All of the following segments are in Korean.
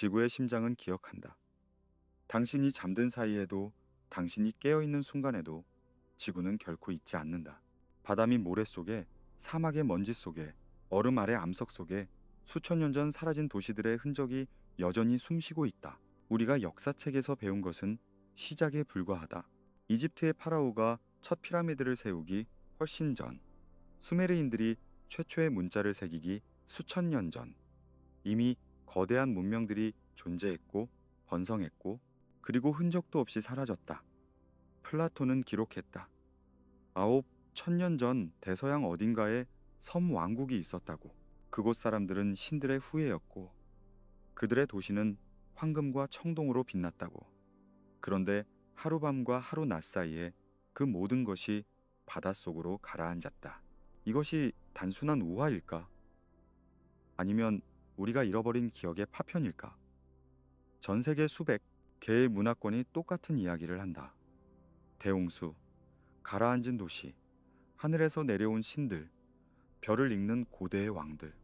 지구의 심장은 기억한다. 당신이 잠든 사이에도, 당신이 깨어있는 순간에도 지구는 결코 잊지 않는다. 바다 및 모래 속에, 사막의 먼지 속에, 얼음 아래 암석 속에 수천 년 전 사라진 도시들의 흔적이 여전히 숨쉬고 있다. 우리가 역사책에서 배운 것은 시작에 불과하다. 이집트의 파라오가 첫 피라미드를 세우기 훨씬 전, 수메르인들이 최초의 문자를 새기기 수천 년 전, 이미 거대한 문명들이 존재했고 번성했고 그리고 흔적도 없이 사라졌다. 플라톤은 기록했다. 9,000년 전 대서양 어딘가에 섬 왕국이 있었다고. 그곳 사람들은 신들의 후예였고 그들의 도시는 황금과 청동으로 빛났다고. 그런데 하루밤과 하루낮 사이에 그 모든 것이 바닷속으로 가라앉았다. 이것이 단순한 우화일까? 아니면 우리가 잃어버린 기억의 파편일까? 전 세계 수백 개의 문화권이 똑같은 이야기를 한다. 대홍수, 가라앉은 도시, 하늘에서 내려온 신들, 별을 읽는 고대의 왕들.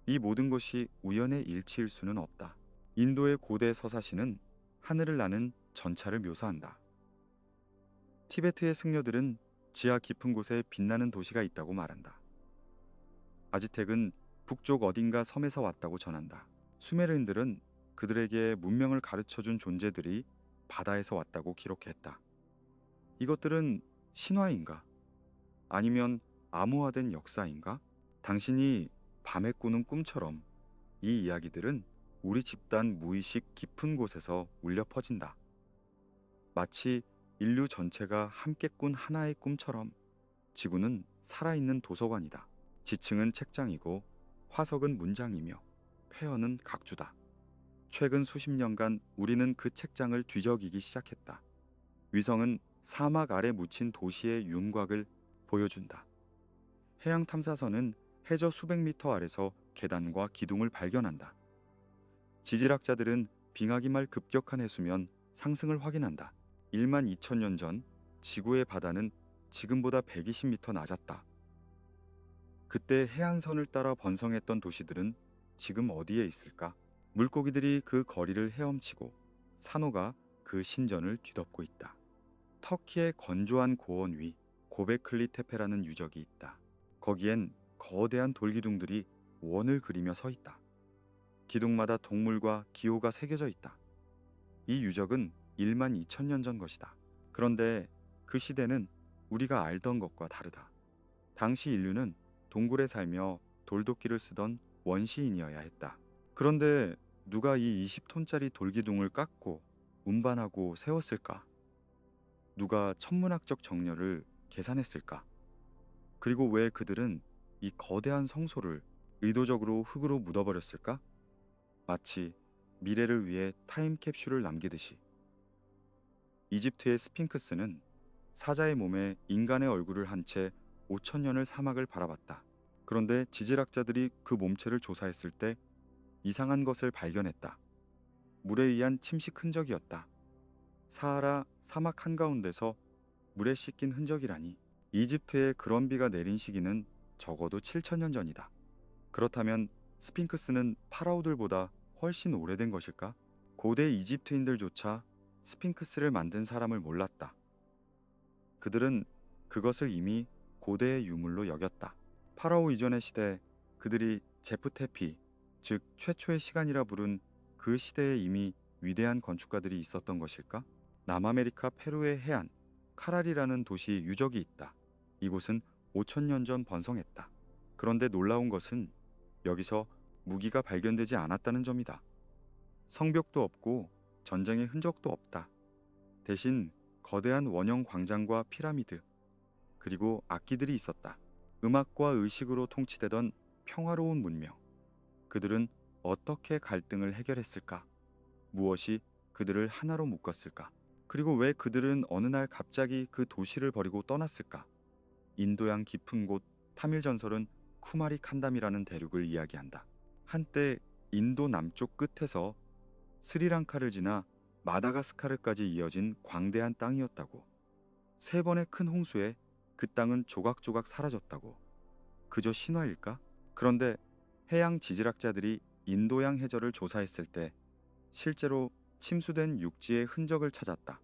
이 모든 것이 우연의 일치일 수는 없다. 인도의 고대 서사시는 하늘을 나는 전차를 묘사한다. 티베트의 승려들은 지하 깊은 곳에 빛나는 도시가 있다고 말한다. 아즈텍은 북쪽 어딘가 섬에서 왔다고 전한다. 수메르인들은 그들에게 문명을 가르쳐준 존재들이 바다에서 왔다고 기록했다. 이것들은 신화인가? 아니면 암호화된 역사인가? 당신이 밤에 꾸는 꿈처럼 이 이야기들은 우리 집단 무의식 깊은 곳에서 울려 퍼진다. 마치 인류 전체가 함께 꾼 하나의 꿈처럼 지구는 살아있는 도서관이다. 지층은 책장이고 화석은 문장이며 폐허는 각주다. 최근 수십 년간 우리는 그 책장을 뒤적이기 시작했다. 위성은 사막 아래 묻힌 도시의 윤곽을 보여준다. 해양 탐사선은 해저 수백 미터 아래서 계단과 기둥을 발견한다. 지질학자들은 빙하기 말 급격한 해수면 상승을 확인한다. 1만 2천 년 전 지구의 바다는 지금보다 120미터 낮았다. 그때 해안선을 따라 번성했던 도시들은 지금 어디에 있을까? 물고기들이 그 거리를 헤엄치고 산호가 그 신전을 뒤덮고 있다. 터키의 건조한 고원 위 고베클리 테페라는 유적이 있다. 거기엔 거대한 돌기둥들이 원을 그리며 서 있다. 기둥마다 동물과 기호가 새겨져 있다. 이 유적은 1만 2천 년 전 것이다. 그런데 그 시대는 우리가 알던 것과 다르다. 당시 인류는 동굴에 살며 돌도끼를 쓰던 원시인이어야 했다. 그런데 누가 이 20톤짜리 돌기둥을 깎고 운반하고 세웠을까? 누가 천문학적 정렬을 계산했을까? 그리고 왜 그들은 이 거대한 성소를 의도적으로 흙으로 묻어버렸을까? 마치 미래를 위해 타임캡슐을 남기듯이. 이집트의 스핑크스는 사자의 몸에 인간의 얼굴을 한 채 5천 년을 사막을 바라봤다. 그런데 지질학자들이 그 몸체를 조사했을 때 이상한 것을 발견했다. 물에 의한 침식 흔적이었다. 사하라 사막 한가운데서 물에 씻긴 흔적이라니. 이집트에 그런 비가 내린 시기는 적어도 7천 년 전이다. 그렇다면 스핑크스는 파라오들보다 훨씬 오래된 것일까? 고대 이집트인들조차 스핑크스를 만든 사람을 몰랐다. 그들은 그것을 이미 고대의 유물로 여겼다. 파라오 이전의 시대, 그들이 제프테피, 즉 최초의 시간이라 부른 그 시대에 이미 위대한 건축가들이 있었던 것일까? 남아메리카 페루의 해안, 카랄이라는 도시 유적이 있다. 이곳은 5천 년 전 번성했다. 그런데 놀라운 것은 여기서 무기가 발견되지 않았다는 점이다. 성벽도 없고 전쟁의 흔적도 없다. 대신 거대한 원형 광장과 피라미드, 그리고 악기들이 있었다. 음악과 의식으로 통치되던 평화로운 문명. 그들은 어떻게 갈등을 해결했을까? 무엇이 그들을 하나로 묶었을까? 그리고 왜 그들은 어느 날 갑자기 그 도시를 버리고 떠났을까? 인도양 깊은 곳 타밀 전설은 쿠마리 칸담이라는 대륙을 이야기한다. 한때 인도 남쪽 끝에서 스리랑카를 지나 마다가스카르까지 이어진 광대한 땅이었다고. 세 번의 큰 홍수에 그 땅은 조각조각 사라졌다고. 그저 신화일까? 그런데 해양 지질학자들이 인도양 해저를 조사했을 때 실제로 침수된 육지의 흔적을 찾았다.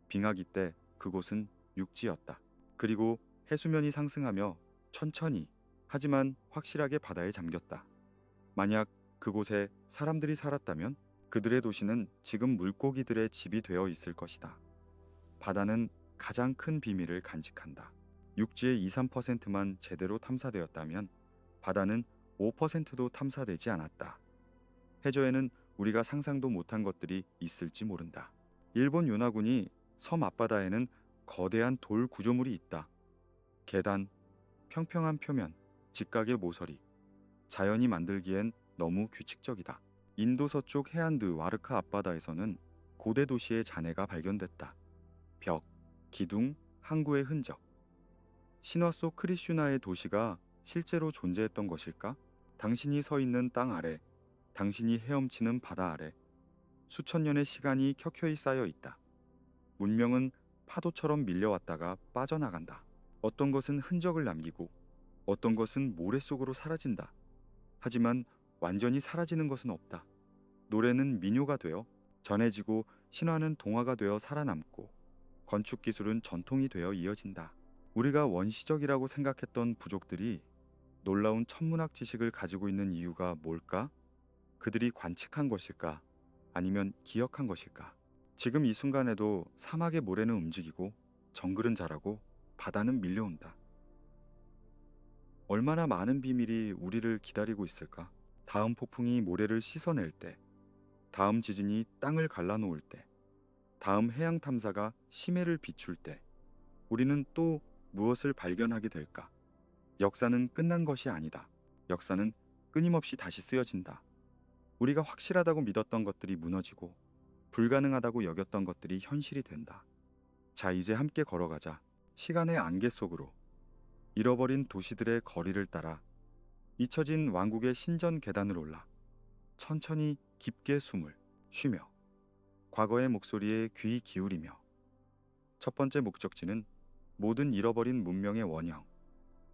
빙하기 때 그곳은 육지였다. 그리고 해수면이 상승하며 천천히 하지만 확실하게 바다에 잠겼다. 만약 그곳에 사람들이 살았다면 그들의 도시는 지금 물고기들의 집이 되어 있을 것이다. 바다는 가장 큰 비밀을 간직한다. 육지의 2, 3%만 제대로 탐사되었다면 바다는 5%도 탐사되지 않았다. 해저에는 우리가 상상도 못한 것들이 있을지 모른다. 일본 요나군이 섬 앞바다에는 거대한 돌 구조물이 있다. 계단, 평평한 표면, 직각의 모서리. 자연이 만들기엔 너무 규칙적이다. 인도 서쪽 해안드 와르카 앞바다에서는 고대 도시의 잔해가 발견됐다. 벽, 기둥, 항구의 흔적. 신화 속 크리슈나의 도시가 실제로 존재했던 것일까? 당신이 서 있는 땅 아래, 당신이 헤엄치는 바다 아래 수천 년의 시간이 켜켜이 쌓여 있다. 문명은 파도처럼 밀려왔다가 빠져나간다. 어떤 것은 흔적을 남기고 어떤 것은 모래 속으로 사라진다. 하지만 완전히 사라지는 것은 없다. 노래는 민요가 되어 전해지고 신화는 동화가 되어 살아남고 건축 기술은 전통이 되어 이어진다. 우리가 원시적이라고 생각했던 부족들이 놀라운 천문학 지식을 가지고 있는 이유가 뭘까? 그들이 관측한 것일까? 아니면 기억한 것일까? 지금 이 순간에도 사막의 모래는 움직이고 정글은 자라고 바다는 밀려온다. 얼마나 많은 비밀이 우리를 기다리고 있을까? 다음 폭풍이 모래를 씻어낼 때, 다음 지진이 땅을 갈라놓을 때, 다음 해양 탐사가 심해를 비출 때, 우리는 또 무엇을 발견하게 될까? 역사는 끝난 것이 아니다. 역사는 끊임없이 다시 쓰여진다. 우리가 확실하다고 믿었던 것들이 무너지고 불가능하다고 여겼던 것들이 현실이 된다. 자, 이제 함께 걸어가자. 시간의 안개 속으로 잃어버린 도시들의 거리를 따라 잊혀진 왕국의 신전 계단을 올라 천천히 깊게 숨을 쉬며 과거의 목소리에 귀 기울이며 첫 번째 목적지는 모든 잃어버린 문명의 원형,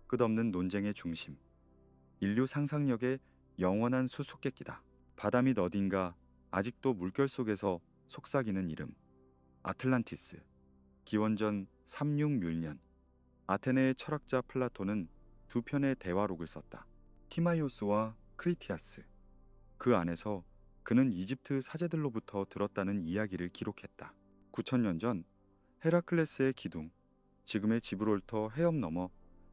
끝없는 논쟁의 중심, 인류 상상력의 영원한 수수께끼다. 바다 밑 어딘가 아직도 물결 속에서 속삭이는 이름, 아틀란티스. 기원전 36율년 아테네의 철학자 플라톤은 두 편의 대화록을 썼다. 티마이오스와 크리티아스. 그 안에서 그는 이집트 사제들로부터 들었다는 이야기를 기록했다. 9천년 전 헤라클레스의 기둥, 지금의 지브롤터 해협 너머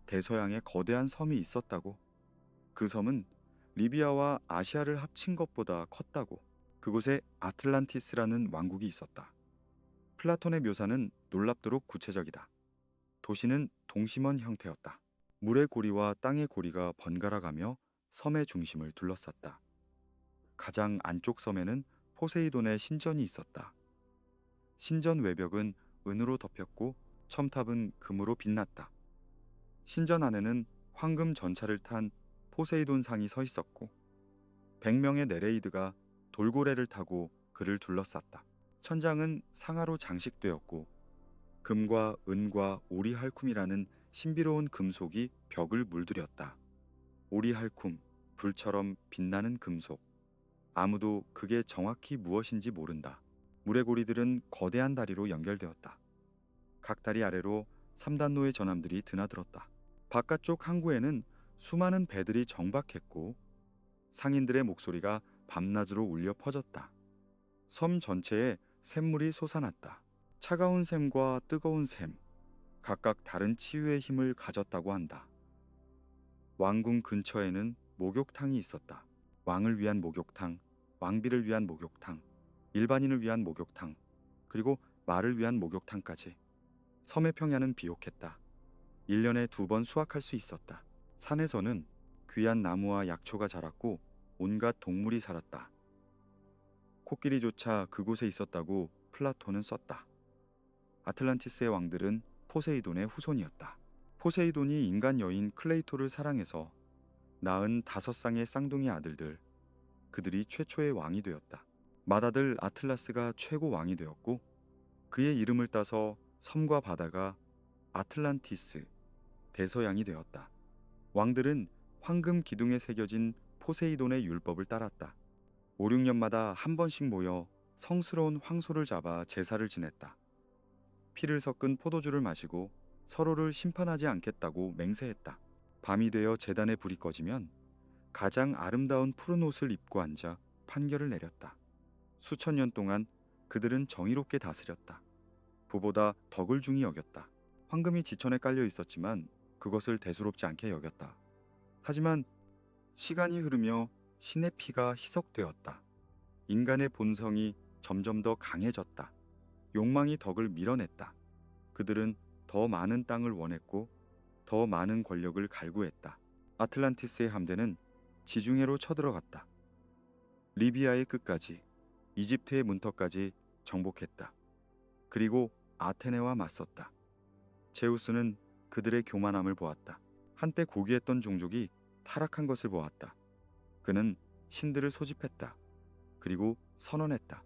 대서양에 거대한 섬이 있었다고. 그 섬은 리비아와 아시아를 합친 것보다 컸다고. 그곳에 아틀란티스라는 왕국이 있었다. 플라톤의 묘사는 놀랍도록 구체적이다. 도시는 동심원 형태였다. 물의 고리와 땅의 고리가 번갈아가며 섬의 중심을 둘러쌌다. 가장 안쪽 섬에는 포세이돈의 신전이 있었다. 신전 외벽은 은으로 덮였고 첨탑은 금으로 빛났다. 신전 안에는 황금 전차를 탄 포세이돈 상이 서 있었고 100명의 네레이드가 돌고래를 타고 그를 둘러쌌다. 천장은 상아로 장식되었고 금과 은과 오리할쿰이라는 신비로운 금속이 벽을 물들였다. 오리할쿰, 불처럼 빛나는 금속. 아무도 그게 정확히 무엇인지 모른다. 물의 고리들은 거대한 다리로 연결되었다. 각 다리 아래로 3단노의 전함들이 드나들었다. 바깥쪽 항구에는 수많은 배들이 정박했고 상인들의 목소리가 밤낮으로 울려 퍼졌다. 섬 전체에 샘물이 솟아났다. 차가운 샘과 뜨거운 샘, 각각 다른 치유의 힘을 가졌다고 한다. 왕궁 근처에는 목욕탕이 있었다. 왕을 위한 목욕탕, 왕비를 위한 목욕탕, 일반인을 위한 목욕탕, 그리고 말을 위한 목욕탕까지. 섬의 평야는 비옥했다. 1년에 2번 수확할 수 있었다. 산에서는 귀한 나무와 약초가 자랐고 온갖 동물이 살았다. 코끼리조차 그곳에 있었다고 플라톤은 썼다. 아틀란티스의 왕들은 포세이돈의 후손이었다. 포세이돈이 인간 여인 클레이토를 사랑해서 낳은 5쌍의 쌍둥이 아들들, 그들이 최초의 왕이 되었다. 맏아들 아틀라스가 최고 왕이 되었고 그의 이름을 따서 섬과 바다가 아틀란티스, 대서양이 되었다. 왕들은 황금 기둥에 새겨진 포세이돈의 율법을 따랐다. 5, 6년마다 한 번씩 모여 성스러운 황소를 잡아 제사를 지냈다. 피를 섞은 포도주를 마시고 서로를 심판하지 않겠다고 맹세했다. 밤이 되어 제단에 불이 꺼지면 가장 아름다운 푸른 옷을 입고 앉아 판결을 내렸다. 수천 년 동안 그들은 정의롭게 다스렸다. 부보다 덕을 중히 여겼다. 황금이 지천에 깔려 있었지만 그것을 대수롭지 않게 여겼다. 하지만 시간이 흐르며 신의 피가 희석되었다. 인간의 본성이 점점 더 강해졌다. 욕망이 덕을 밀어냈다. 그들은 더 많은 땅을 원했고 더 많은 권력을 갈구했다. 아틀란티스의 함대는 지중해로 쳐들어갔다. 리비아의 끝까지, 이집트의 문턱까지 정복했다. 그리고 아테네와 맞섰다. 제우스는 그들의 교만함을 보았다. 한때 고귀했던 종족이 타락한 것을 보았다. 그는 신들을 소집했다. 그리고 선언했다.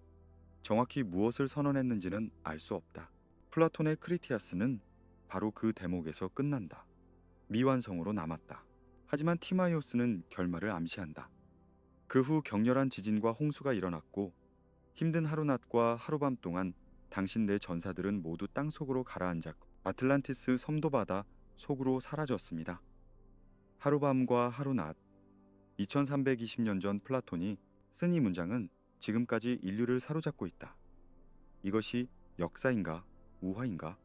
정확히 무엇을 선언했는지는 알 수 없다. 플라톤의 크리티아스는 바로 그 대목에서 끝난다. 미완성으로 남았다. 하지만 티마이오스는 결말을 암시한다. 그 후 격렬한 지진과 홍수가 일어났고 힘든 하루낮과 하룻밤 동안 당신 네 전사들은 모두 땅속으로 가라앉았고 아틀란티스 섬도 바다 속으로 사라졌습니다. 하룻밤과 하루낮 2320년 전 플라톤이 쓴 이 문장은 지금까지 인류를 사로잡고 있다. 이것이 역사인가 우화인가?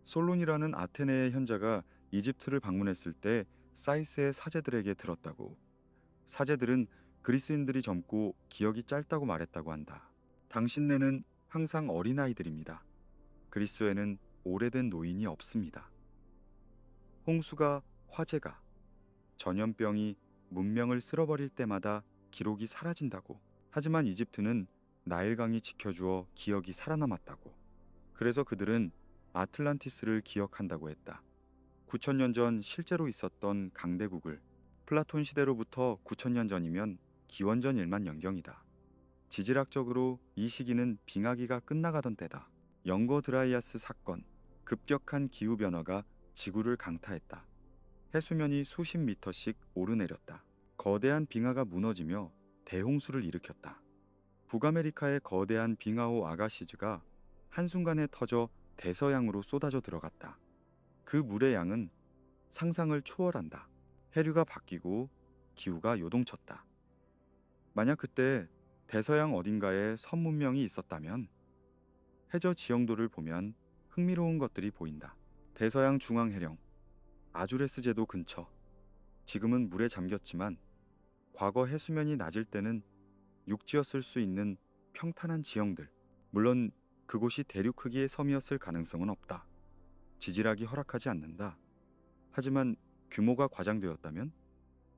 솔론이라는 아테네의 현자가 이집트를 방문했을 때 사이스의 사제들에게 들었다고. 사제들은 그리스인들이 젊고 기억이 짧다고 말했다고 한다. 당신네는 항상 어린아이들입니다. 그리스에는 오래된 노인이 없습니다. 홍수가, 화재가, 전염병이 문명을 쓸어버릴 때마다 기록이 사라진다고. 하지만 이집트는 나일강이 지켜주어 기억이 살아남았다고. 그래서 그들은 아틀란티스를 기억한다고 했다. 9천년 전 실제로 있었던 강대국을 플라톤 시대로부터 9천년 전이면 기원전 1만 연경이다. 지질학적으로 이 시기는 빙하기가 끝나가던 때다. 영거 드라이아스 사건, 급격한 기후변화가 지구를 강타했다. 해수면이 수십 미터씩 오르내렸다. 거대한 빙하가 무너지며 대홍수를 일으켰다. 북아메리카의 거대한 빙하호 아가시즈가 한순간에 터져 대서양으로 쏟아져 들어갔다. 그 물의 양은 상상을 초월한다. 해류가 바뀌고 기후가 요동쳤다. 만약 그때 대서양 어딘가에 섬 문명이 있었다면 해저 지형도를 보면 흥미로운 것들이 보인다. 대서양 중앙해령, 아주레스 제도 근처. 지금은 물에 잠겼지만 과거 해수면이 낮을 때는 육지였을 수 있는 평탄한 지형들. 물론 그곳이 대륙 크기의 섬이었을 가능성은 없다. 지질학이 허락하지 않는다. 하지만 규모가 과장되었다면,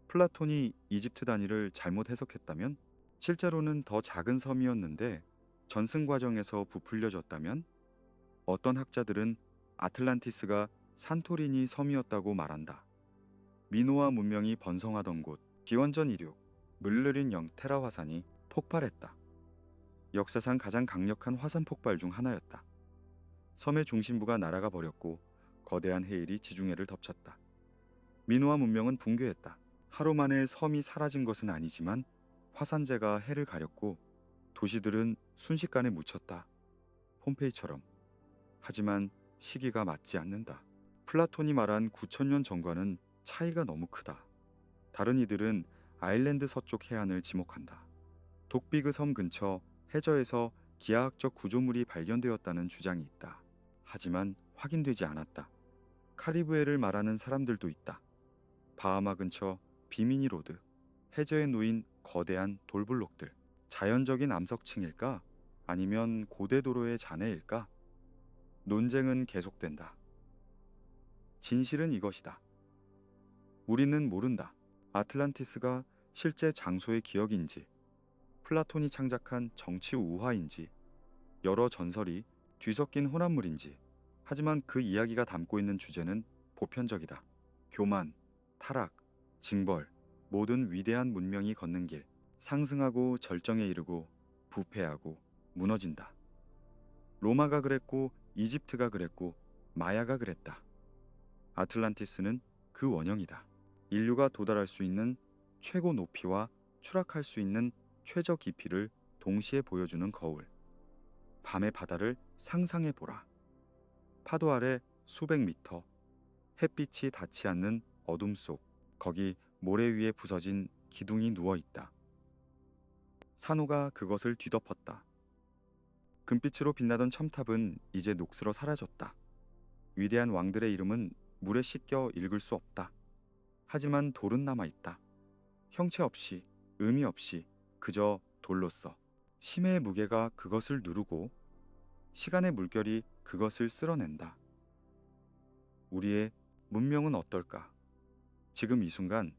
플라톤이 이집트 단위를 잘못 해석했다면, 실제로는 더 작은 섬이었는데 전승 과정에서 부풀려졌다면, 어떤 학자들은 아틀란티스가 산토리니 섬이었다고 말한다. 미노아 문명이 번성하던 곳, 기원전 이륙, 물르린 테라 화산이 폭발했다. 역사상 가장 강력한 화산 폭발 중 하나였다. 섬의 중심부가 날아가 버렸고 거대한 해일이 지중해를 덮쳤다. 미노아 문명은 붕괴했다. 하루 만에 섬이 사라진 것은 아니지만 화산재가 해를 가렸고 도시들은 순식간에 묻혔다. 폼페이처럼. 하지만 시기가 맞지 않는다. 플라톤이 말한 9천년 전과는 차이가 너무 크다. 다른 이들은 아일랜드 서쪽 해안을 지목한다. 독비그 섬 근처 해저에서 기하학적 구조물이 발견되었다는 주장이 있다. 하지만 확인되지 않았다. 카리브해를 말하는 사람들도 있다. 바하마 근처 비미니 로드, 해저에 놓인 거대한 돌블록들. 자연적인 암석층일까? 아니면 고대 도로의 잔해일까? 논쟁은 계속된다. 진실은 이것이다. 우리는 모른다. 아틀란티스가 실제 장소의 기억인지, 플라톤이 창작한 정치 우화인지, 여러 전설이 뒤섞인 혼합물인지. 하지만 그 이야기가 담고 있는 주제는 보편적이다. 교만, 타락, 징벌, 모든 위대한 문명이 걷는 길. 상승하고 절정에 이르고 부패하고 무너진다. 로마가 그랬고 이집트가 그랬고 마야가 그랬다. 아틀란티스는 그 원형이다. 인류가 도달할 수 있는 최고 높이와 추락할 수 있는 최저 깊이를 동시에 보여주는 거울. 밤의 바다를 상상해 보라. 파도 아래 수백 미터, 햇빛이 닿지 않는 어둠 속, 거기 모래 위에 부서진 기둥이 누워 있다. 산호가 그것을 뒤덮었다. 금빛으로 빛나던 첨탑은 이제 녹슬어 사라졌다. 위대한 왕들의 이름은 물에 씻겨 읽을 수 없다. 하지만 돌은 남아있다. 형체 없이, 의미 없이 그저 돌로써. 심해의 무게가 그것을 누르고 시간의 물결이 그것을 쓸어낸다. 우리의 문명은 어떨까? 지금 이 순간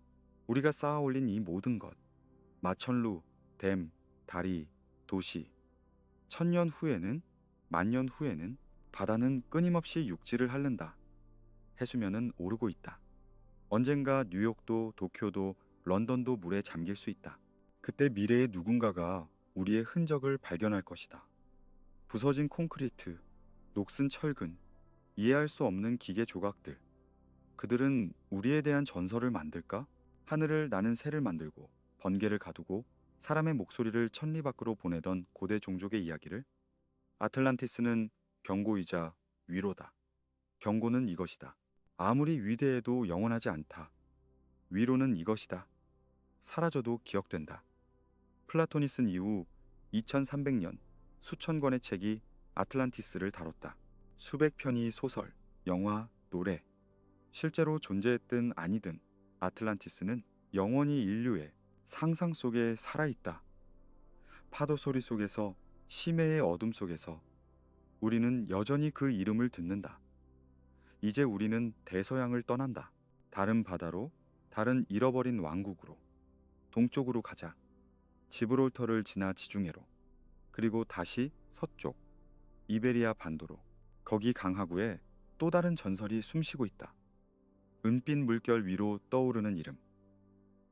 우리가 쌓아 올린 이 모든 것, 마천루, 댐, 다리, 도시, 1000년 후에는, 만년 후에는 바다는 끊임없이 육지를 핥는다. 해수면은 오르고 있다. 언젠가 뉴욕도 도쿄도 런던도 물에 잠길 수 있다. 그때 미래의 누군가가 우리의 흔적을 발견할 것이다. 부서진 콘크리트, 녹슨 철근, 이해할 수 없는 기계 조각들. 그들은 우리에 대한 전설을 만들까? 하늘을 나는 새를 만들고 번개를 가두고 사람의 목소리를 천리 밖으로 보내던 고대 종족의 이야기를. 아틀란티스는 경고이자 위로다. 경고는 이것이다. 아무리 위대해도 영원하지 않다. 위로는 이것이다. 사라져도 기억된다. 플라톤이 쓴 이후 2300년 수천 권의 책이 아틀란티스를 다뤘다. 수백 편의 소설, 영화, 노래. 실제로 존재했든 아니든 아틀란티스는 영원히 인류의 상상 속에 살아있다. 파도 소리 속에서, 심해의 어둠 속에서 우리는 여전히 그 이름을 듣는다. 이제 우리는 대서양을 떠난다. 다른 바다로, 다른 잃어버린 왕국으로. 동쪽으로 가자. 지브롤터를 지나 지중해로. 그리고 다시 서쪽, 이베리아 반도로. 거기 강하구에 또 다른 전설이 숨쉬고 있다. 은빛 물결 위로 떠오르는 이름.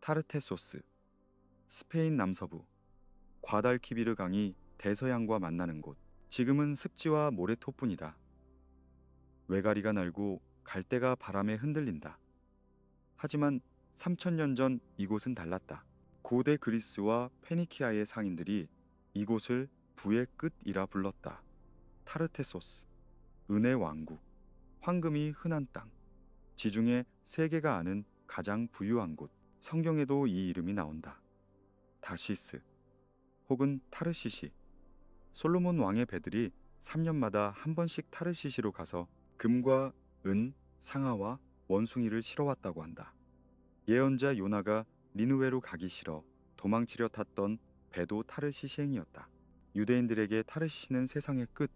타르테소스. 스페인 남서부 과달키비르 강이 대서양과 만나는 곳. 지금은 습지와 모래토뿐이다. 외가리가 날고 갈대가 바람에 흔들린다. 하지만 3000년 전 이곳은 달랐다. 고대 그리스와 페니키아의 상인들이 이곳을 부의 끝이라 불렀다. 타르테소스, 은의 왕국, 황금이 흔한 땅. 지중해 세계가 아는 가장 부유한 곳. 성경에도 이 이름이 나온다. 다시스 혹은 타르시시. 솔로몬 왕의 배들이 3년마다 한 번씩 타르시시로 가서 금과 은, 상아와 원숭이를 실어왔다고 한다. 예언자 요나가 니느웨로 가기 싫어 도망치려 탔던 배도 타르시시행이었다. 유대인들에게 타르시시는 세상의 끝,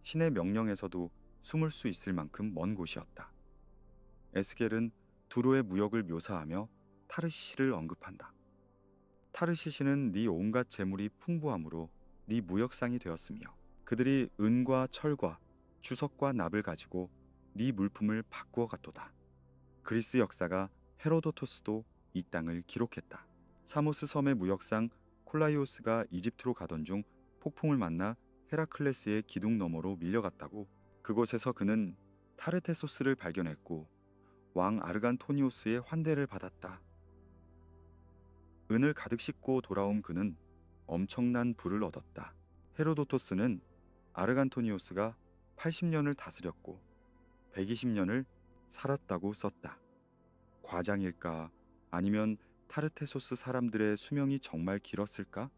신의 명령에서도 숨을 수 있을 만큼 먼 곳이었다. 에스겔은 두로의 무역을 묘사하며 타르시시를 언급한다. 타르시시는 네 온갖 재물이 풍부함으로 네 무역상이 되었으며 그들이 은과 철과 주석과 납을 가지고 네 물품을 바꾸어 갔도다. 그리스 역사가 헤로도토스도 이 땅을 기록했다. 사모스 섬의 무역상 콜라이오스가 이집트로 가던 중 폭풍을 만나 헤라클레스의 기둥 너머로 밀려갔다고. 그곳에서 그는 타르테소스를 발견했고 왕 아르간토니오스의 환대를 받았다. 은을 가득 싣고 돌아온 그는 엄청난 부를 얻었다. 헤로도토스는 아르간토니오스가 80년을 다스렸고 120년을 살았다고 썼다. 과장일까? 아니면 타르테소스 사람들의 수명이 정말 길었을까?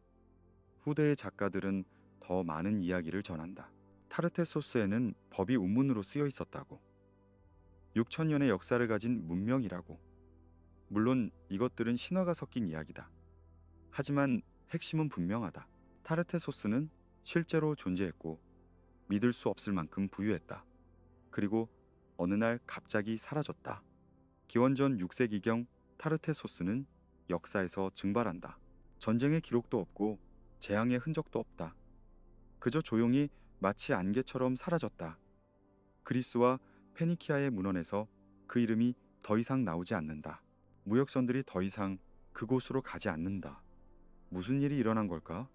후대의 작가들은 더 많은 이야기를 전한다. 타르테소스에는 법이 운문으로 쓰여 있었다고. 6000년의 역사를 가진 문명이라고. 물론 이것들은 신화가 섞인 이야기다. 하지만 핵심은 분명하다. 타르테소스는 실제로 존재했고 믿을 수 없을 만큼 부유했다. 그리고 어느 날 갑자기 사라졌다. 기원전 6세기경 타르테소스는 역사에서 증발한다. 전쟁의 기록도 없고 재앙의 흔적도 없다. 그저 조용히 마치 안개처럼 사라졌다. 그리스와 페니키아의 문헌에서 그 이름이 더 이상 나오지 않는다. 무역선들이 더 이상 그곳으로 가지 않는다. 무슨 일이 일어난 걸까?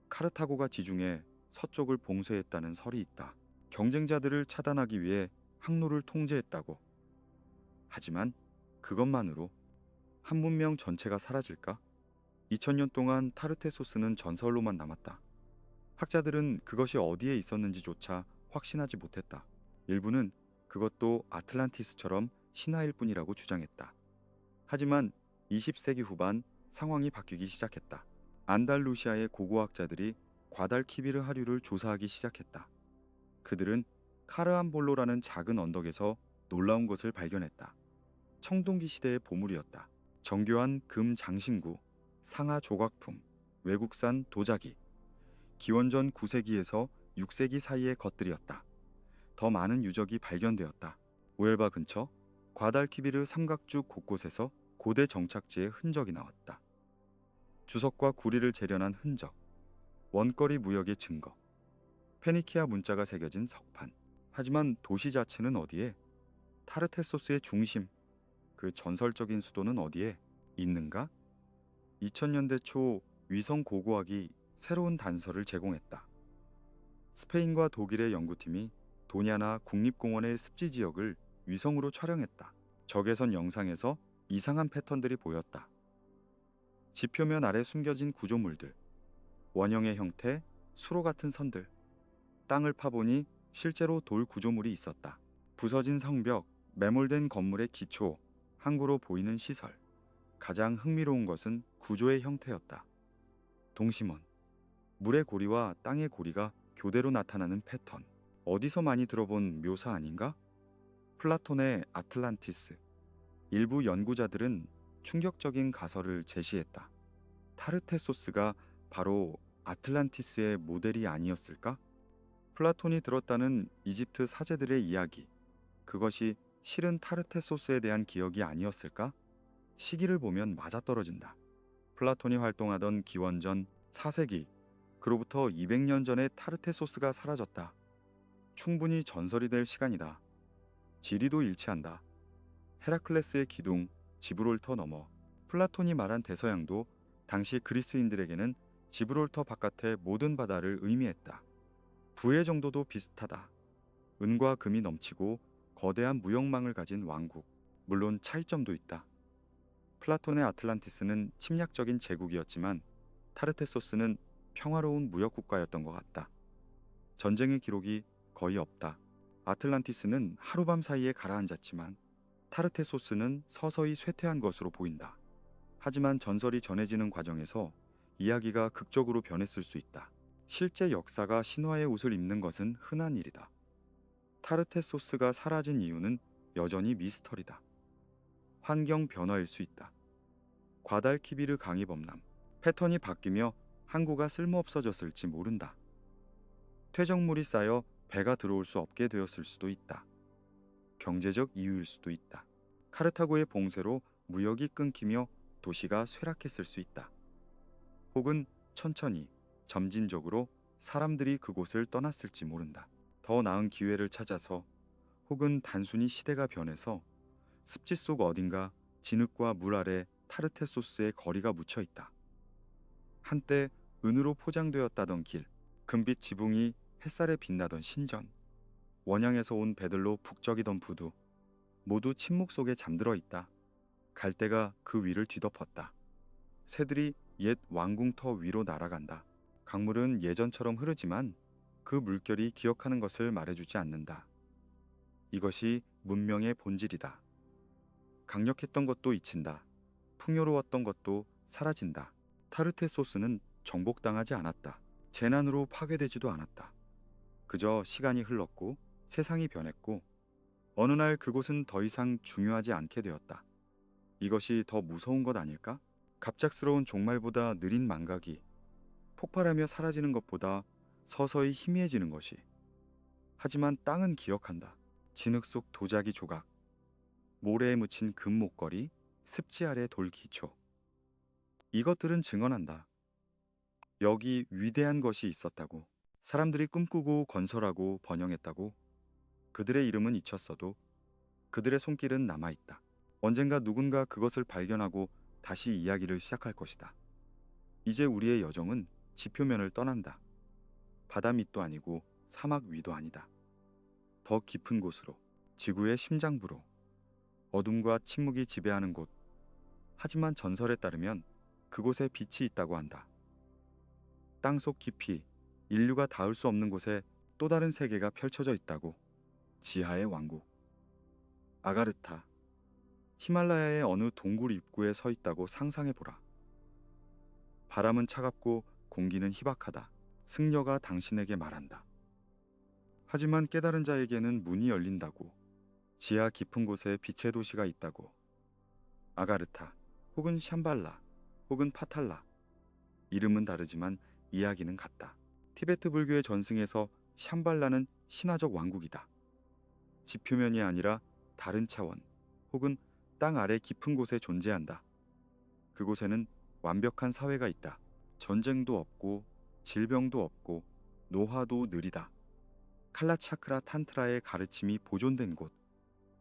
카르타고가 지중해 서쪽을 봉쇄했다는 설이 있다. 경쟁자들을 차단하기 위해 항로를 통제했다고. 하지만 그것만으로 한 문명 전체가 사라질까? 2000년 동안 타르테소스는 전설로만 남았다. 학자들은 그것이 어디에 있었는지조차 확신하지 못했다. 일부는 그것도 아틀란티스처럼 신화일 뿐이라고 주장했다. 하지만 20세기 후반 상황이 바뀌기 시작했다. 안달루시아의 고고학자들이 과달키비르 하류를 조사하기 시작했다. 그들은 카르암볼로라는 작은 언덕에서 놀라운 것을 발견했다. 청동기 시대의 보물이었다. 정교한 금 장신구, 상하 조각품, 외국산 도자기, 기원전 9세기에서 6세기 사이의 것들이었다. 더 많은 유적이 발견되었다. 우엘바 근처 과달키비르 삼각주 곳곳에서 고대 정착지의 흔적이 나왔다. 주석과 구리를 재련한 흔적, 원거리 무역의 증거, 페니키아 문자가 새겨진 석판. 하지만 도시 자체는 어디에? 타르테소스의 중심, 그 전설적인 수도는 어디에 있는가? 2000년대 초 위성 고고학이 새로운 단서를 제공했다. 스페인과 독일의 연구팀이 도냐나 국립공원의 습지 지역을 위성으로 촬영했다. 적외선 영상에서 이상한 패턴들이 보였다. 지표면 아래 숨겨진 구조물들, 원형의 형태, 수로 같은 선들. 땅을 파보니 실제로 돌 구조물이 있었다. 부서진 성벽, 매몰된 건물의 기초, 항구로 보이는 시설. 가장 흥미로운 것은 구조의 형태였다. 동심원, 물의 고리와 땅의 고리가 교대로 나타나는 패턴. 어디서 많이 들어본 묘사 아닌가? 플라톤의 아틀란티스. 일부 연구자들은 충격적인 가설을 제시했다. 타르테소스가 바로 아틀란티스의 모델이 아니었을까? 플라톤이 들었다는 이집트 사제들의 이야기, 그것이 실은 타르테소스에 대한 기억이 아니었을까? 시기를 보면 맞아떨어진다. 플라톤이 활동하던 기원전 4세기, 그로부터 200년 전에 타르테소스가 사라졌다. 충분히 전설이 될 시간이다. 지리도 일치한다. 헤라클레스의 기둥, 지브롤터 너머, 플라톤이 말한 대서양도 당시 그리스인들에게는 지브롤터 바깥의 모든 바다를 의미했다. 부의 정도도 비슷하다. 은과 금이 넘치고 거대한 무역망을 가진 왕국. 물론 차이점도 있다. 플라톤의 아틀란티스는 침략적인 제국이었지만 타르테소스는 평화로운 무역국가였던 것 같다. 전쟁의 기록이 거의 없다. 아틀란티스는 하룻밤 사이에 가라앉았지만 타르테소스는 서서히 쇠퇴한 것으로 보인다. 하지만 전설이 전해지는 과정에서 이야기가 극적으로 변했을 수 있다. 실제 역사가 신화의 옷을 입는 것은 흔한 일이다. 타르테소스가 사라진 이유는 여전히 미스터리다. 환경 변화일 수 있다. 과달키비르 강이 범람, 패턴이 바뀌며 항구가 쓸모없어졌을지 모른다. 퇴적물이 쌓여 배가 들어올 수 없게 되었을 수도 있다. 경제적 이유일 수도 있다. 카르타고의 봉쇄로 무역이 끊기며 도시가 쇠락했을 수 있다. 혹은 천천히, 점진적으로 사람들이 그곳을 떠났을지 모른다. 더 나은 기회를 찾아서, 혹은 단순히 시대가 변해서 습지 속 어딘가 진흙과 물 아래 타르테소스의 거리가 묻혀 있다. 한때 은으로 포장되었다던 길, 금빛 지붕이 햇살에 빛나던 신전, 원양에서 온 배들로 북적이던 부두, 모두 침묵 속에 잠들어 있다. 갈대가 그 위를 뒤덮었다. 새들이 옛 왕궁터 위로 날아간다. 강물은 예전처럼 흐르지만 그 물결이 기억하는 것을 말해주지 않는다. 이것이 문명의 본질이다. 강력했던 것도 잊힌다. 풍요로웠던 것도 사라진다. 타르테소스는 정복당하지 않았다. 재난으로 파괴되지도 않았다. 그저 시간이 흘렀고 세상이 변했고 어느 날 그곳은 더 이상 중요하지 않게 되었다. 이것이 더 무서운 것 아닐까? 갑작스러운 종말보다 느린 망각이, 폭발하며 사라지는 것보다 서서히 희미해지는 것이. 하지만 땅은 기억한다. 진흙 속 도자기 조각, 모래에 묻힌 금 목걸이, 습지 아래 돌 기초. 이것들은 증언한다. 여기 위대한 것이 있었다고. 사람들이 꿈꾸고 건설하고 번영했다고. 그들의 이름은 잊혔어도 그들의 손길은 남아있다. 언젠가 누군가 그것을 발견하고 다시 이야기를 시작할 것이다. 이제 우리의 여정은 지표면을 떠난다. 바다 밑도 아니고 사막 위도 아니다. 더 깊은 곳으로, 지구의 심장부로, 어둠과 침묵이 지배하는 곳. 하지만 전설에 따르면 그곳에 빛이 있다고 한다. 땅속 깊이 인류가 닿을 수 없는 곳에 또 다른 세계가 펼쳐져 있다고. 지하의 왕국. 아가르타. 히말라야의 어느 동굴 입구에 서 있다고 상상해 보라. 바람은 차갑고 공기는 희박하다. 승려가 당신에게 말한다. 하지만 깨달은 자에게는 문이 열린다고. 지하 깊은 곳에 빛의 도시가 있다고. 아가르타, 혹은 샴발라, 혹은 파탈라. 이름은 다르지만 이야기는 같다. 티베트 불교의 전승에서 샴발라는 신화적 왕국이다. 지표면이 아니라 다른 차원, 혹은 땅 아래 깊은 곳에 존재한다. 그곳에는 완벽한 사회가 있다. 전쟁도 없고 질병도 없고 노화도 느리다. 칼라차크라 탄트라의 가르침이 보존된 곳.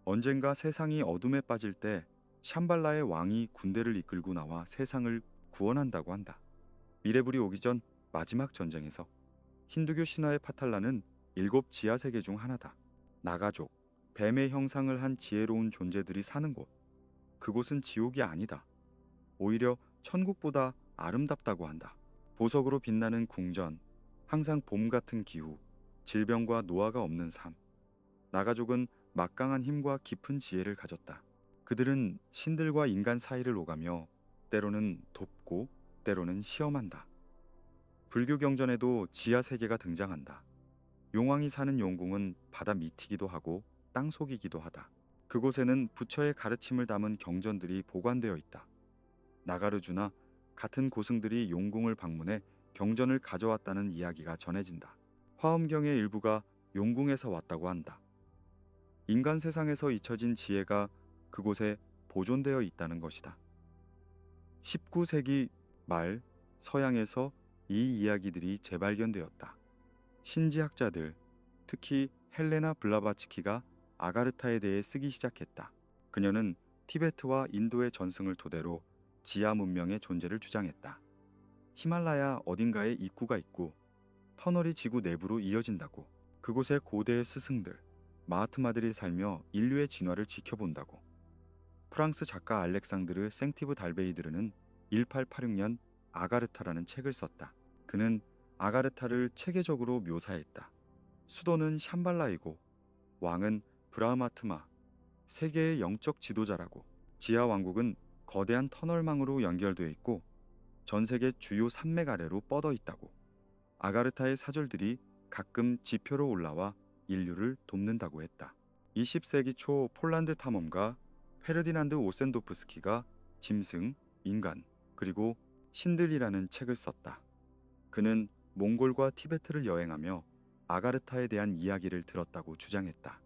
언젠가 세상이 어둠에 빠질 때 샴발라의 왕이 군대를 이끌고 나와 세상을 구원한다고 한다. 미래불이 오기 전 마지막 전쟁에서. 힌두교 신화의 파탈라는 7 지하세계 중 하나다. 나가족, 뱀의 형상을 한 지혜로운 존재들이 사는 곳. 그곳은 지옥이 아니다. 오히려 천국보다 아름답다고 한다. 보석으로 빛나는 궁전, 항상 봄 같은 기후, 질병과 노화가 없는 삶. 나가족은 막강한 힘과 깊은 지혜를 가졌다. 그들은 신들과 인간 사이를 오가며 때로는 돕고 때로는 시험한다. 불교 경전에도 지하 세계가 등장한다. 용왕이 사는 용궁은 바다 밑이기도 하고 땅속이기도 하다. 그곳에는 부처의 가르침을 담은 경전들이 보관되어 있다. 나가르주나 같은 고승들이 용궁을 방문해 경전을 가져왔다는 이야기가 전해진다. 화엄경의 일부가 용궁에서 왔다고 한다. 인간 세상에서 잊혀진 지혜가 그곳에 보존되어 있다는 것이다. 19세기 말 서양에서 이 이야기들이 재발견되었다. 신지학자들, 특히 헬레나 블라바츠키가 아가르타에 대해 쓰기 시작했다. 그녀는 티베트와 인도의 전승을 토대로 지하 문명의 존재를 주장했다. 히말라야 어딘가에 입구가 있고 터널이 지구 내부로 이어진다고. 그곳에 고대의 스승들, 마하트마들이 살며 인류의 진화를 지켜본다고. 프랑스 작가 알렉상드르 생티브 달베이드르는 1886년 아가르타라는 책을 썼다. 그는 아가르타를 체계적으로 묘사했다. 수도는 샴발라이고 왕은 브라흐마트마, 세계의 영적 지도자라고. 지하 왕국은 거대한 터널망으로 연결되어 있고 전 세계 주요 산맥 아래로 뻗어 있다고. 아가르타의 사절들이 가끔 지표로 올라와 인류를 돕는다고 했다. 20세기 초 폴란드 탐험가 페르디난드 오센도프스키가 짐승, 인간, 그리고 신들이라는 책을 썼다. 그는 몽골과 티베트를 여행하며 아가르타에 대한 이야기를 들었다고 주장했다.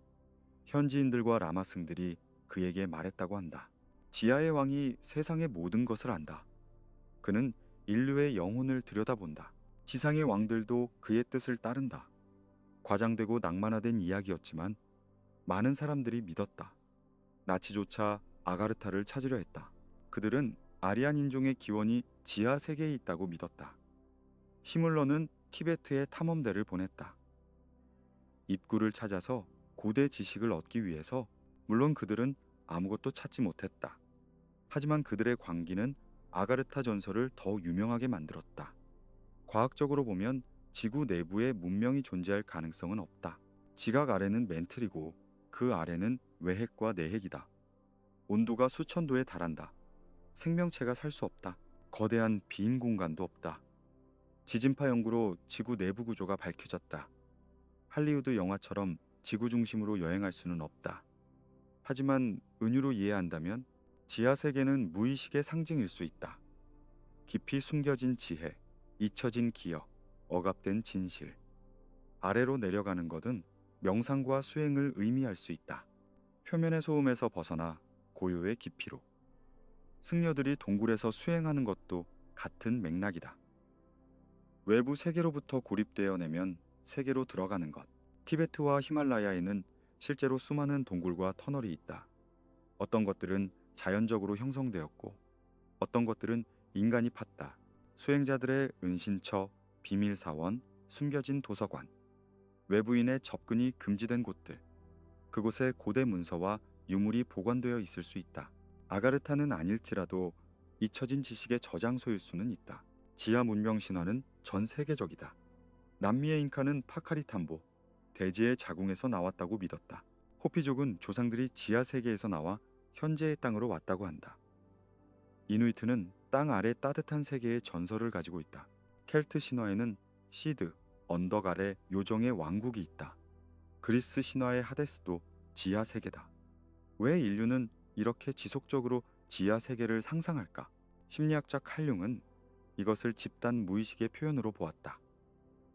현지인들과 라마승들이 그에게 말했다고 한다. 지하의 왕이 세상의 모든 것을 안다. 그는 인류의 영혼을 들여다본다. 지상의 왕들도 그의 뜻을 따른다. 과장되고 낭만화된 이야기였지만 많은 사람들이 믿었다. 나치조차 아가르타를 찾으려 했다. 그들은 아리안 인종의 기원이 지하 세계에 있다고 믿었다. 히물러는 티베트에 탐험대를 보냈다. 입구를 찾아서 고대 지식을 얻기 위해서. 물론 그들은 아무것도 찾지 못했다. 하지만 그들의 광기는 아가르타 전설을 더 유명하게 만들었다. 과학적으로 보면 지구 내부에 문명이 존재할 가능성은 없다. 지각 아래는 멘틀이고 그 아래는 외핵과 내핵이다. 온도가 수천 도에 달한다. 생명체가 살 수 없다. 거대한 빈 공간도 없다. 지진파 연구로 지구 내부 구조가 밝혀졌다. 할리우드 영화처럼 지구 중심으로 여행할 수는 없다. 하지만 은유로 이해한다면 지하 세계는 무의식의 상징일 수 있다. 깊이 숨겨진 지혜, 잊혀진 기억, 억압된 진실. 아래로 내려가는 것은 명상과 수행을 의미할 수 있다. 표면의 소음에서 벗어나 고요의 깊이로. 승려들이 동굴에서 수행하는 것도 같은 맥락이다. 외부 세계로부터 고립되어 내면 세계로 들어가는 것. 티베트와 히말라야에는 실제로 수많은 동굴과 터널이 있다. 어떤 것들은 자연적으로 형성되었고 어떤 것들은 인간이 팠다. 수행자들의 은신처, 비밀사원, 숨겨진 도서관, 외부인의 접근이 금지된 곳들. 그곳에 고대 문서와 유물이 보관되어 있을 수 있다. 아가르타는 아닐지라도 잊혀진 지식의 저장소일 수는 있다. 지하 문명 신화는 전 세계적이다. 남미의 잉카는 파카리탐보, 대지의 자궁에서 나왔다고 믿었다. 호피족은 조상들이 지하 세계에서 나와 현재의 땅으로 왔다고 한다. 이누이트는 땅 아래 따뜻한 세계의 전설을 가지고 있다. 켈트 신화에는 시드, 언덕 아래 요정의 왕국이 있다. 그리스 신화의 하데스도 지하 세계다. 왜 인류는 이렇게 지속적으로 지하 세계를 상상할까? 심리학자 칼 융은 이것을 집단 무의식의 표현으로 보았다.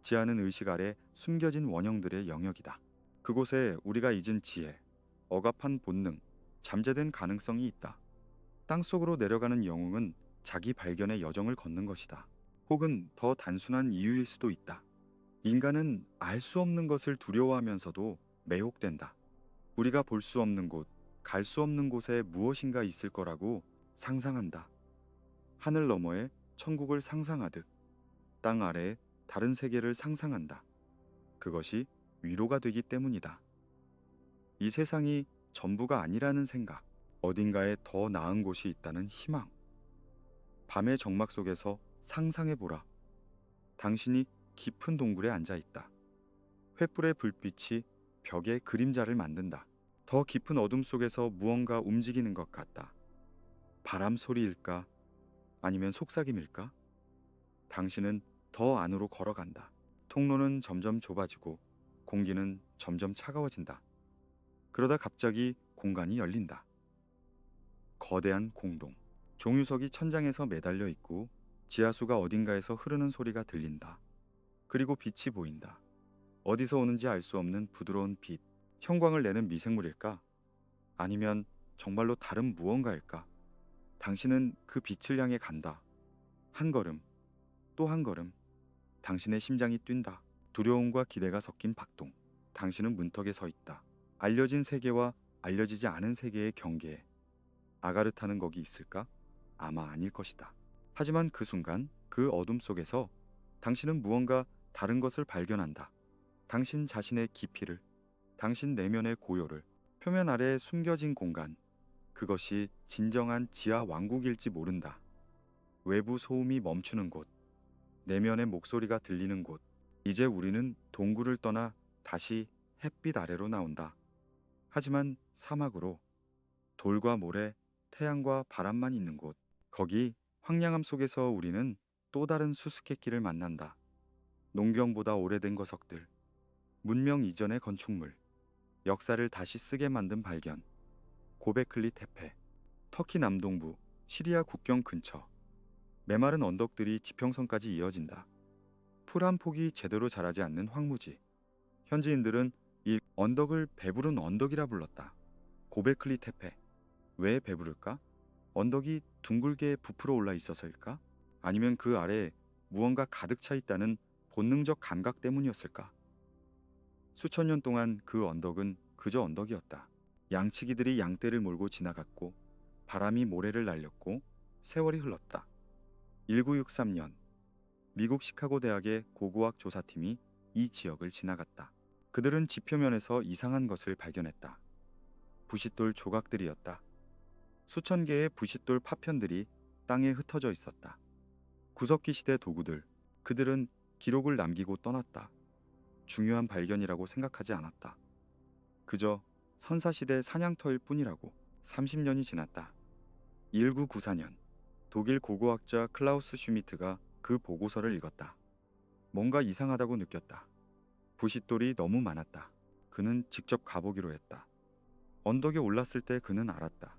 지하는 의식 아래 숨겨진 원형들의 영역이다. 그곳에 우리가 잊은 지혜, 억압한 본능, 잠재된 가능성이 있다. 땅속으로 내려가는 영웅은 자기 발견의 여정을 걷는 것이다. 혹은 더 단순한 이유일 수도 있다. 인간은 알 수 없는 것을 두려워하면서도 매혹된다. 우리가 볼 수 없는 곳, 갈 수 없는 곳에 무엇인가 있을 거라고 상상한다. 하늘 너머에 천국을 상상하듯 땅 아래에 다른 세계를 상상한다. 그것이 위로가 되기 때문이다. 이 세상이 전부가 아니라는 생각, 어딘가에 더 나은 곳이 있다는 희망. 밤의 정막 속에서 상상해보라. 당신이 깊은 동굴에 앉아 있다. 횃불의 불빛이 벽에 그림자를 만든다. 더 깊은 어둠 속에서 무언가 움직이는 것 같다. 바람 소리일까? 아니면 속삭임일까? 당신은 더 안으로 걸어간다. 통로는 점점 좁아지고 공기는 점점 차가워진다. 그러다 갑자기 공간이 열린다. 거대한 공동. 종유석이 천장에서 매달려 있고 지하수가 어딘가에서 흐르는 소리가 들린다. 그리고 빛이 보인다. 어디서 오는지 알 수 없는 부드러운 빛. 형광을 내는 미생물일까? 아니면 정말로 다른 무언가일까? 당신은 그 빛을 향해 간다. 한 걸음, 또 한 걸음. 당신의 심장이 뛴다. 두려움과 기대가 섞인 박동. 당신은 문턱에 서 있다. 알려진 세계와 알려지지 않은 세계의 경계에. 아가르타는 거기 있을까? 아마 아닐 것이다. 하지만 그 순간, 그 어둠 속에서 당신은 무언가 다른 것을 발견한다. 당신 자신의 깊이를, 당신 내면의 고요를, 표면 아래에 숨겨진 공간. 그것이 진정한 지하 왕국일지 모른다. 외부 소음이 멈추는 곳, 내면의 목소리가 들리는 곳. 이제 우리는 동굴을 떠나 다시 햇빛 아래로 나온다. 하지만 사막으로, 돌과 모래, 태양과 바람만 있는 곳. 거기 황량함 속에서 우리는 또 다른 수수께끼를 만난다. 농경보다 오래된 거석들, 문명 이전의 건축물, 역사를 다시 쓰게 만든 발견. 고베클리 테페, 터키 남동부, 시리아 국경 근처. 메마른 언덕들이 지평선까지 이어진다. 풀 한 폭이 제대로 자라지 않는 황무지. 현지인들은 이 언덕을 배부른 언덕이라 불렀다. 고베클리 테페. 왜 배부를까? 언덕이 둥글게 부풀어 올라 있어서일까? 아니면 그 아래에 무언가 가득 차 있다는 본능적 감각 때문이었을까? 수천 년 동안 그 언덕은 그저 언덕이었다. 양치기들이 양떼를 몰고 지나갔고 바람이 모래를 날렸고 세월이 흘렀다. 1963년 미국 시카고 대학의 고고학 조사팀이 이 지역을 지나갔다. 그들은 지표면에서 이상한 것을 발견했다. 부싯돌 조각들이었다. 수천 개의 부싯돌 파편들이 땅에 흩어져 있었다. 구석기 시대 도구들. 그들은 기록을 남기고 떠났다. 중요한 발견이라고 생각하지 않았다. 그저 선사시대 사냥터일 뿐이라고. 30년이 지났다. 1994년 독일 고고학자 클라우스 슈미트가 그 보고서를 읽었다. 뭔가 이상하다고 느꼈다. 부싯돌이 너무 많았다. 그는 직접 가보기로 했다. 언덕에 올랐을 때 그는 알았다.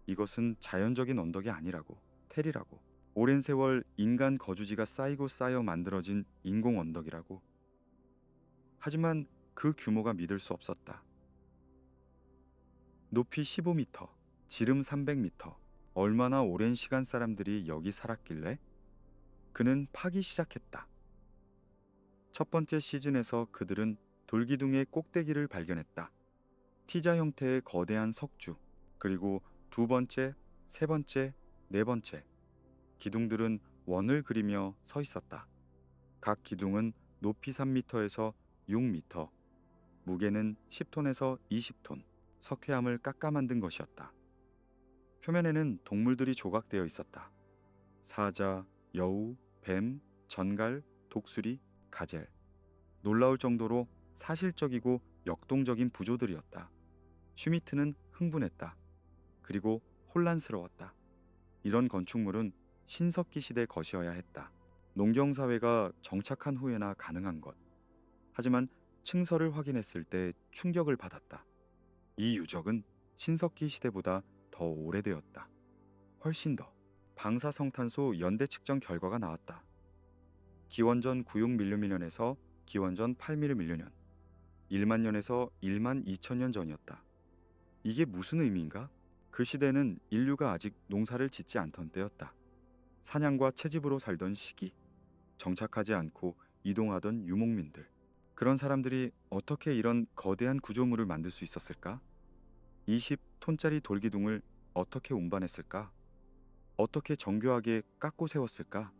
이것은 자연적인 언덕이 아니라고. 텔이라고. 오랜 세월 인간 거주지가 쌓이고 쌓여 만들어진 인공 언덕이라고. 하지만 그 규모가 믿을 수 없었다. 높이 15m, 지름 300m. 얼마나 오랜 시간 사람들이 여기 살았길래? 그는 파기 시작했다. 첫 번째 시즌에서 그들은 돌기둥의 꼭대기를 발견했다. T자 형태의 거대한 석주. 그리고 두 번째, 세 번째, 네 번째. 기둥들은 원을 그리며 서 있었다. 각 기둥은 높이 3m에서 6m, 무게는 10톤에서 20톤. 석회암을 깎아 만든 것이었다. 표면에는 동물들이 조각되어 있었다. 사자, 여우, 뱀, 전갈, 독수리, 가젤. 놀라울 정도로 사실적이고 역동적인 구조들이었다. 슈미트는 흥분했다. 그리고 혼란스러웠다. 이런 건축물은 신석기 시대 것이어야 했다. 농경사회가 정착한 후에나 가능한 것. 하지만 층서를 확인했을 때 충격을 받았다. 이 유적은 신석기 시대보다 더 오래되었다. 훨씬 더. 방사성탄소 연대 측정 결과가 나왔다. 기원전 96밀리미년에서 기원전 8밀리미년, 1만 년에서 1만 2천 년 전이었다. 이게 무슨 의미인가? 그 시대는 인류가 아직 농사를 짓지 않던 때였다. 사냥과 채집으로 살던 시기, 정착하지 않고 이동하던 유목민들. 그런 사람들이 어떻게 이런 거대한 구조물을 만들 수 있었을까? 20톤짜리 돌기둥을 어떻게 운반했을까? 어떻게 정교하게 깎고 세웠을까?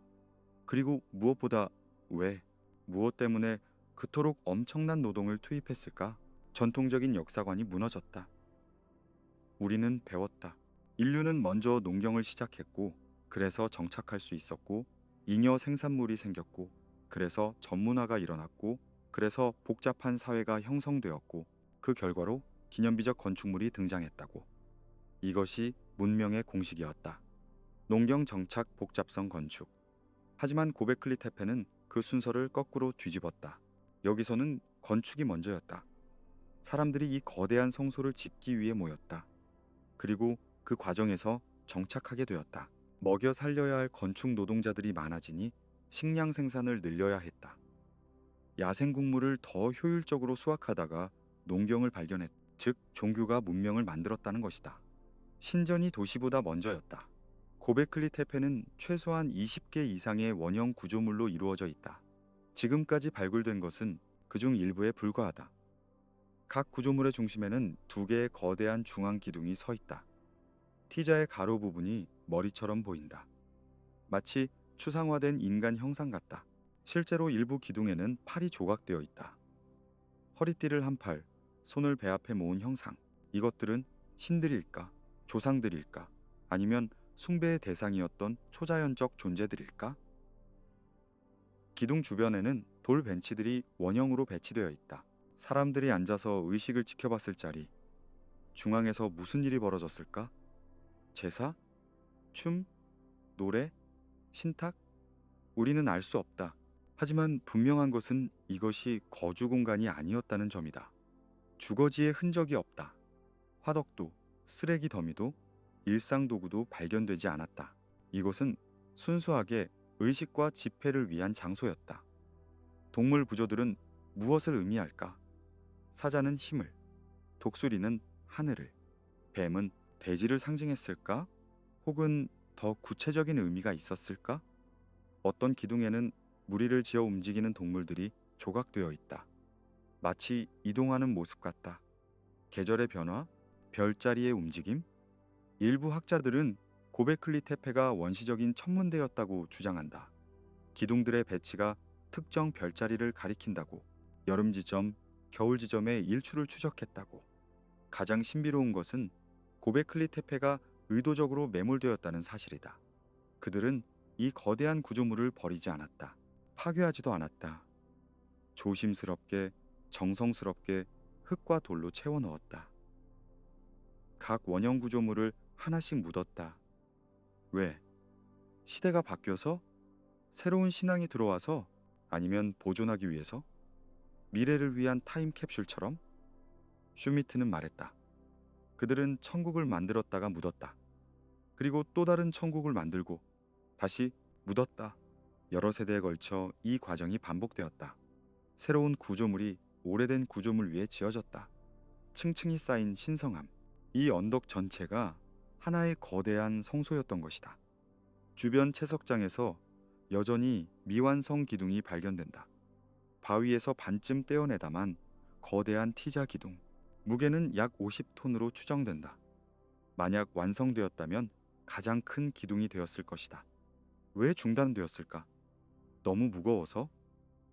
그리고 무엇보다 왜, 무엇 때문에 그토록 엄청난 노동을 투입했을까? 전통적인 역사관이 무너졌다. 우리는 배웠다. 인류는 먼저 농경을 시작했고, 그래서 정착할 수 있었고, 잉여 생산물이 생겼고, 그래서 전문화가 일어났고, 그래서 복잡한 사회가 형성되었고, 그 결과로 기념비적 건축물이 등장했다고. 이것이 문명의 공식이었다. 농경 정착 복잡성 건축. 하지만 고베클리 테페는 그 순서를 거꾸로 뒤집었다. 여기서는 건축이 먼저였다. 사람들이 이 거대한 성소를 짓기 위해 모였다. 그리고 그 과정에서 정착하게 되었다. 먹여 살려야 할 건축 노동자들이 많아지니 식량 생산을 늘려야 했다. 야생 곡물을 더 효율적으로 수확하다가 농경을 발견했, 즉 종교가 문명을 만들었다는 것이다. 신전이 도시보다 먼저였다. 고베클리 테페는 최소한 20개 이상의 원형 구조물로 이루어져 있다. 지금까지 발굴된 것은 그중 일부에 불과하다. 각 구조물의 중심에는 두 개의 거대한 중앙 기둥이 서 있다. T자의 가로 부분이 머리처럼 보인다. 마치 추상화된 인간 형상 같다. 실제로 일부 기둥에는 팔이 조각되어 있다. 허리띠를 한 팔, 손을 배 앞에 모은 형상. 이것들은 신들일까? 조상들일까? 아니면 숭배의 대상이었던 초자연적 존재들일까? 기둥 주변에는 돌 벤치들이 원형으로 배치되어 있다. 사람들이 앉아서 의식을 지켜봤을 자리. 중앙에서 무슨 일이 벌어졌을까? 제사? 춤? 노래? 신탁? 우리는 알 수 없다. 하지만 분명한 것은 이것이 거주 공간이 아니었다는 점이다. 주거지의 흔적이 없다. 화덕도, 쓰레기 더미도, 일상 도구도 발견되지 않았다. 이곳은 순수하게 의식과 집회를 위한 장소였다. 동물 구조들은 무엇을 의미할까? 사자는 힘을, 독수리는 하늘을, 뱀은 대지를 상징했을까? 혹은 더 구체적인 의미가 있었을까? 어떤 기둥에는 무리를 지어 움직이는 동물들이 조각되어 있다. 마치 이동하는 모습 같다. 계절의 변화, 별자리의 움직임? 일부 학자들은 고베클리 테페가 원시적인 천문대였다고 주장한다. 기둥들의 배치가 특정 별자리를 가리킨다고, 여름 지점, 겨울 지점의 일출을 추적했다고. 가장 신비로운 것은 고베클리 테페가 의도적으로 매몰되었다는 사실이다. 그들은 이 거대한 구조물을 버리지 않았다. 파괴하지도 않았다. 조심스럽게, 정성스럽게 흙과 돌로 채워 넣었다. 각 원형 구조물을 하나씩 묻었다. 왜? 시대가 바뀌어서? 새로운 신앙이 들어와서? 아니면 보존하기 위해서? 미래를 위한 타임캡슐처럼? 슈미트는 말했다. 그들은 천국을 만들었다가 묻었다. 그리고 또 다른 천국을 만들고 다시 묻었다. 여러 세대에 걸쳐 이 과정이 반복되었다. 새로운 구조물이 오래된 구조물 위에 지어졌다. 층층이 쌓인 신성함. 이 언덕 전체가 하나의 거대한 성소였던 것이다. 주변 채석장에서 여전히 미완성 기둥이 발견된다. 바위에서 반쯤 떼어내다만 거대한 T자 기둥. 무게는 약 50톤으로 추정된다. 만약 완성되었다면 가장 큰 기둥이 되었을 것이다. 왜 중단되었을까? 너무 무거워서?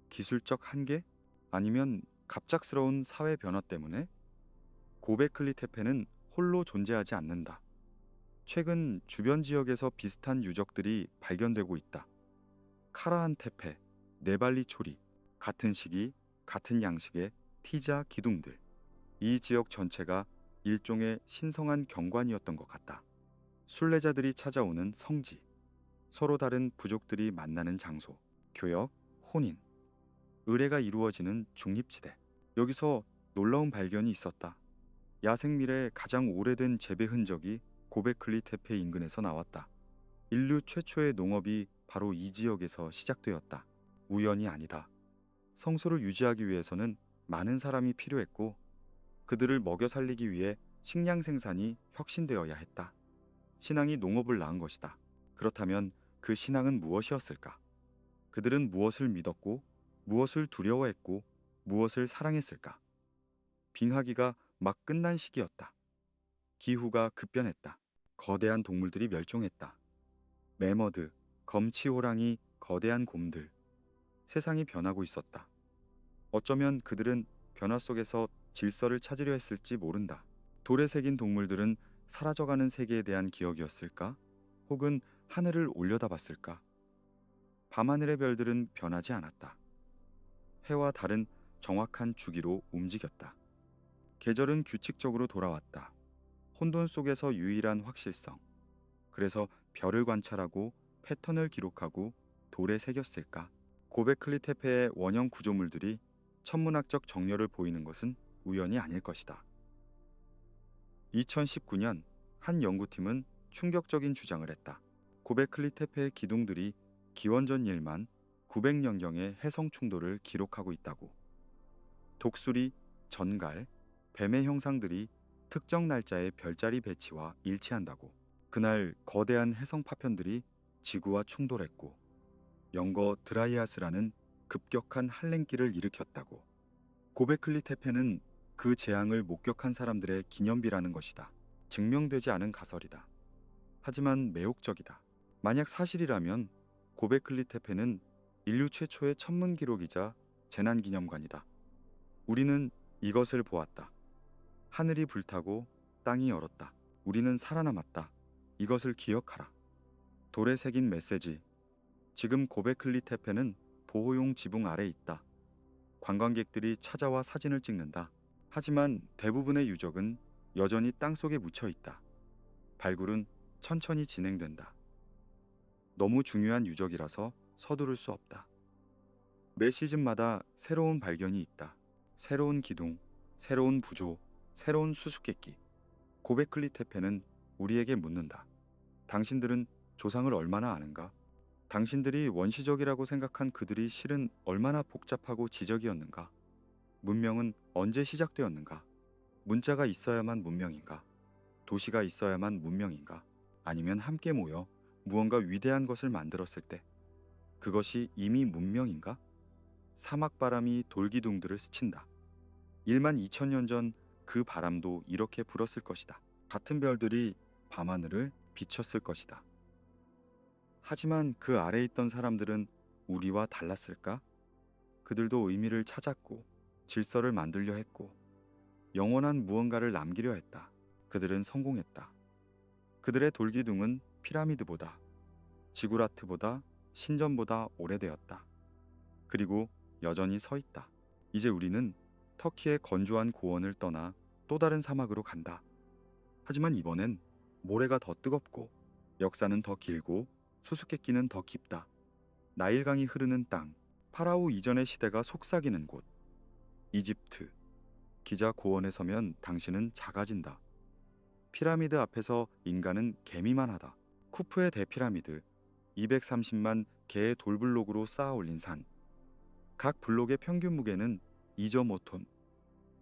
기술적 한계? 아니면 갑작스러운 사회 변화 때문에? 고베클리 테페는 홀로 존재하지 않는다. 최근 주변 지역에서 비슷한 유적들이 발견되고 있다. 카라한 테페, 네발리 초리, 같은 시기, 같은 양식의 티자 기둥들. 이 지역 전체가 일종의 신성한 경관이었던 것 같다. 순례자들이 찾아오는 성지, 서로 다른 부족들이 만나는 장소, 교역, 혼인, 의례가 이루어지는 중립지대. 여기서 놀라운 발견이 있었다. 야생밀의 가장 오래된 재배 흔적이 고베클리 테페 인근에서 나왔다. 인류 최초의 농업이 바로 이 지역에서 시작되었다. 우연이 아니다. 성소를 유지하기 위해서는 많은 사람이 필요했고 그들을 먹여 살리기 위해 식량 생산이 혁신되어야 했다. 신앙이 농업을 낳은 것이다. 그렇다면 그 신앙은 무엇이었을까? 그들은 무엇을 믿었고 무엇을 두려워했고 무엇을 사랑했을까? 빙하기가 막 끝난 시기였다. 기후가 급변했다. 거대한 동물들이 멸종했다. 매머드, 검치호랑이, 거대한 곰들. 세상이 변하고 있었다. 어쩌면 그들은 변화 속에서 질서를 찾으려 했을지 모른다. 돌에 새긴 동물들은 사라져가는 세계에 대한 기억이었을까? 혹은 하늘을 올려다봤을까? 밤하늘의 별들은 변하지 않았다. 해와 달은 정확한 주기로 움직였다. 계절은 규칙적으로 돌아왔다. 혼돈 속에서 유일한 확실성. 그래서 별을 관찰하고 패턴을 기록하고 돌에 새겼을까? 고베클리 테페의 원형 구조물들이 천문학적 정렬을 보이는 것은 우연이 아닐 것이다. 2019년 한 연구팀은 충격적인 주장을 했다. 고베클리 테페의 기둥들이 기원전 1만 900년경의 해성 충돌을 기록하고 있다고. 독수리, 전갈, 뱀의 형상들이 특정 날짜의 별자리 배치와 일치한다고. 그날 거대한 해성 파편들이 지구와 충돌했고 영거 드라이아스라는 급격한 할랭기를 일으켰다고. 고베클리 테페는 그 재앙을 목격한 사람들의 기념비라는 것이다. 증명되지 않은 가설이다. 하지만 매혹적이다. 만약 사실이라면 고베클리 테페는 인류 최초의 천문 기록이자 재난 기념관이다. 우리는 이것을 보았다. 하늘이 불타고 땅이 얼었다. 우리는 살아남았다. 이것을 기억하라. 돌에 새긴 메시지. 지금 고베클리 테페는 보호용 지붕 아래 있다. 관광객들이 찾아와 사진을 찍는다. 하지만 대부분의 유적은 여전히 땅속에 묻혀 있다. 발굴은 천천히 진행된다. 너무 중요한 유적이라서 서두를 수 없다. 매 시즌마다 새로운 발견이 있다. 새로운 기둥, 새로운 부조, 새로운 수수께끼. 고베클리 테페는 우리에게 묻는다. 당신들은 조상을 얼마나 아는가? 당신들이 원시적이라고 생각한 그들이 실은 얼마나 복잡하고 지적이었는가? 문명은 언제 시작되었는가? 문자가 있어야만 문명인가? 도시가 있어야만 문명인가? 아니면 함께 모여 무언가 위대한 것을 만들었을 때 그것이 이미 문명인가? 사막 바람이 돌기둥들을 스친다. 1만 2천년 전 그 바람도 이렇게 불었을 것이다. 같은 별들이 밤하늘을 비췄을 것이다. 하지만 그 아래 있던 사람들은 우리와 달랐을까? 그들도 의미를 찾았고 질서를 만들려 했고 영원한 무언가를 남기려 했다. 그들은 성공했다. 그들의 돌기둥은 피라미드보다, 지구라트보다, 신전보다 오래되었다. 그리고 여전히 서 있다. 이제 우리는 터키의 건조한 고원을 떠나 또 다른 사막으로 간다. 하지만 이번엔 모래가 더 뜨겁고 역사는 더 길고 수수께끼는 더 깊다. 나일강이 흐르는 땅, 파라오 이전의 시대가 속삭이는 곳, 이집트. 기자 고원에 서면 당신은 작아진다. 피라미드 앞에서 인간은 개미만 하다. 쿠프의 대피라미드, 230만 개의 돌블록으로 쌓아 올린 산. 각 블록의 평균 무게는 2.5톤,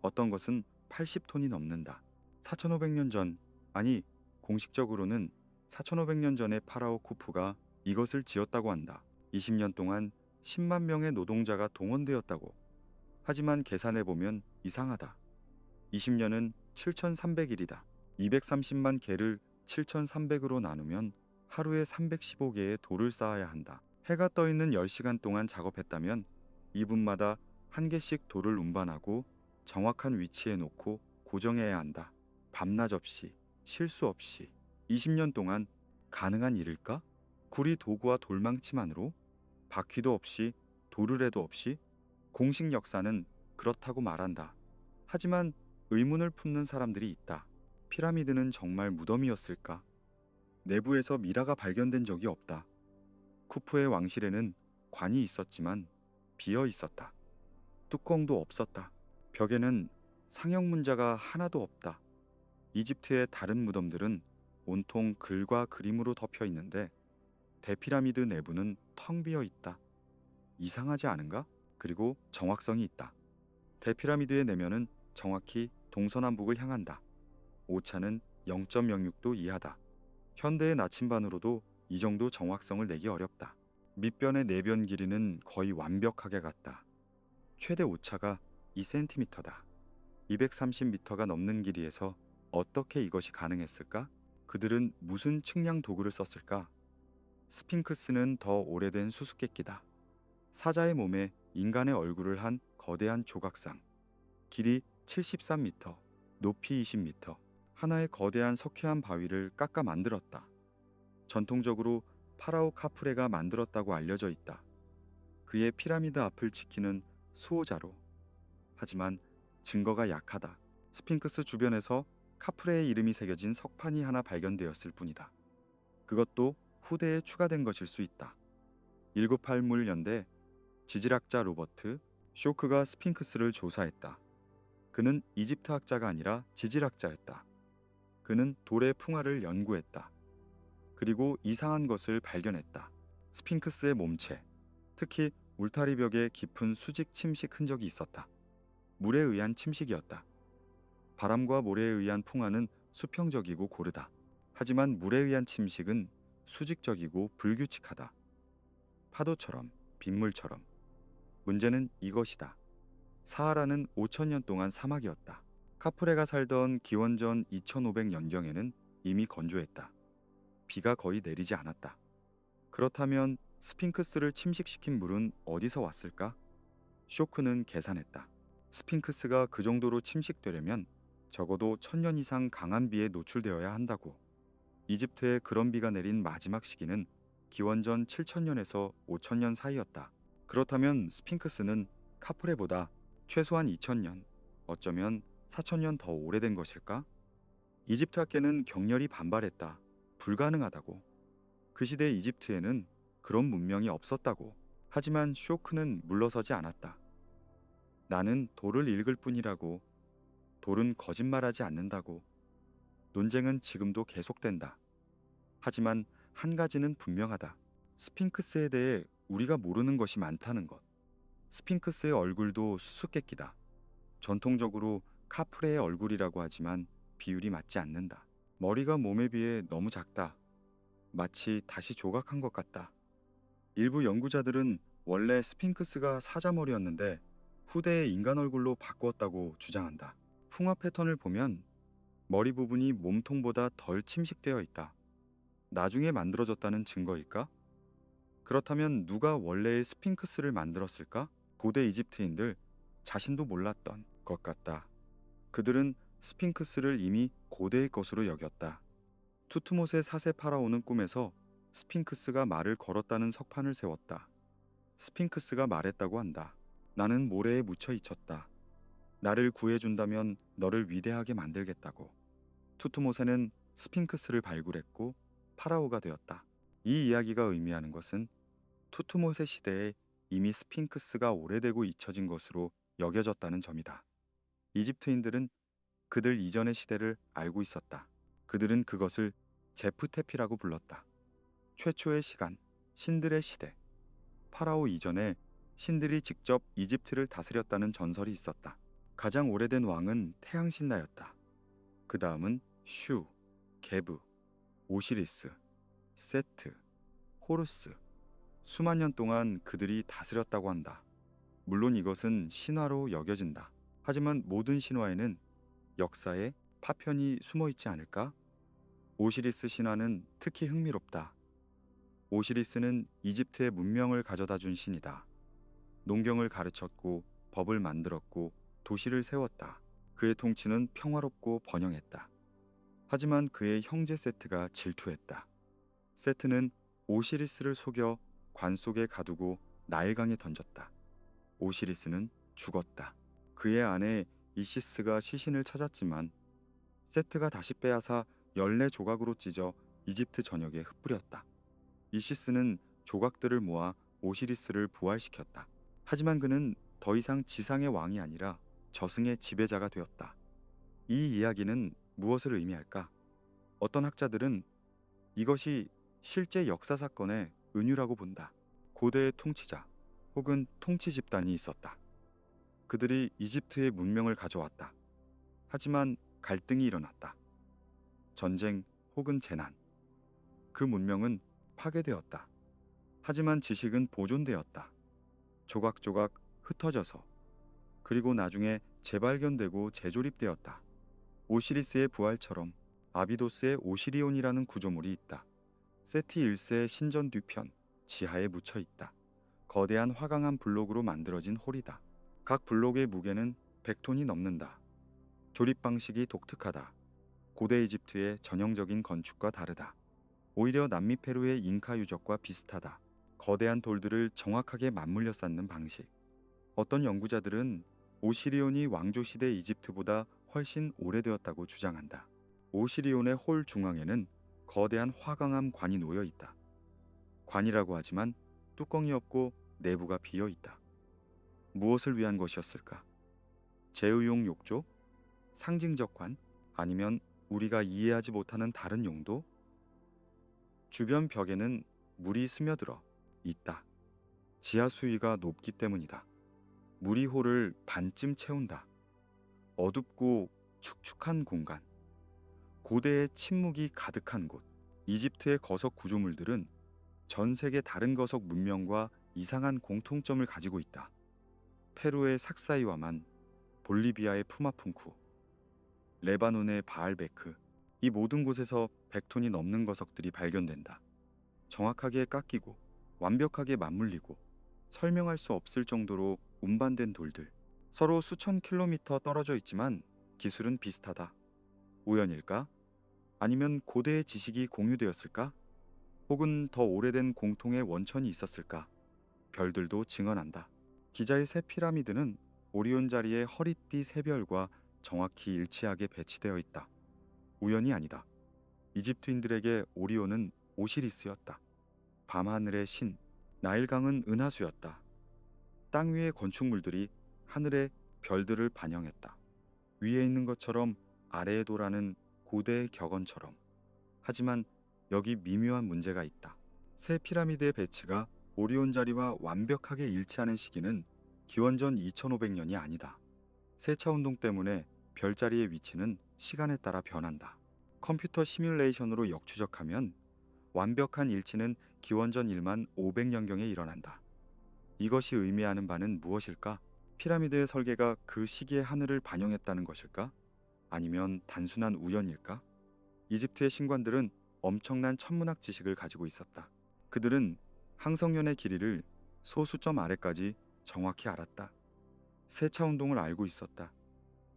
어떤 것은 80톤이 넘는다. 4500년 전, 아니 공식적으로는 4500년 전에 파라오 쿠프가 이것을 지었다고 한다. 20년 동안 10만 명의 노동자가 동원되었다고. 하지만 계산해보면 이상하다. 20년은 7300일이다. 230만 개를 7300으로 나누면 하루에 315개의 돌을 쌓아야 한다. 해가 떠 있는 10시간 동안 작업했다면 2분마다 한 개씩 돌을 운반하고 정확한 위치에 놓고 고정해야 한다. 밤낮 없이, 실수 없이. 20년 동안 가능한 일일까? 구리 도구와 돌망치만으로 바퀴도 없이 도르래도 없이 공식 역사는 그렇다고 말한다. 하지만 의문을 품는 사람들이 있다. 피라미드는 정말 무덤이었을까? 내부에서 미라가 발견된 적이 없다. 쿠프의 왕실에는 관이 있었지만 비어 있었다. 뚜껑도 없었다. 벽에는 상형 문자가 하나도 없다. 이집트의 다른 무덤들은 온통 글과 그림으로 덮여 있는데 대피라미드 내부는 텅 비어 있다. 이상하지 않은가? 그리고 정확성이 있다. 대피라미드의 내면은 정확히 동서남북을 향한다. 오차는 0.06도 이하다. 현대의 나침반으로도 이 정도 정확성을 내기 어렵다. 밑변의 내변 길이는 거의 완벽하게 같다. 최대 오차가 2cm다. 230m가 넘는 길이에서 어떻게 이것이 가능했을까? 그들은 무슨 측량 도구를 썼을까? 스핑크스는 더 오래된 수수께끼다. 사자의 몸에 인간의 얼굴을 한 거대한 조각상. 길이 73m, 높이 20m. 하나의 거대한 석회암 바위를 깎아 만들었다. 전통적으로 파라오 카프레가 만들었다고 알려져 있다. 그의 피라미드 앞을 지키는 수호자로. 하지만 증거가 약하다. 스핑크스 주변에서 카프레의 이름이 새겨진 석판이 하나 발견되었을 뿐이다. 그것도 후대에 추가된 것일 수 있다. 1980 년대 지질학자 로버트 쇼크가 스핑크스를 조사했다. 그는 이집트 학자가 아니라 지질학자였다. 그는 돌의 풍화를 연구했다. 그리고 이상한 것을 발견했다. 스핑크스의 몸체, 특히 울타리 벽에 깊은 수직 침식 흔적이 있었다. 물에 의한 침식이었다. 바람과 모래에 의한 풍화는 수평적이고 고르다. 하지만 물에 의한 침식은 수직적이고 불규칙하다. 파도처럼, 빗물처럼. 문제는 이것이다. 사하라는 5천년 동안 사막이었다. 카프레가 살던 기원전 2500년경에는 이미 건조했다. 비가 거의 내리지 않았다. 그렇다면 스핑크스를 침식시킨 물은 어디서 왔을까? 쇼크는 계산했다. 스핑크스가 그 정도로 침식되려면 적어도 1000년 이상 강한 비에 노출되어야 한다고. 이집트에 그런 비가 내린 마지막 시기는 기원전 7000년에서 5000년 사이였다. 그렇다면 스핑크스는 카프레보다 최소한 2000년, 어쩌면 4000년 더 오래된 것일까? 이집트 학계는 격렬히 반발했다. 불가능하다고. 그 시대 이집트에는 그런 문명이 없었다고. 하지만 쇼크는 물러서지 않았다. 나는 돌을 읽을 뿐이라고. 돌은 거짓말하지 않는다고. 논쟁은 지금도 계속된다. 하지만 한 가지는 분명하다. 스핑크스에 대해 우리가 모르는 것이 많다는 것. 스핑크스의 얼굴도 수수께끼다. 전통적으로 카프레의 얼굴이라고 하지만 비율이 맞지 않는다. 머리가 몸에 비해 너무 작다. 마치 다시 조각한 것 같다. 일부 연구자들은 원래 스핑크스가 사자머리였는데 후대에 인간 얼굴로 바꾸었다고 주장한다. 풍화 패턴을 보면 머리 부분이 몸통보다 덜 침식되어 있다. 나중에 만들어졌다는 증거일까? 그렇다면 누가 원래의 스핑크스를 만들었을까? 고대 이집트인들 자신도 몰랐던 것 같다. 그들은 스핑크스를 이미 고대의 것으로 여겼다. 투트모세 4세 파라오는 꿈에서 스핑크스가 말을 걸었다는 석판을 세웠다. 스핑크스가 말했다고 한다. 나는 모래에 묻혀 있었다. 나를 구해준다면 너를 위대하게 만들겠다고. 투트모세는 스핑크스를 발굴했고 파라오가 되었다. 이 이야기가 의미하는 것은 투트모세 시대에 이미 스핑크스가 오래되고 잊혀진 것으로 여겨졌다는 점이다. 이집트인들은 그들 이전의 시대를 알고 있었다. 그들은 그것을 제프테피라고 불렀다. 최초의 시간, 신들의 시대. 파라오 이전에 신들이 직접 이집트를 다스렸다는 전설이 있었다. 가장 오래된 왕은 태양신라였다. 그 다음은 슈, 게브, 오시리스, 세트, 호루스. 수만 년 동안 그들이 다스렸다고 한다. 물론 이것은 신화로 여겨진다. 하지만 모든 신화에는 역사에 파편이 숨어 있지 않을까? 오시리스 신화는 특히 흥미롭다. 오시리스는 이집트의 문명을 가져다 준 신이다. 농경을 가르쳤고 법을 만들었고 도시를 세웠다. 그의 통치는 평화롭고 번영했다. 하지만 그의 형제 세트가 질투했다. 세트는 오시리스를 속여 관 속에 가두고 나일강에 던졌다. 오시리스는 죽었다. 그의 아내 이시스가 시신을 찾았지만 세트가 다시 빼앗아 14조각으로 찢어 이집트 전역에 흩뿌렸다. 이시스는 조각들을 모아 오시리스를 부활시켰다. 하지만 그는 더 이상 지상의 왕이 아니라 저승의 지배자가 되었다. 이 이야기는 무엇을 의미할까? 어떤 학자들은 이것이 실제 역사 사건의 은유라고 본다. 고대의 통치자 혹은 통치 집단이 있었다. 그들이 이집트의 문명을 가져왔다. 하지만 갈등이 일어났다. 전쟁 혹은 재난. 그 문명은 파괴되었다. 하지만 지식은 보존되었다. 조각조각 흩어져서 그리고 나중에 재발견되고 재조립되었다. 오시리스의 부활처럼 아비도스의 오시리온이라는 구조물이 있다. 세티 1세의 신전 뒤편 지하에 묻혀 있다. 거대한 화강암 블록으로 만들어진 홀이다. 각 블록의 무게는 100톤이 넘는다. 조립 방식이 독특하다. 고대 이집트의 전형적인 건축과 다르다. 오히려 남미 페루의 잉카 유적과 비슷하다. 거대한 돌들을 정확하게 맞물려 쌓는 방식. 어떤 연구자들은 오시리온이 왕조시대 이집트보다 훨씬 오래되었다고 주장한다. 오시리온의 홀 중앙에는 거대한 화강암 관이 놓여 있다. 관이라고 하지만 뚜껑이 없고 내부가 비어 있다. 무엇을 위한 것이었을까? 재의용 욕조? 상징적 관? 아니면 우리가 이해하지 못하는 다른 용도? 주변 벽에는 물이 스며들어 있다. 지하 수위가 높기 때문이다. 물이 홀을 반쯤 채운다. 어둡고 축축한 공간. 고대의 침묵이 가득한 곳. 이집트의 거석 구조물들은 전 세계 다른 거석 문명과 이상한 공통점을 가지고 있다. 페루의 삭사이와만, 볼리비아의 푸마푼쿠, 레바논의 바알베크, 이 모든 곳에서 100톤이 넘는 거석들이 발견된다. 정확하게 깎이고 완벽하게 맞물리고 설명할 수 없을 정도로 운반된 돌들. 서로 수천 킬로미터 떨어져 있지만 기술은 비슷하다. 우연일까? 아니면 고대의 지식이 공유되었을까? 혹은 더 오래된 공통의 원천이 있었을까? 별들도 증언한다. 기자의 새 피라미드는 오리온 자리에 허리띠 세 별과 정확히 일치하게 배치되어 있다. 우연이 아니다. 이집트인들에게 오리온은 오시리스였다. 밤하늘의 신, 나일강은 은하수였다. 땅 위의 건축물들이 하늘의 별들을 반영했다. 위에 있는 것처럼 아래에 도라는 고대의 격언처럼. 하지만 여기 미묘한 문제가 있다. 새 피라미드의 배치가 오리온 자리와 완벽하게 일치하는 시기는 기원전 2500년이 아니다. 세차 운동 때문에 별자리의 위치는 시간에 따라 변한다. 컴퓨터 시뮬레이션으로 역추적하면 완벽한 일치는 기원전 1만 500년경에 일어난다. 이것이 의미하는 바는 무엇일까? 피라미드의 설계가 그 시기의 하늘을 반영했다는 것일까? 아니면 단순한 우연일까? 이집트의 신관들은 엄청난 천문학 지식을 가지고 있었다. 그들은 항성년의 길이를 소수점 아래까지 정확히 알았다. 세차 운동을 알고 있었다.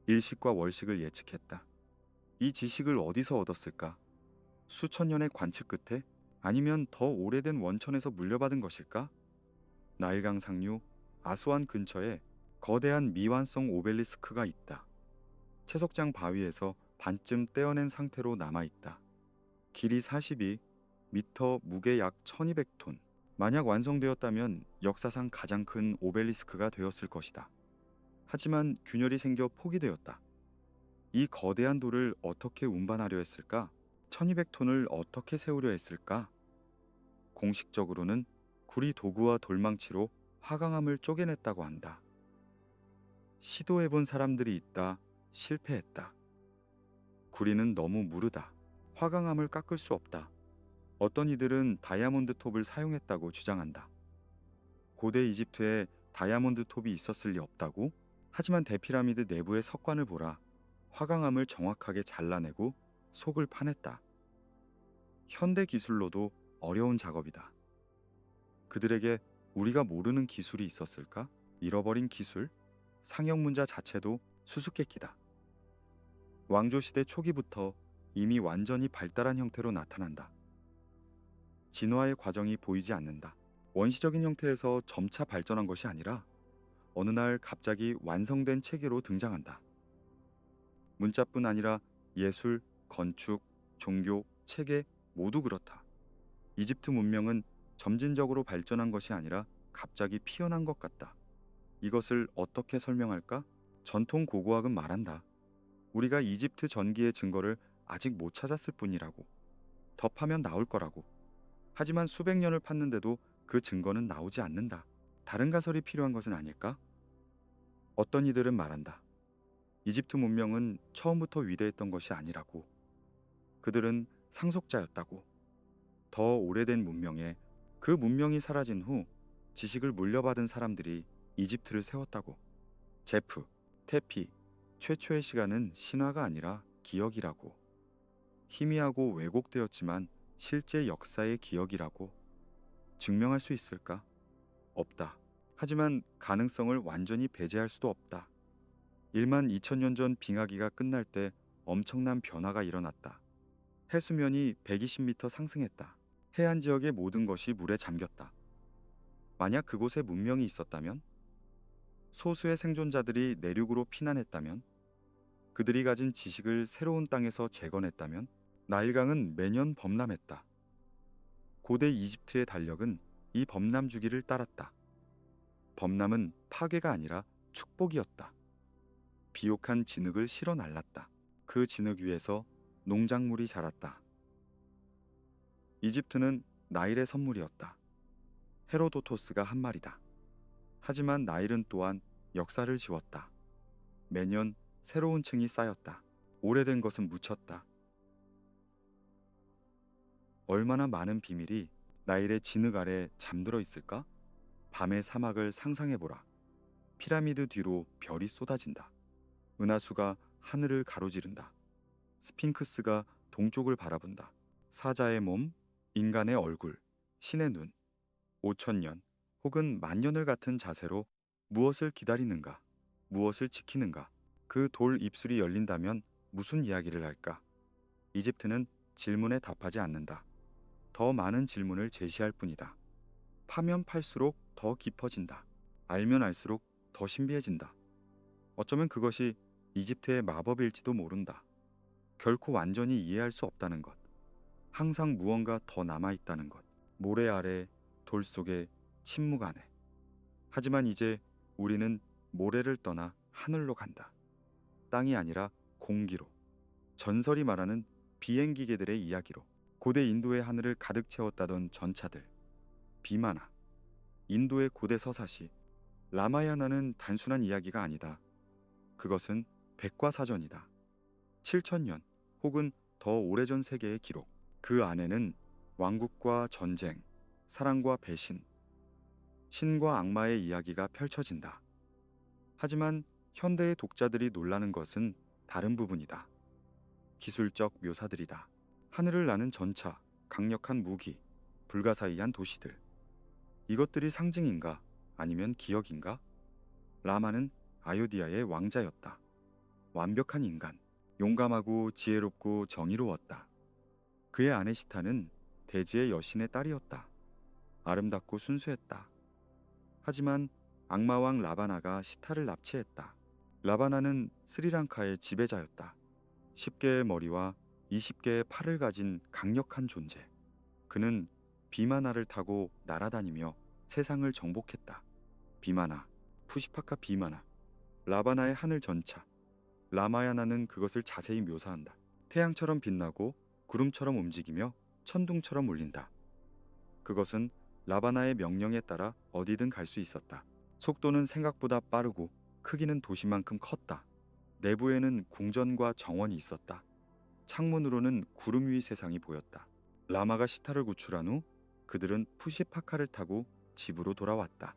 일식과 월식을 예측했다. 이 지식을 어디서 얻었을까? 수천 년의 관측 끝에? 아니면 더 오래된 원천에서 물려받은 것일까? 나일강 상류 아수안 근처에 거대한 미완성 오벨리스크가 있다. 채석장 바위에서 반쯤 떼어낸 상태로 남아있다. 길이 42, 미터, 무게 약 1200톤. 만약 완성되었다면 역사상 가장 큰 오벨리스크가 되었을 것이다. 하지만 균열이 생겨 포기되었다. 이 거대한 돌을 어떻게 운반하려 했을까? 1200톤을 어떻게 세우려 했을까? 공식적으로는 구리 도구와 돌망치로 화강암을 쪼개냈다고 한다. 시도해본 사람들이 있다. 실패했다. 구리는 너무 무르다. 화강암을 깎을 수 없다. 어떤 이들은 다이아몬드 톱을 사용했다고 주장한다. 고대 이집트에 다이아몬드 톱이 있었을 리 없다고? 하지만 대피라미드 내부의 석관을 보라. 화강암을 정확하게 잘라내고 속을 파냈다. 현대 기술로도 어려운 작업이다. 그들에게 우리가 모르는 기술이 있었을까? 잃어버린 기술? 상형 문자 자체도 수수께끼다. 왕조 시대 초기부터 이미 완전히 발달한 형태로 나타난다. 진화의 과정이 보이지 않는다. 원시적인 형태에서 점차 발전한 것이 아니라 어느 날 갑자기 완성된 체계로 등장한다. 문자뿐 아니라 예술, 건축, 종교, 체계 모두 그렇다. 이집트 문명은 점진적으로 발전한 것이 아니라 갑자기 피어난 것 같다. 이것을 어떻게 설명할까? 전통 고고학은 말한다. 우리가 이집트 전기의 증거를 아직 못 찾았을 뿐이라고. 더 파면 나올 거라고. 하지만 수백 년을 팠는데도 그 증거는 나오지 않는다. 다른 가설이 필요한 것은 아닐까? 어떤 이들은 말한다. 이집트 문명은 처음부터 위대했던 것이 아니라고. 그들은 상속자였다고. 더 오래된 문명에 그 문명이 사라진 후 지식을 물려받은 사람들이 이집트를 세웠다고. 제프, 테피, 최초의 시간은 신화가 아니라 기억이라고. 희미하고 왜곡되었지만 실제 역사의 기억이라고. 증명할 수 있을까? 없다. 하지만 가능성을 완전히 배제할 수도 없다. 1만 2천 년 전 빙하기가 끝날 때 엄청난 변화가 일어났다. 해수면이 120m 상승했다. 해안 지역의 모든 것이 물에 잠겼다. 만약 그곳에 문명이 있었다면, 소수의 생존자들이 내륙으로 피난했다면, 그들이 가진 지식을 새로운 땅에서 재건했다면, 나일강은 매년 범람했다. 고대 이집트의 달력은 이 범람 주기를 따랐다. 범람은 파괴가 아니라 축복이었다. 비옥한 진흙을 실어 날랐다. 그 진흙 위에서 농작물이 자랐다. 이집트는 나일의 선물이었다. 헤로도토스가 한 말이다. 하지만 나일은 또한 역사를 지웠다. 매년 새로운 층이 쌓였다. 오래된 것은 묻혔다. 얼마나 많은 비밀이 나일의 진흙 아래 잠들어 있을까? 밤의 사막을 상상해보라. 피라미드 뒤로 별이 쏟아진다. 은하수가 하늘을 가로지른다. 스핑크스가 동쪽을 바라본다. 사자의 몸, 인간의 얼굴, 신의 눈, 5천 년 혹은 만 년을 같은 자세로 무엇을 기다리는가, 무엇을 지키는가. 그 돌 입술이 열린다면 무슨 이야기를 할까? 이집트는 질문에 답하지 않는다. 더 많은 질문을 제시할 뿐이다. 파면 팔수록 더 깊어진다. 알면 알수록 더 신비해진다. 어쩌면 그것이 이집트의 마법일지도 모른다. 결코 완전히 이해할 수 없다는 것. 항상 무언가 더 남아있다는 것. 모래 아래, 돌 속에, 침묵 안에. 하지만 이제 우리는 모래를 떠나 하늘로 간다. 땅이 아니라 공기로. 전설이 말하는 비행기계들의 이야기로. 고대 인도의 하늘을 가득 채웠다던 전차들. 비마나. 인도의 고대 서사시. 라마야나는 단순한 이야기가 아니다. 그것은 백과사전이다. 7천년 혹은 더 오래전 세계의 기록. 그 안에는 왕국과 전쟁, 사랑과 배신, 신과 악마의 이야기가 펼쳐진다. 하지만 현대의 독자들이 놀라는 것은 다른 부분이다. 기술적 묘사들이다. 하늘을 나는 전차, 강력한 무기, 불가사의한 도시들. 이것들이 상징인가 아니면 기억인가? 라마는 아요디아의 왕자였다. 완벽한 인간, 용감하고 지혜롭고 정의로웠다. 그의 아내 시타는 대지의 여신의 딸이었다. 아름답고 순수했다. 하지만 악마왕 라바나가 시타를 납치했다. 라바나는 스리랑카의 지배자였다. 10개의 머리와 20개의 팔을 가진 강력한 존재. 그는 비마나를 타고 날아다니며 세상을 정복했다. 비마나, 푸시파카 비마나, 라바나의 하늘 전차. 라마야나는 그것을 자세히 묘사한다. 태양처럼 빛나고 구름처럼 움직이며 천둥처럼 울린다. 그것은 라바나의 명령에 따라 어디든 갈 수 있었다. 속도는 생각보다 빠르고 크기는 도시만큼 컸다. 내부에는 궁전과 정원이 있었다. 창문으로는 구름 위 세상이 보였다. 라마가 시타를 구출한 후 그들은 푸시파카를 타고 집으로 돌아왔다.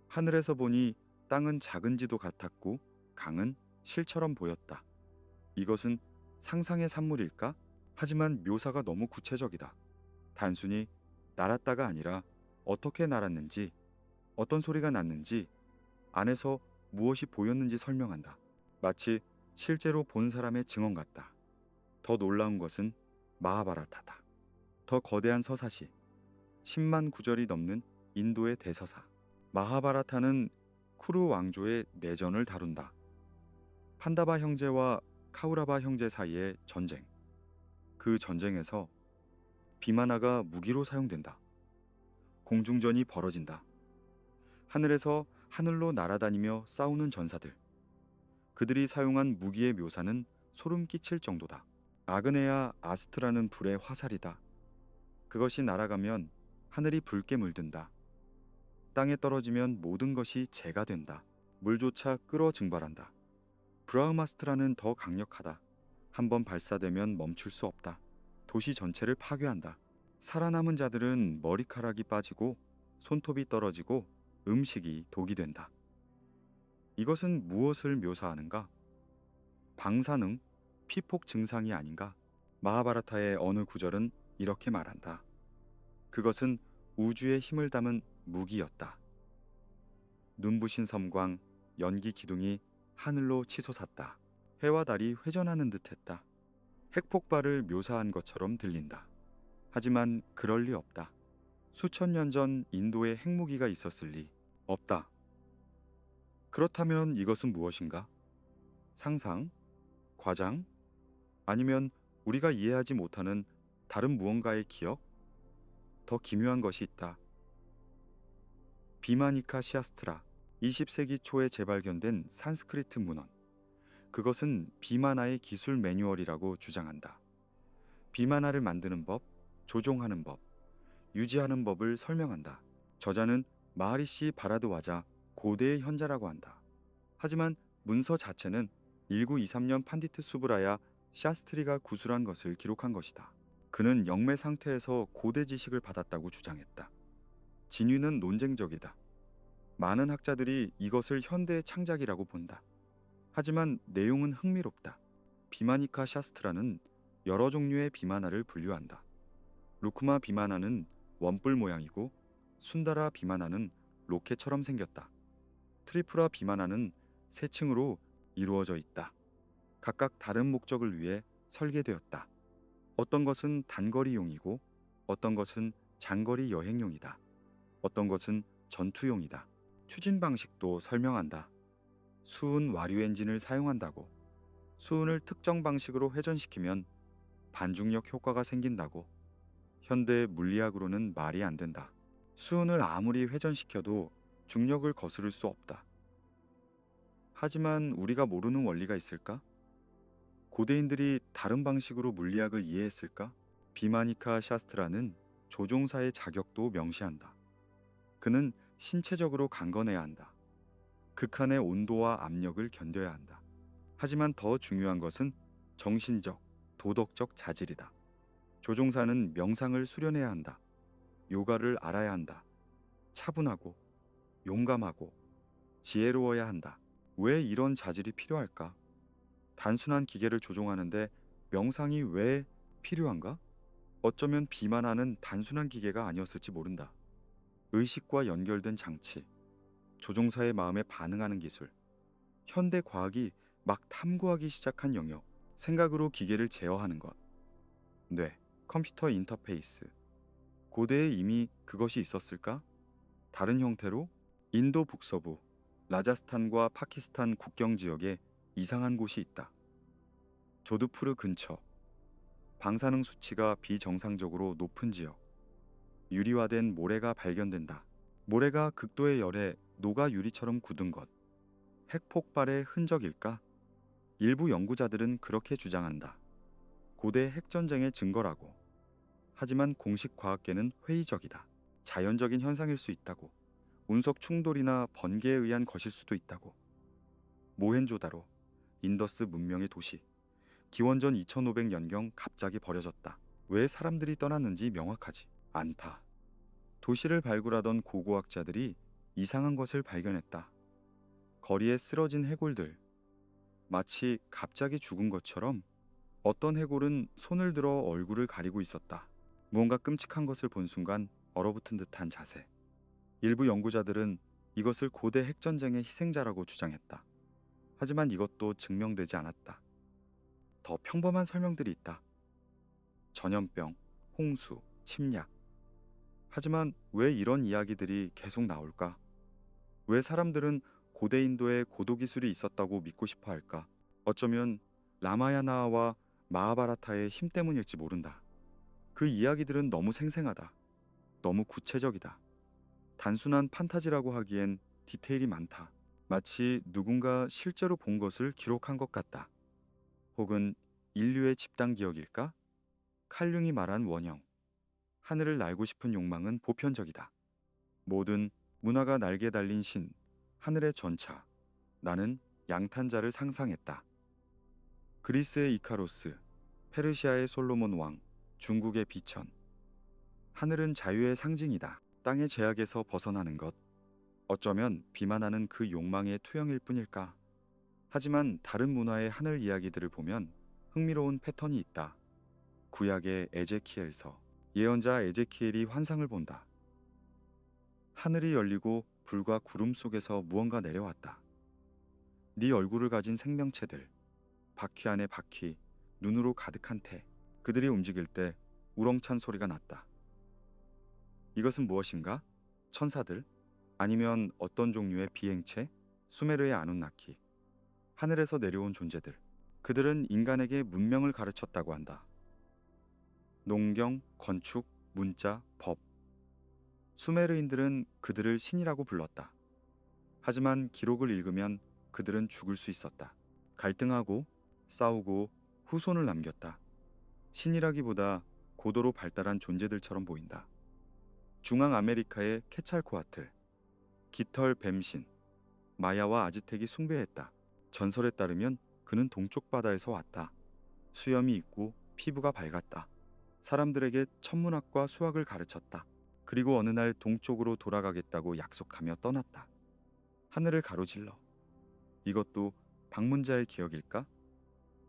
하늘에서 보니 땅은 작은지도 같았고 강은 실처럼 보였다. 이것은 상상의 산물일까? 하지만 묘사가 너무 구체적이다. 단순히 날았다가 아니라 어떻게 날았는지, 어떤 소리가 났는지, 안에서 무엇이 보였는지 설명한다. 마치 실제로 본 사람의 증언 같다. 더 놀라운 것은 마하바라타다. 더 거대한 서사시, 10만 구절이 넘는 인도의 대서사. 마하바라타는 쿠루 왕조의 내전을 다룬다. 판다바 형제와 카우라바 형제 사이의 전쟁. 그 전쟁에서 비마나가 무기로 사용된다. 공중전이 벌어진다. 하늘에서 하늘로 날아다니며 싸우는 전사들. 그들이 사용한 무기의 묘사는 소름 끼칠 정도다. 아그네아 아스트라는 불의 화살이다. 그것이 날아가면 하늘이 붉게 물든다. 땅에 떨어지면 모든 것이 재가 된다. 물조차 끓어 증발한다. 브라흐마스트라는 더 강력하다. 한번 발사되면 멈출 수 없다. 도시 전체를 파괴한다. 살아남은 자들은 머리카락이 빠지고 손톱이 떨어지고 음식이 독이 된다. 이것은 무엇을 묘사하는가? 방사능, 피폭 증상이 아닌가? 마하바라타의 어느 구절은 이렇게 말한다. 그것은 우주의 힘을 담은 무기였다. 눈부신 섬광, 연기 기둥이 하늘로 치솟았다. 해와 달이 회전하는 듯했다. 핵폭발을 묘사한 것처럼 들린다. 하지만 그럴 리 없다. 수천 년 전 인도에 핵무기가 있었을 리 없다. 그렇다면 이것은 무엇인가? 상상? 과장? 아니면 우리가 이해하지 못하는 다른 무언가의 기억? 더 기묘한 것이 있다. 비마니카 시아스트라, 20세기 초에 재발견된 산스크리트 문헌. 그것은 비마나의 기술 매뉴얼이라고 주장한다. 비마나를 만드는 법, 조종하는 법, 유지하는 법을 설명한다. 저자는 마하리시 바라드와자 고대의 현자라고 한다. 하지만 문서 자체는 1923년 판디트 수브라야 샤스트리가 구술한 것을 기록한 것이다. 그는 영매 상태에서 고대 지식을 받았다고 주장했다. 진위는 논쟁적이다. 많은 학자들이 이것을 현대의 창작이라고 본다. 하지만 내용은 흥미롭다. 비마니카 샤스트라는 여러 종류의 비마나를 분류한다. 루쿠마 비마나는 원뿔 모양이고 순다라 비마나는 로켓처럼 생겼다. 트리프라 비마나는 세 층으로 이루어져 있다. 각각 다른 목적을 위해 설계되었다. 어떤 것은 단거리용이고 어떤 것은 장거리 여행용이다. 어떤 것은 전투용이다. 추진 방식도 설명한다. 수은 와류 엔진을 사용한다고. 수은을 특정 방식으로 회전시키면 반중력 효과가 생긴다고. 현대 물리학으로는 말이 안 된다. 수은을 아무리 회전시켜도 중력을 거스를 수 없다. 하지만 우리가 모르는 원리가 있을까? 고대인들이 다른 방식으로 물리학을 이해했을까? 비마니카 샤스트라는 조종사의 자격도 명시한다. 그는 신체적으로 강건해야 한다. 극한의 온도와 압력을 견뎌야 한다. 하지만 더 중요한 것은 정신적, 도덕적 자질이다. 조종사는 명상을 수련해야 한다. 요가를 알아야 한다. 차분하고 용감하고 지혜로워야 한다. 왜 이런 자질이 필요할까? 단순한 기계를 조종하는데 명상이 왜 필요한가? 어쩌면 비만하는 단순한 기계가 아니었을지 모른다. 의식과 연결된 장치, 조종사의 마음에 반응하는 기술, 현대 과학이 막 탐구하기 시작한 영역, 생각으로 기계를 제어하는 것, 뇌, 컴퓨터 인터페이스. 고대에 이미 그것이 있었을까? 다른 형태로? 인도 북서부, 라자스탄과 파키스탄 국경 지역에 이상한 곳이 있다. 조드푸르 근처. 방사능 수치가 비정상적으로 높은 지역. 유리화된 모래가 발견된다. 모래가 극도의 열에 녹아 유리처럼 굳은 것. 핵폭발의 흔적일까? 일부 연구자들은 그렇게 주장한다. 고대 핵전쟁의 증거라고. 하지만 공식 과학계는 회의적이다. 자연적인 현상일 수 있다고. 운석 충돌이나 번개에 의한 것일 수도 있다고. 모헨조다로, 인더스 문명의 도시. 기원전 2500년경 갑자기 버려졌다. 왜 사람들이 떠났는지 명확하지 않다. 도시를 발굴하던 고고학자들이 이상한 것을 발견했다. 거리에 쓰러진 해골들. 마치 갑자기 죽은 것처럼. 어떤 해골은 손을 들어 얼굴을 가리고 있었다. 무언가 끔찍한 것을 본 순간 얼어붙은 듯한 자세. 일부 연구자들은 이것을 고대 핵전쟁의 희생자라고 주장했다. 하지만 이것도 증명되지 않았다. 더 평범한 설명들이 있다. 전염병, 홍수, 침략. 하지만 왜 이런 이야기들이 계속 나올까? 왜 사람들은 고대 인도에 고도 기술이 있었다고 믿고 싶어 할까? 어쩌면 라마야나와 마하바라타의 힘 때문일지 모른다. 그 이야기들은 너무 생생하다. 너무 구체적이다. 단순한 판타지라고 하기엔 디테일이 많다. 마치 누군가 실제로 본 것을 기록한 것 같다. 혹은 인류의 집단 기억일까? 칼융이 말한 원형. 하늘을 날고 싶은 욕망은 보편적이다. 모든 문화가 날개 달린 신, 하늘의 전차. 나는 양탄자를 상상했다. 그리스의 이카로스, 페르시아의 솔로몬 왕, 중국의 비천. 하늘은 자유의 상징이다. 땅의 제약에서 벗어나는 것. 어쩌면 비만하는 그 욕망의 투영일 뿐일까? 하지만 다른 문화의 하늘 이야기들을 보면 흥미로운 패턴이 있다. 구약의 에제키엘서, 예언자 에제키엘이 환상을 본다. 하늘이 열리고 불과 구름 속에서 무언가 내려왔다. 네 얼굴을 가진 생명체들, 바퀴 안에 바퀴, 눈으로 가득한 태. 그들이 움직일 때 우렁찬 소리가 났다. 이것은 무엇인가? 천사들? 아니면 어떤 종류의 비행체? 수메르의 아누나키. 하늘에서 내려온 존재들. 그들은 인간에게 문명을 가르쳤다고 한다. 농경, 건축, 문자, 법. 수메르인들은 그들을 신이라고 불렀다. 하지만 기록을 읽으면 그들은 죽을 수 있었다. 갈등하고 싸우고 후손을 남겼다. 신이라기보다 고도로 발달한 존재들처럼 보인다. 중앙 아메리카의 케찰코아틀, 깃털 뱀신, 마야와 아즈텍이 숭배했다. 전설에 따르면 그는 동쪽 바다에서 왔다. 수염이 있고 피부가 밝았다. 사람들에게 천문학과 수학을 가르쳤다. 그리고 어느 날 동쪽으로 돌아가겠다고 약속하며 떠났다. 하늘을 가로질러. 이것도 방문자의 기억일까?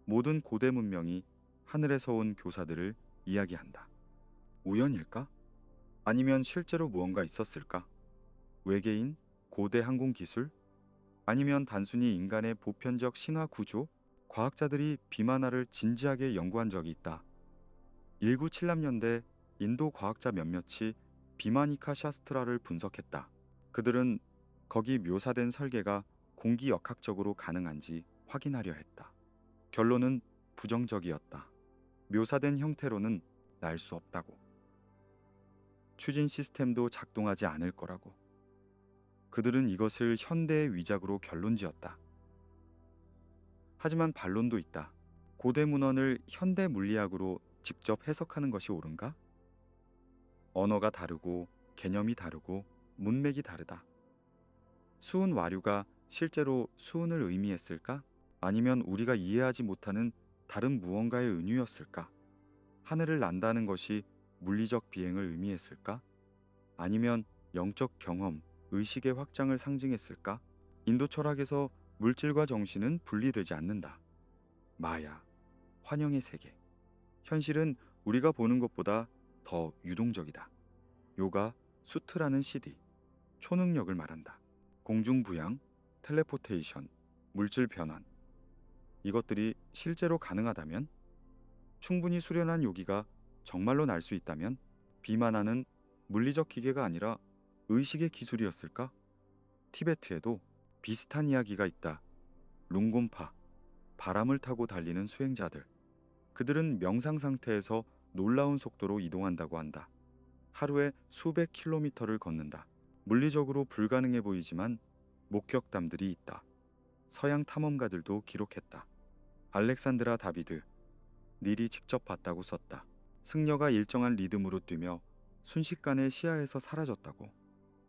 모든 고대 문명이 하늘에서 온 교사들을 이야기한다. 우연일까? 아니면 실제로 무언가 있었을까? 외계인, 고대 항공 기술? 아니면 단순히 인간의 보편적 신화 구조? 과학자들이 비만화를 진지하게 연구한 적이 있다. 1973년대 인도 과학자 몇몇이 비마니카 샤스트라를 분석했다. 그들은 거기 묘사된 설계가 공기 역학적으로 가능한지 확인하려 했다. 결론은 부정적이었다. 묘사된 형태로는 날 수 없다고. 추진 시스템도 작동하지 않을 거라고. 그들은 이것을 현대의 위작으로 결론지었다. 하지만 반론도 있다. 고대 문헌을 현대 물리학으로 직접 해석하는 것이 옳은가? 언어가 다르고 개념이 다르고 문맥이 다르다. 수은 와류가 실제로 수은을 의미했을까? 아니면 우리가 이해하지 못하는 다른 무언가의 은유였을까? 하늘을 난다는 것이 물리적 비행을 의미했을까? 아니면 영적 경험, 의식의 확장을 상징했을까? 인도 철학에서 물질과 정신은 분리되지 않는다. 마야, 환영의 세계. 현실은 우리가 보는 것보다 더 유동적이다. 요가, 수트라는 CD, 초능력을 말한다. 공중부양, 텔레포테이션, 물질 변환. 이것들이 실제로 가능하다면, 충분히 수련한 요기가 정말로 날 수 있다면, 비만하는 물리적 기계가 아니라 의식의 기술이었을까? 티베트에도 비슷한 이야기가 있다. 룽곰파, 바람을 타고 달리는 수행자들. 그들은 명상 상태에서 놀라운 속도로 이동한다고 한다. 하루에 수백 킬로미터를 걷는다. 물리적으로 불가능해 보이지만 목격담들이 있다. 서양 탐험가들도 기록했다. 알렉산드라 다비드, 닐이 직접 봤다고 썼다. 승려가 일정한 리듬으로 뛰며 순식간에 시야에서 사라졌다고.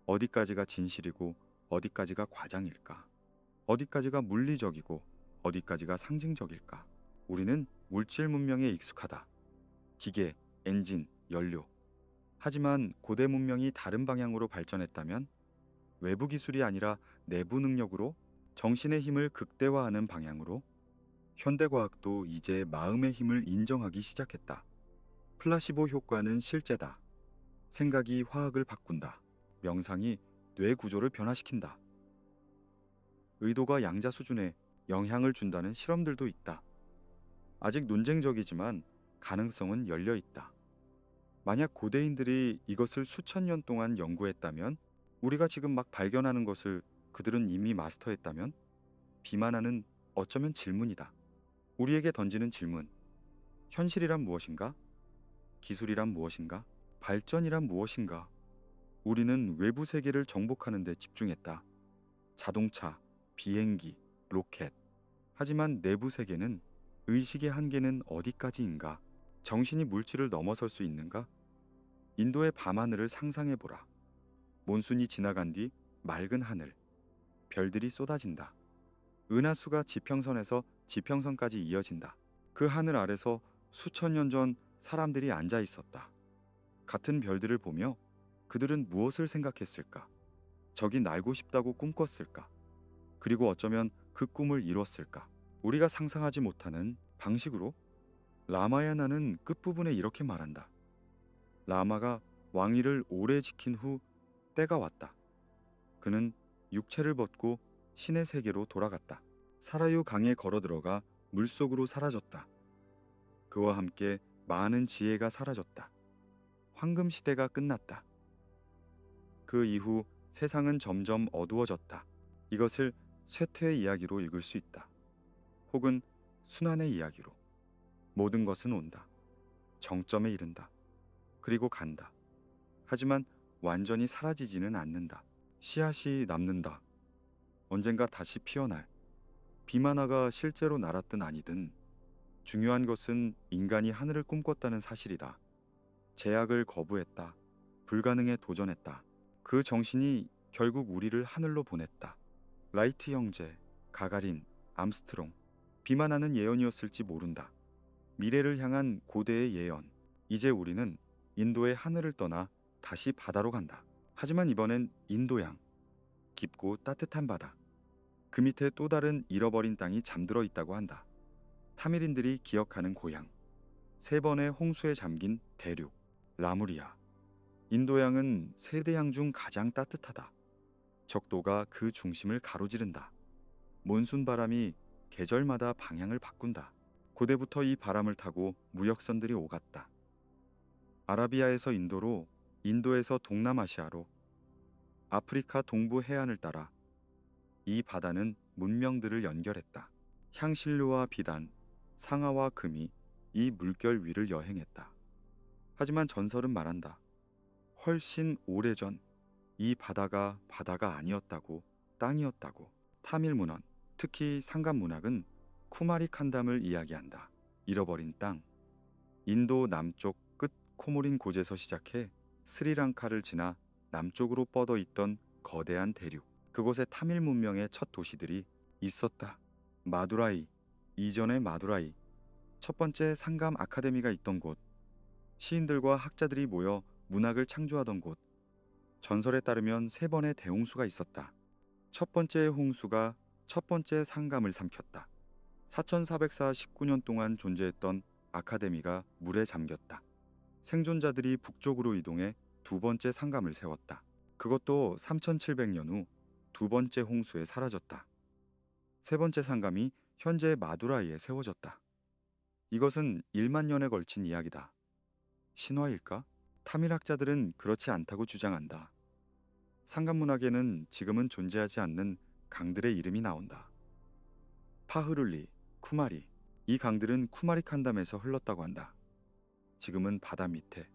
어디까지가 진실이고 어디까지가 과장일까? 어디까지가 물리적이고 어디까지가 상징적일까? 우리는 물질 문명에 익숙하다. 기계, 엔진, 연료. 하지만 고대 문명이 다른 방향으로 발전했다면, 외부 기술이 아니라 내부 능력으로 정신의 힘을 극대화하는 방향으로, 현대과학도 이제 마음의 힘을 인정하기 시작했다. 플라시보 효과는 실제다. 생각이 화학을 바꾼다. 명상이 뇌 구조를 변화시킨다. 의도가 양자 수준에 영향을 준다는 실험들도 있다. 아직 논쟁적이지만 가능성은 열려 있다. 만약 고대인들이 이것을 수천 년 동안 연구했다면, 우리가 지금 막 발견하는 것을 그들은 이미 마스터했다면, 비만하는 어쩌면 질문이다. 우리에게 던지는 질문. 현실이란 무엇인가? 기술이란 무엇인가? 발전이란 무엇인가? 우리는 외부 세계를 정복하는 데 집중했다. 자동차, 비행기, 로켓. 하지만 내부 세계는, 의식의 한계는 어디까지인가? 정신이 물질을 넘어설 수 있는가? 인도의 밤하늘을 상상해보라. 몬순이 지나간 뒤 맑은 하늘, 별들이 쏟아진다. 은하수가 지평선에서 지평선까지 이어진다. 그 하늘 아래서 수천 년 전 사람들이 앉아 있었다. 같은 별들을 보며 그들은 무엇을 생각했을까? 저기 날고 싶다고 꿈꿨을까? 그리고 어쩌면 그 꿈을 이뤘을까? 우리가 상상하지 못하는 방식으로. 라마야나는 끝부분에 이렇게 말한다. 라마가 왕위를 오래 지킨 후 때가 왔다. 그는 육체를 벗고 신의 세계로 돌아갔다. 사라유 강에 걸어 들어가 물속으로 사라졌다. 그와 함께 많은 지혜가 사라졌다. 황금 시대가 끝났다. 그 이후 세상은 점점 어두워졌다. 이것을 쇠퇴의 이야기로 읽을 수 있다. 혹은 순환의 이야기로. 모든 것은 온다. 정점에 이른다. 그리고 간다. 하지만 완전히 사라지지는 않는다. 씨앗이 남는다. 언젠가 다시 피어날. 비마나가 실제로 날았든 아니든 중요한 것은 인간이 하늘을 꿈꿨다는 사실이다. 제약을 거부했다. 불가능에 도전했다. 그 정신이 결국 우리를 하늘로 보냈다. 라이트 형제, 가가린, 암스트롱. 비만하는 예언이었을지 모른다. 미래를 향한 고대의 예언. 이제 우리는 인도의 하늘을 떠나 다시 바다로 간다. 하지만 이번엔 인도양. 깊고 따뜻한 바다. 그 밑에 또 다른 잃어버린 땅이 잠들어 있다고 한다. 타미린들이 기억하는 고향. 세 번의 홍수에 잠긴 대륙. 라무리아. 인도양은 세대양 중 가장 따뜻하다. 적도가 그 중심을 가로지른다. 몬순 바람이 계절마다 방향을 바꾼다. 고대부터 이 바람을 타고 무역선들이 오갔다. 아라비아에서 인도로, 인도에서 동남아시아로, 아프리카 동부 해안을 따라 이 바다는 문명들을 연결했다. 향신료와 비단, 상아와 금이 이 물결 위를 여행했다. 하지만 전설은 말한다. 훨씬 오래전 이 바다가 아니었다고, 땅이었다고. 타밀 문헌, 특히 상감 문학은 쿠마리 칸담을 이야기한다. 잃어버린 땅. 인도 남쪽 끝 코모린 고제에서 시작해 스리랑카를 지나 남쪽으로 뻗어 있던 거대한 대륙. 그곳에 타밀 문명의 첫 도시들이 있었다. 마두라이, 이전의 마두라이, 첫 번째 상감 아카데미가 있던 곳, 시인들과 학자들이 모여 문학을 창조하던 곳. 전설에 따르면 세 번의 대홍수가 있었다. 첫 번째 홍수가 첫 번째 상감을 삼켰다. 4404 19년 동안 존재했던 아카데미가 물에 잠겼다. 생존자들이 북쪽으로 이동해 두 번째 상감을 세웠다. 그것도 3700년 후 두 번째 홍수에 사라졌다. 세 번째 상감이 현재 마두라이에 세워졌다. 이것은 1만 년에 걸친 이야기다. 신화일까? 타밀학자들은 그렇지 않다고 주장한다. 상감문학에는 지금은 존재하지 않는 강들의 이름이 나온다. 파흐룰리, 쿠마리. 이 강들은 쿠마리 칸담에서 흘렀다고 한다. 지금은 바다 밑에.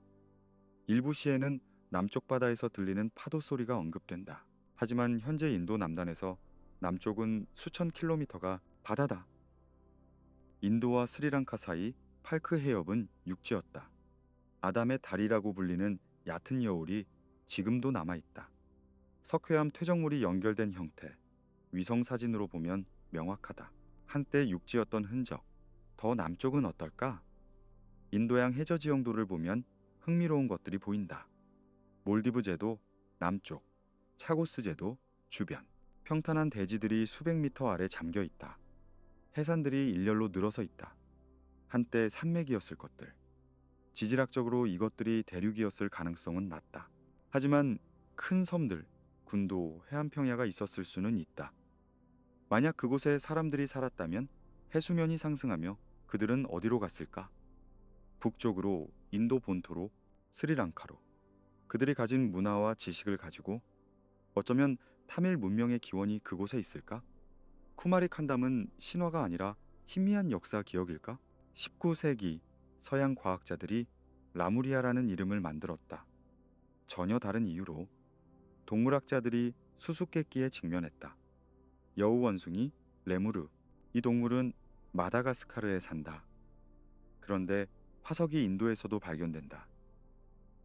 일부 시에는 남쪽 바다에서 들리는 파도 소리가 언급된다. 하지만 현재 인도 남단에서 남쪽은 수천 킬로미터가 바다다. 인도와 스리랑카 사이 팔크 해협은 육지였다. 아담의 다리라고 불리는 얕은 여울이 지금도 남아있다. 석회암 퇴적물이 연결된 형태. 위성 사진으로 보면 명확하다. 한때 육지였던 흔적. 더 남쪽은 어떨까? 인도양 해저 지형도를 보면 흥미로운 것들이 보인다. 몰디브 제도 남쪽, 차고스 제도 주변. 평탄한 대지들이 수백 미터 아래 잠겨 있다. 해산들이 일렬로 늘어서 있다. 한때 산맥이었을 것들. 지질학적으로 이것들이 대륙이었을 가능성은 낮다. 하지만 큰 섬들, 군도, 해안평야가 있었을 수는 있다. 만약 그곳에 사람들이 살았다면 해수면이 상승하며 그들은 어디로 갔을까? 북쪽으로, 인도 본토로, 스리랑카로. 그들이 가진 문화와 지식을 가지고 어쩌면 타밀 문명의 기원이 그곳에 있을까? 쿠마리 칸담은 신화가 아니라 희미한 역사 기억일까? 19세기 서양 과학자들이 라무리아라는 이름을 만들었다. 전혀 다른 이유로 동물학자들이 수수께끼에 직면했다. 여우 원숭이, 레무르. 이 동물은 마다가스카르에 산다. 그런데 화석이 인도에서도 발견된다.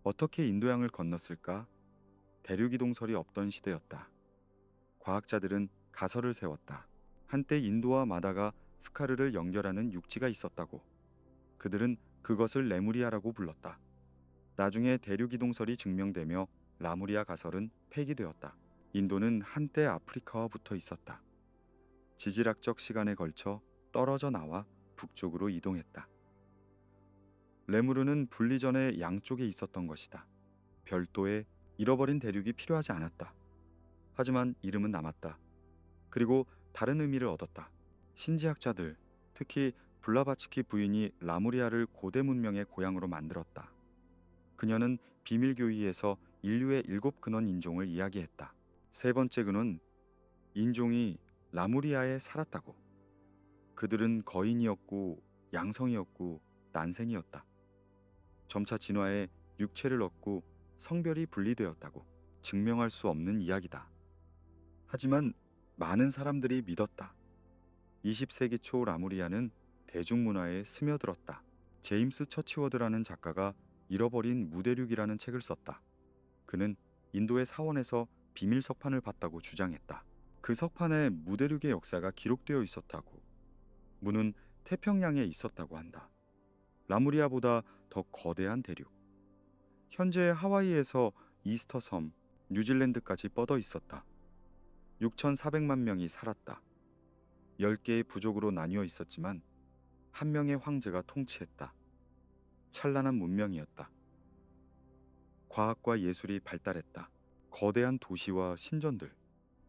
어떻게 인도양을 건넜을까? 대륙이동설이 없던 시대였다. 과학자들은 가설을 세웠다. 한때 인도와 마다가스카르를 연결하는 육지가 있었다고. 그들은 그것을 레무리아라고 불렀다. 나중에 대륙이동설이 증명되며 라무리아 가설은 폐기되었다. 인도는 한때 아프리카와 붙어 있었다. 지질학적 시간에 걸쳐 떨어져 나와 북쪽으로 이동했다. 레무르는 분리 전에 양쪽에 있었던 것이다. 별도의 잃어버린 대륙이 필요하지 않았다. 하지만 이름은 남았다. 그리고 다른 의미를 얻었다. 신지학자들, 특히 블라바츠키 부인이 라무리아를 고대 문명의 고향으로 만들었다. 그녀는 비밀교의에서 인류의 7근원 인종을 이야기했다. 세 번째 근원, 인종이 라무리아에 살았다고. 그들은 거인이었고 양성이었고 난생이었다. 점차 진화해 육체를 얻고 성별이 분리되었다고. 증명할 수 없는 이야기다. 하지만 많은 사람들이 믿었다. 20세기 초 라무리아는 대중문화에 스며들었다. 제임스 처치워드라는 작가가 잃어버린 무대륙이라는 책을 썼다. 그는 인도의 사원에서 비밀 석판을 봤다고 주장했다. 그 석판에 무대륙의 역사가 기록되어 있었다고. 무는 태평양에 있었다고 한다. 라무리아보다 더 거대한 대륙. 현재 하와이에서 이스터 섬, 뉴질랜드까지 뻗어 있었다. 6,400만 명이 살았다. 10개의 부족으로 나뉘어 있었지만 한 명의 황제가 통치했다. 찬란한 문명이었다. 과학과 예술이 발달했다. 거대한 도시와 신전들.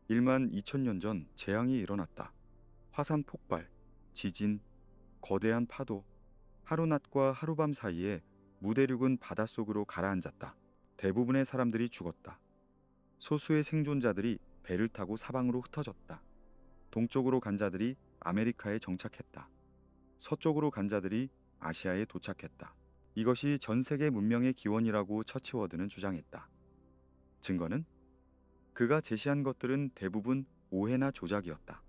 1만 2천 년 전 재앙이 일어났다. 화산 폭발, 지진, 거대한 파도. 하루낮과 하루밤 사이에 무대륙은 바닷속으로 가라앉았다. 대부분의 사람들이 죽었다. 소수의 생존자들이 배를 타고 사방으로 흩어졌다. 동쪽으로 간 자들이 아메리카에 정착했다. 서쪽으로 간 자들이 아시아에 도착했다. 이것이 전 세계 문명의 기원이라고 처치워드는 주장했다. 증거는? 그가 제시한 것들은 대부분 오해나 조작이었다.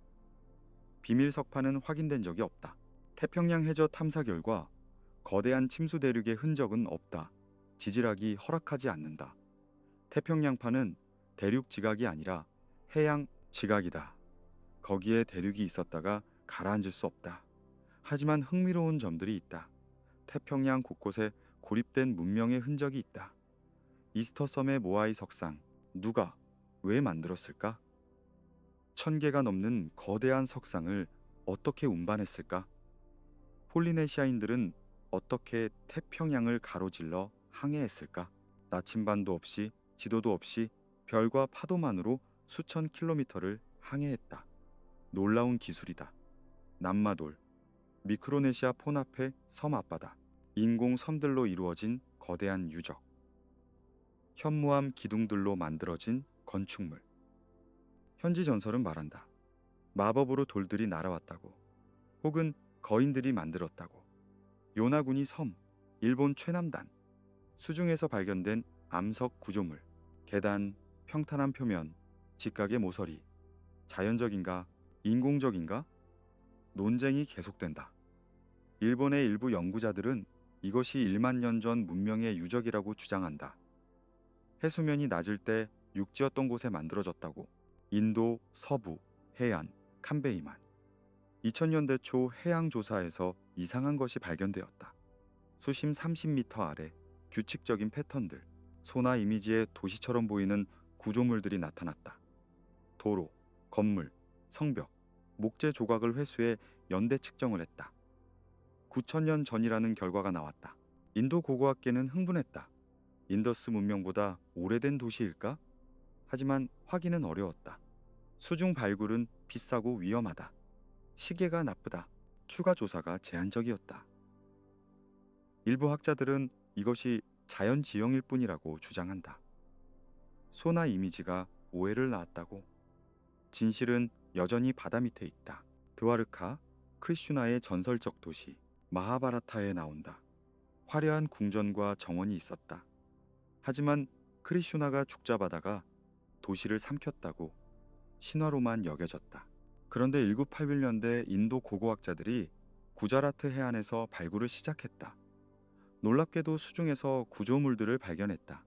비밀 석판은 확인된 적이 없다. 태평양 해저 탐사 결과 거대한 침수 대륙의 흔적은 없다. 지질학이 허락하지 않는다. 태평양파는 대륙 지각이 아니라 해양 지각이다. 거기에 대륙이 있었다가 가라앉을 수 없다. 하지만 흥미로운 점들이 있다. 태평양 곳곳에 고립된 문명의 흔적이 있다. 이스터 섬의 모아이 석상, 누가, 왜 만들었을까? 1,000개가 넘는 거대한 석상을 어떻게 운반했을까? 폴리네시아인들은 어떻게 태평양을 가로질러 항해했을까? 나침반도 없이 지도도 없이 별과 파도만으로 수천 킬로미터를 항해했다. 놀라운 기술이다. 남마돌, 미크로네시아 폰앞의 섬 앞바다, 인공 섬들로 이루어진 거대한 유적, 현무암 기둥들로 만들어진 건축물. 현지 전설은 말한다. 마법으로 돌들이 날아왔다고, 혹은 거인들이 만들었다고. 요나구니 섬, 일본 최남단, 수중에서 발견된 암석 구조물, 계단, 평탄한 표면, 직각의 모서리, 자연적인가, 인공적인가? 논쟁이 계속된다. 일본의 일부 연구자들은 이것이 1만 년 전 문명의 유적이라고 주장한다. 해수면이 낮을 때 육지였던 곳에 만들어졌다고. 인도, 서부, 해안, 칸베이만. 2000년대 초 해양 조사에서 이상한 것이 발견되었다. 수심 30m 아래 규칙적인 패턴들, 소나 이미지의 도시처럼 보이는 구조물들이 나타났다. 도로, 건물, 성벽, 목재 조각을 회수해 연대 측정을 했다. 9,000년 전이라는 결과가 나왔다. 인도 고고학계는 흥분했다. 인더스 문명보다 오래된 도시일까? 하지만 확인은 어려웠다. 수중 발굴은 비싸고 위험하다. 시계가 나쁘다. 추가 조사가 제한적이었다. 일부 학자들은 이것이 자연 지형일 뿐이라고 주장한다. 소나 이미지가 오해를 낳았다고. 진실은 여전히 바다 밑에 있다. 드와르카, 크리슈나의 전설적 도시 마하바라타에 나온다. 화려한 궁전과 정원이 있었다. 하지만 크리슈나가 죽자바다가 도시를 삼켰다고 신화로만 여겨졌다. 그런데 1981년대 인도 고고학자들이 구자라트 해안에서 발굴을 시작했다. 놀랍게도 수중에서 구조물들을 발견했다.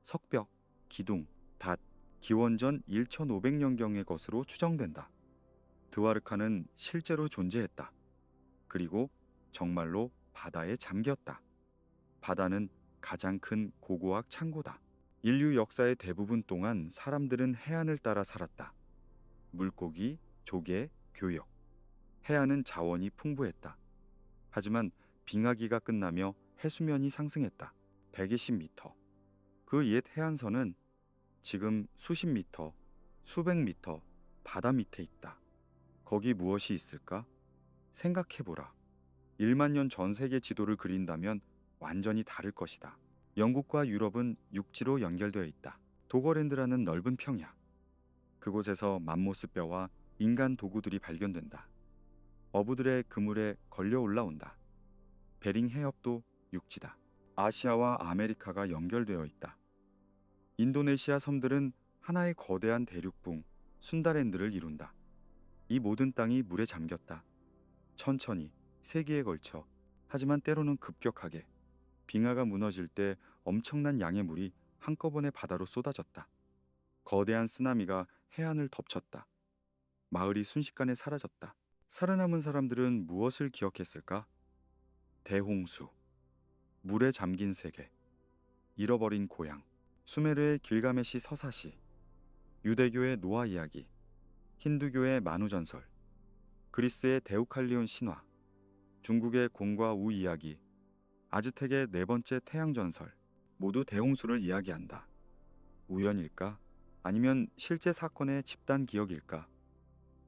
석벽, 기둥, 닷, 기원전 1500년경의 것으로 추정된다. 드와르카는 실제로 존재했다. 그리고 정말로 바다에 잠겼다. 바다는 가장 큰 고고학 창고다. 인류 역사의 대부분 동안 사람들은 해안을 따라 살았다. 물고기, 조개, 교역. 해안은 자원이 풍부했다. 하지만 빙하기가 끝나며 해수면이 상승했다. 120m. 그 옛 해안선은 지금 수십 미터, 수백 미터 바다 밑에 있다. 거기 무엇이 있을까? 생각해보라. 1만 년 전 세계 지도를 그린다면 완전히 다를 것이다. 영국과 유럽은 육지로 연결되어 있다. 도거랜드라는 넓은 평야. 그곳에서 맘모스 뼈와 인간 도구들이 발견된다. 어부들의 그물에 걸려 올라온다. 베링 해협도 육지다. 아시아와 아메리카가 연결되어 있다. 인도네시아 섬들은 하나의 거대한 대륙붕, 순다랜드를 이룬다. 이 모든 땅이 물에 잠겼다. 천천히, 세기에 걸쳐, 하지만 때로는 급격하게. 빙하가 무너질 때 엄청난 양의 물이 한꺼번에 바다로 쏟아졌다. 거대한 쓰나미가 해안을 덮쳤다. 마을이 순식간에 사라졌다. 살아남은 사람들은 무엇을 기억했을까? 대홍수, 물에 잠긴 세계, 잃어버린 고향, 수메르의 길가메시 서사시, 유대교의 노아 이야기, 힌두교의 만우전설, 그리스의 데우칼리온 신화, 중국의 공과 우 이야기, 아즈텍의 네 번째 태양 전설, 모두 대홍수를 이야기한다. 우연일까? 아니면 실제 사건의 집단 기억일까?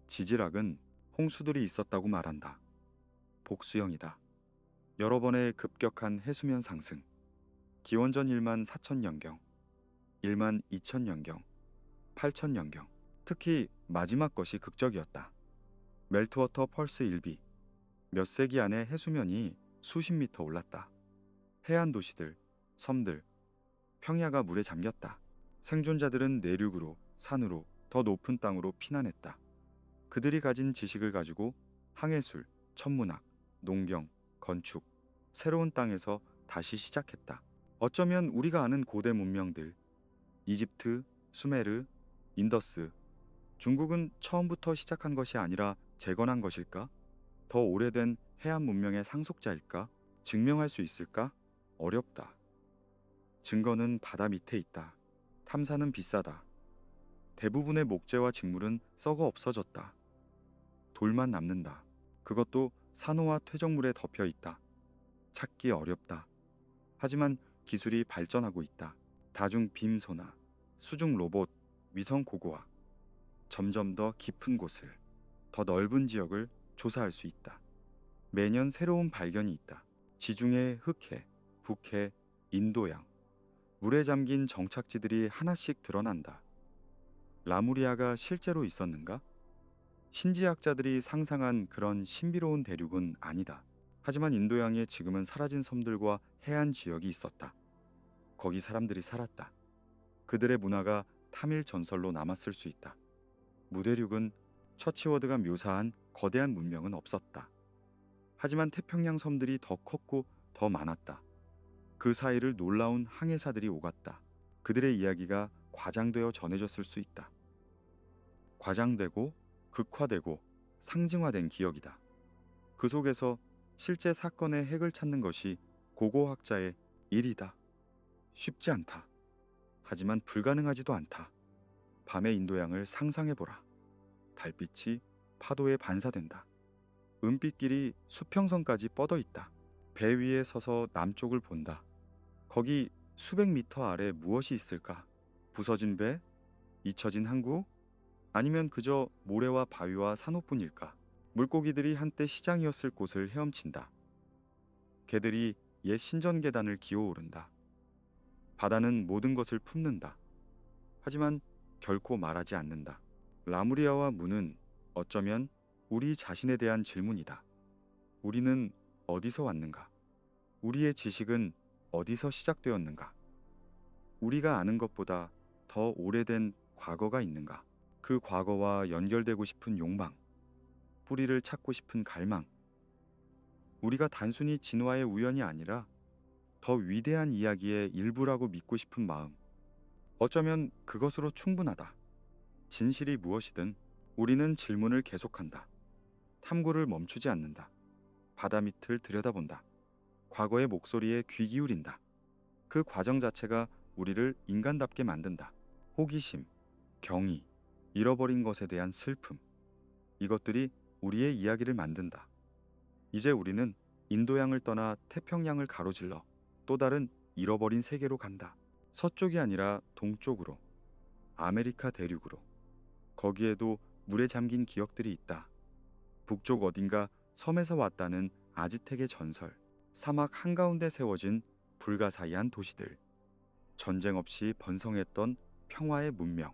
지질학은 홍수들이 있었다고 말한다. 복수형이다. 여러 번의 급격한 해수면 상승, 기원전 1만 4천년경, 1만 2천년경, 8천년경, 특히 마지막 것이 극적이었다. 멜트워터 펄스 1비, 몇 세기 안에 해수면이 수십 미터 올랐다. 해안 도시들, 섬들, 평야가 물에 잠겼다. 생존자들은 내륙으로, 산으로, 더 높은 땅으로 피난했다. 그들이 가진 지식을 가지고 항해술, 천문학, 농경, 건축, 새로운 땅에서 다시 시작했다. 어쩌면 우리가 아는 고대 문명들, 이집트, 수메르, 인더스, 중국은 처음부터 시작한 것이 아니라 재건한 것일까? 더 오래된 해안 문명의 상속자일까? 증명할 수 있을까? 어렵다. 증거는 바다 밑에 있다. 탐사는 비싸다. 대부분의 목재와 직물은 썩어 없어졌다. 돌만 남는다. 그것도 산호와 퇴적물에 덮여 있다. 찾기 어렵다. 하지만 기술이 발전하고 있다. 다중 빔 소나, 수중 로봇, 위성 고고학. 점점 더 깊은 곳을, 더 넓은 지역을 조사할 수 있다. 매년 새로운 발견이 있다. 지중해 흑해, 북해, 인도양. 물에 잠긴 정착지들이 하나씩 드러난다. 라무리아가 실제로 있었는가? 신지학자들이 상상한 그런 신비로운 대륙은 아니다. 하지만 인도양에 지금은 사라진 섬들과 해안 지역이 있었다. 거기 사람들이 살았다. 그들의 문화가 타밀 전설로 남았을 수 있다. 무대륙은 처치워드가 묘사한 거대한 문명은 없었다. 하지만 태평양 섬들이 더 컸고 더 많았다. 그 사이를 놀라운 항해사들이 오갔다. 그들의 이야기가 과장되어 전해졌을 수 있다. 과장되고 극화되고 상징화된 기억이다. 그 속에서 실제 사건의 핵을 찾는 것이 고고학자의 일이다. 쉽지 않다. 하지만 불가능하지도 않다. 밤의 인도양을 상상해보라. 달빛이 파도에 반사된다. 은빛길이 수평선까지 뻗어 있다. 배 위에 서서 남쪽을 본다. 거기 수백 미터 아래 무엇이 있을까? 부서진 배? 잊혀진 항구? 아니면 그저 모래와 바위와 산호뿐일까? 물고기들이 한때 시장이었을 곳을 헤엄친다. 개들이 옛 신전 계단을 기어오른다. 바다는 모든 것을 품는다. 하지만 결코 말하지 않는다. 라무리아와 문은 어쩌면 우리 자신에 대한 질문이다. 우리는 어디서 왔는가? 우리의 지식은 어디서 시작되었는가? 우리가 아는 것보다 더 오래된 과거가 있는가? 그 과거와 연결되고 싶은 욕망, 뿌리를 찾고 싶은 갈망, 우리가 단순히 진화의 우연이 아니라 더 위대한 이야기의 일부라고 믿고 싶은 마음, 어쩌면 그것으로 충분하다. 진실이 무엇이든 우리는 질문을 계속한다. 탐구를 멈추지 않는다. 바다 밑을 들여다본다. 과거의 목소리에 귀 기울인다. 그 과정 자체가 우리를 인간답게 만든다. 호기심, 경의, 잃어버린 것에 대한 슬픔, 이것들이 우리의 이야기를 만든다. 이제 우리는 인도양을 떠나 태평양을 가로질러 또 다른 잃어버린 세계로 간다. 서쪽이 아니라 동쪽으로, 아메리카 대륙으로. 거기에도 물에 잠긴 기억들이 있다. 북쪽 어딘가 섬에서 왔다는 아즈텍의 전설, 사막 한가운데 세워진 불가사의한 도시들, 전쟁 없이 번성했던 평화의 문명,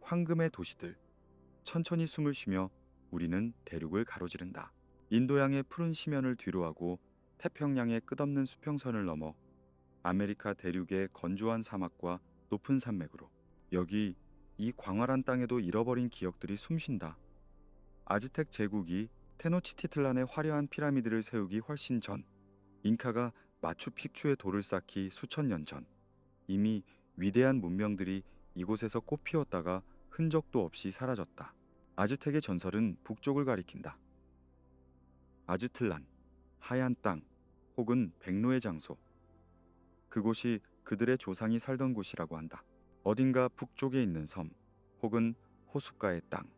황금의 도시들. 천천히 숨을 쉬며 우리는 대륙을 가로지른다. 인도양의 푸른 심연을 뒤로하고 태평양의 끝없는 수평선을 넘어 아메리카 대륙의 건조한 사막과 높은 산맥으로. 여기 이 광활한 땅에도 잃어버린 기억들이 숨쉰다. 아즈텍 제국이 테노치티틀란의 화려한 피라미드를 세우기 훨씬 전, 잉카가 마추픽추의 돌을 쌓기 수천 년 전, 이미 위대한 문명들이 이곳에서 꽃피웠다가 흔적도 없이 사라졌다. 아즈텍의 전설은 북쪽을 가리킨다. 아즈틀란, 하얀 땅, 혹은 백로의 장소. 그곳이 그들의 조상이 살던 곳이라고 한다. 어딘가 북쪽에 있는 섬, 혹은 호숫가의 땅.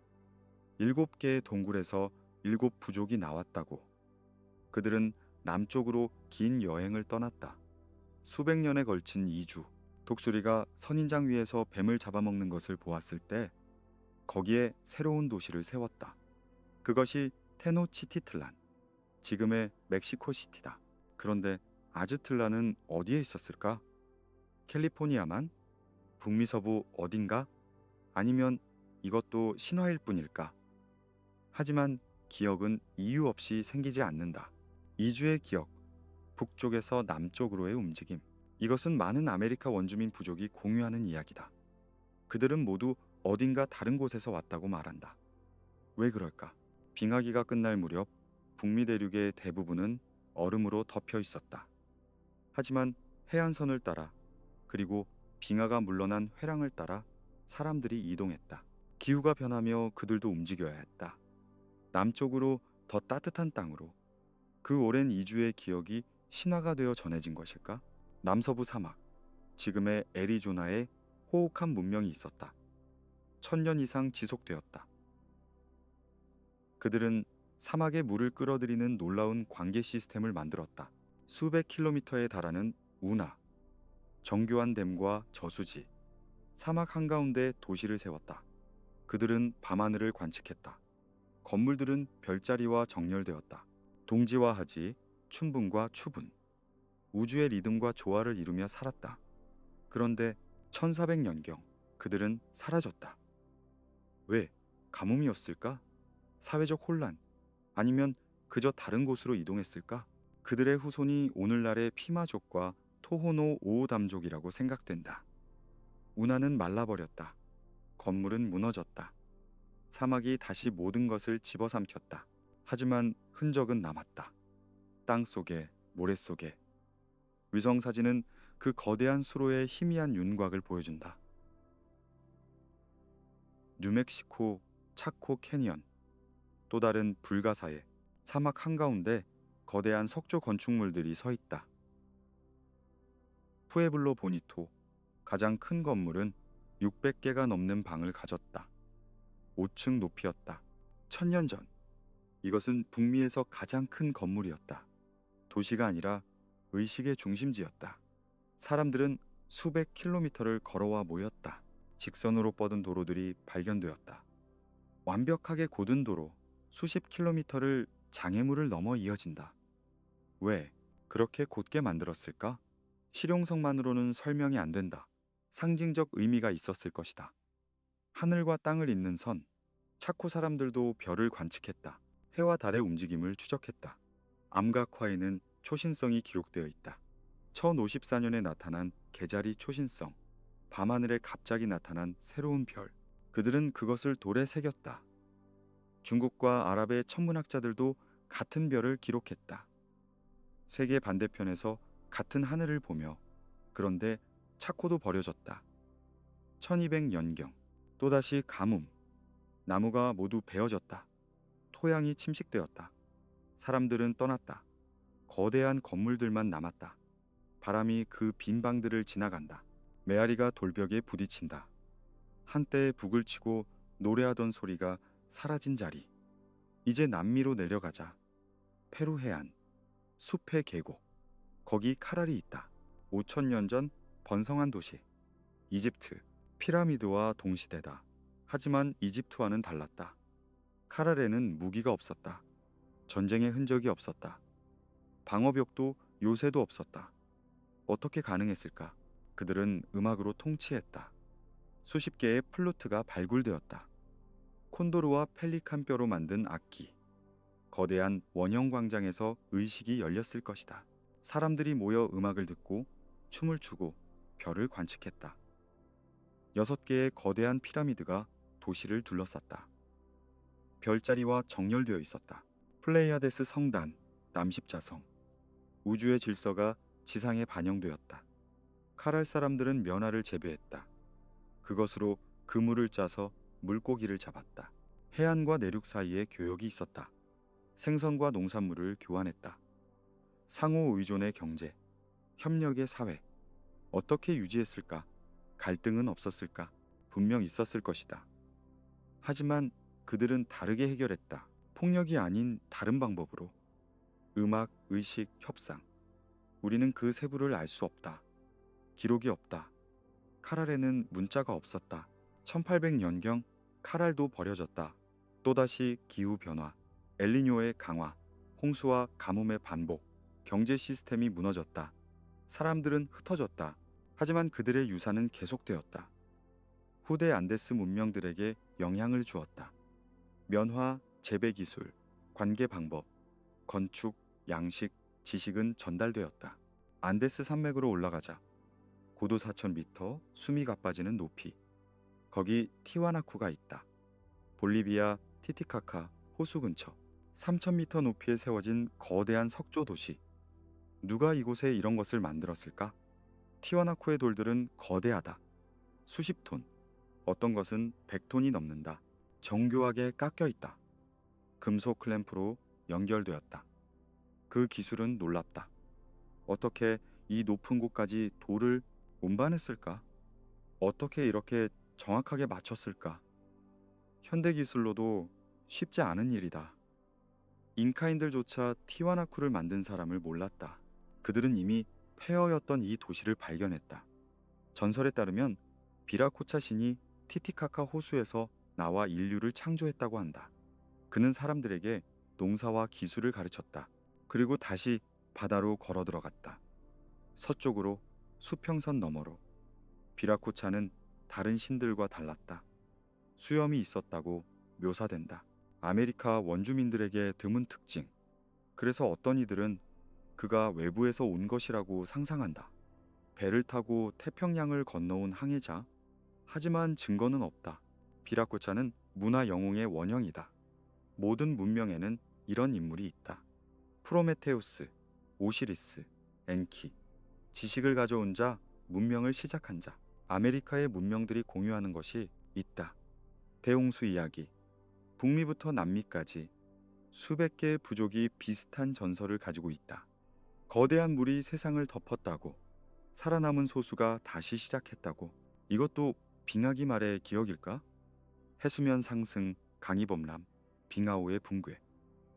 7개의 동굴에서 7부족이 나왔다고. 그들은 남쪽으로 긴 여행을 떠났다. 수백 년에 걸친 이주. 독수리가 선인장 위에서 뱀을 잡아먹는 것을 보았을 때 거기에 새로운 도시를 세웠다. 그것이 테노치티틀란, 지금의 멕시코시티다. 그런데 아즈틀란은 어디에 있었을까? 캘리포니아만? 북미 서부 어딘가? 아니면 이것도 신화일 뿐일까? 하지만 기억은 이유 없이 생기지 않는다. 이주의 기억, 북쪽에서 남쪽으로의 움직임. 이것은 많은 아메리카 원주민 부족이 공유하는 이야기다. 그들은 모두 어딘가 다른 곳에서 왔다고 말한다. 왜 그럴까? 빙하기가 끝날 무렵 북미 대륙의 대부분은 얼음으로 덮여 있었다. 하지만 해안선을 따라, 그리고 빙하가 물러난 회랑을 따라 사람들이 이동했다. 기후가 변하며 그들도 움직여야 했다. 남쪽으로, 더 따뜻한 땅으로. 그 오랜 이주의 기억이 신화가 되어 전해진 것일까? 남서부 사막, 지금의 애리조나에 호옥한 문명이 있었다. 1000년 이상 지속되었다. 그들은 사막의 물을 끌어들이는 놀라운 관계 시스템을 만들었다. 수백 킬로미터에 달하는 운하, 정교한 댐과 저수지, 사막 한가운데 도시를 세웠다. 그들은 밤하늘을 관측했다. 건물들은 별자리와 정렬되었다. 동지와 하지, 춘분과 추분, 우주의 리듬과 조화를 이루며 살았다. 그런데 1400년경 그들은 사라졌다. 왜? 가뭄이었을까? 사회적 혼란? 아니면 그저 다른 곳으로 이동했을까? 그들의 후손이 오늘날의 피마족과 토호노 오오담족이라고 생각된다. 운하는 말라버렸다. 건물은 무너졌다. 사막이 다시 모든 것을 집어삼켰다. 하지만 흔적은 남았다. 땅 속에, 모래 속에. 위성사진은 그 거대한 수로의 희미한 윤곽을 보여준다. 뉴멕시코 차코 캐니언, 또 다른 불가사의 사막 한가운데 거대한 석조 건축물들이 서 있다. 푸에블로 보니토, 가장 큰 건물은 600개가 넘는 방을 가졌다. 5층 높이였다. 1000년 전, 이것은 북미에서 가장 큰 건물이었다. 도시가 아니라 의식의 중심지였다. 사람들은 수백 킬로미터를 걸어와 모였다. 직선으로 뻗은 도로들이 발견되었다. 완벽하게 곧은 도로, 수십 킬로미터를 장애물을 넘어 이어진다. 왜 그렇게 곧게 만들었을까? 실용성만으로는 설명이 안 된다. 상징적 의미가 있었을 것이다. 하늘과 땅을 잇는 선, 차코 사람들도 별을 관측했다. 해와 달의 움직임을 추적했다. 암각화에는 초신성이 기록되어 있다. 1054년에 나타난 개자리 초신성, 밤하늘에 갑자기 나타난 새로운 별. 그들은 그것을 돌에 새겼다. 중국과 아랍의 천문학자들도 같은 별을 기록했다. 세계 반대편에서 같은 하늘을 보며 그런데 차코도 버려졌다. 1200년경 또다시 가뭄. 나무가 모두 베어졌다. 토양이 침식되었다. 사람들은 떠났다. 거대한 건물들만 남았다. 바람이 그 빈 방들을 지나간다. 메아리가 돌벽에 부딪힌다. 한때 북을 치고 노래하던 소리가 사라진 자리. 이제 남미로 내려가자. 페루 해안, 숲의 계곡. 거기 카랄이 있다. 5000년 전 번성한 도시. 이집트, 피라미드와 동시대다. 하지만 이집트와는 달랐다. 카랄에는 무기가 없었다. 전쟁의 흔적이 없었다. 방어벽도 요새도 없었다. 어떻게 가능했을까? 그들은 음악으로 통치했다. 수십 개의 플루트가 발굴되었다. 콘도르와 펠리칸 뼈로 만든 악기. 거대한 원형 광장에서 의식이 열렸을 것이다. 사람들이 모여 음악을 듣고 춤을 추고 별을 관측했다. 6개의 거대한 피라미드가 도시를 둘러쌌다. 별자리와 정렬되어 있었다. 플레이아데스 성단, 남십자성. 우주의 질서가 지상에 반영되었다. 카랄 사람들은 면화를 재배했다. 그것으로 그물을 짜서 물고기를 잡았다. 해안과 내륙 사이에 교역이 있었다. 생선과 농산물을 교환했다. 상호 의존의 경제, 협력의 사회. 어떻게 유지했을까? 갈등은 없었을까? 분명 있었을 것이다. 하지만 그들은 다르게 해결했다. 폭력이 아닌 다른 방법으로. 음악, 의식, 협상. 우리는 그 세부를 알 수 없다. 기록이 없다. 카랄에는 문자가 없었다. 1800년경 카랄도 버려졌다. 또다시 기후변화, 엘니뇨의 강화, 홍수와 가뭄의 반복, 경제 시스템이 무너졌다. 사람들은 흩어졌다. 하지만 그들의 유산은 계속되었다. 후대 안데스 문명들에게 영향을 주었다. 면화, 재배 기술, 관계 방법, 건축, 양식, 지식은 전달되었다. 안데스 산맥으로 올라가자. 고도 4000m, 숨이 가빠지는 높이. 거기 티와나쿠가 있다. 볼리비아 티티카카 호수 근처. 3000m 높이에 세워진 거대한 석조 도시. 누가 이곳에 이런 것을 만들었을까? 티와나쿠의 돌들은 거대하다. 수십 톤, 어떤 것은 100톤이 넘는다. 정교하게 깎여 있다. 금속 클램프로 연결되었다. 그 기술은 놀랍다. 어떻게 이 높은 곳까지 돌을 운반했을까? 어떻게 이렇게 정확하게 맞췄을까? 현대 기술로도 쉽지 않은 일이다. 잉카인들조차 티와나쿠를 만든 사람을 몰랐다. 그들은 이미 폐허였던 이 도시를 발견했다. 전설에 따르면 비라코차 신이 티티카카 호수에서 나와 인류를 창조했다고 한다. 그는 사람들에게 농사와 기술을 가르쳤다. 그리고 다시 바다로 걸어 들어갔다. 서쪽으로 수평선 너머로. 비라코차는 다른 신들과 달랐다. 수염이 있었다고 묘사된다. 아메리카 원주민들에게 드문 특징. 그래서 어떤 이들은 그가 외부에서 온 것이라고 상상한다. 배를 타고 태평양을 건너온 항해자. 하지만 증거는 없다. 비라코차는 문화 영웅의 원형이다. 모든 문명에는 이런 인물이 있다. 프로메테우스, 오시리스, 엔키. 지식을 가져온 자, 문명을 시작한 자. 아메리카의 문명들이 공유하는 것이 있다. 대홍수 이야기. 북미부터 남미까지 수백 개의 부족이 비슷한 전설을 가지고 있다. 거대한 물이 세상을 덮었다고, 살아남은 소수가 다시 시작했다고. 이것도 빙하기 말의 기억일까? 해수면 상승, 강이 범람, 빙하오의 붕괴.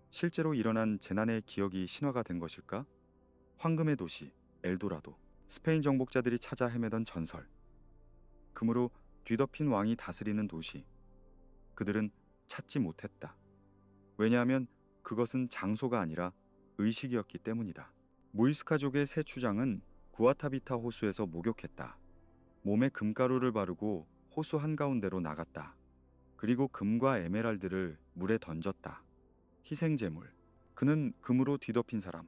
실제로 일어난 재난의 기억이 신화가 된 것일까? 황금의 도시, 엘도라도. 스페인 정복자들이 찾아 헤매던 전설. 금으로 뒤덮인 왕이 다스리는 도시. 그들은 찾지 못했다. 왜냐하면 그것은 장소가 아니라 의식이었기 때문이다. 무이스카족의 새 추장은 구아타비타 호수에서 목욕했다. 몸에 금가루를 바르고 호수 한가운데로 나갔다. 그리고 금과 에메랄드를 물에 던졌다. 희생제물. 그는 금으로 뒤덮인 사람.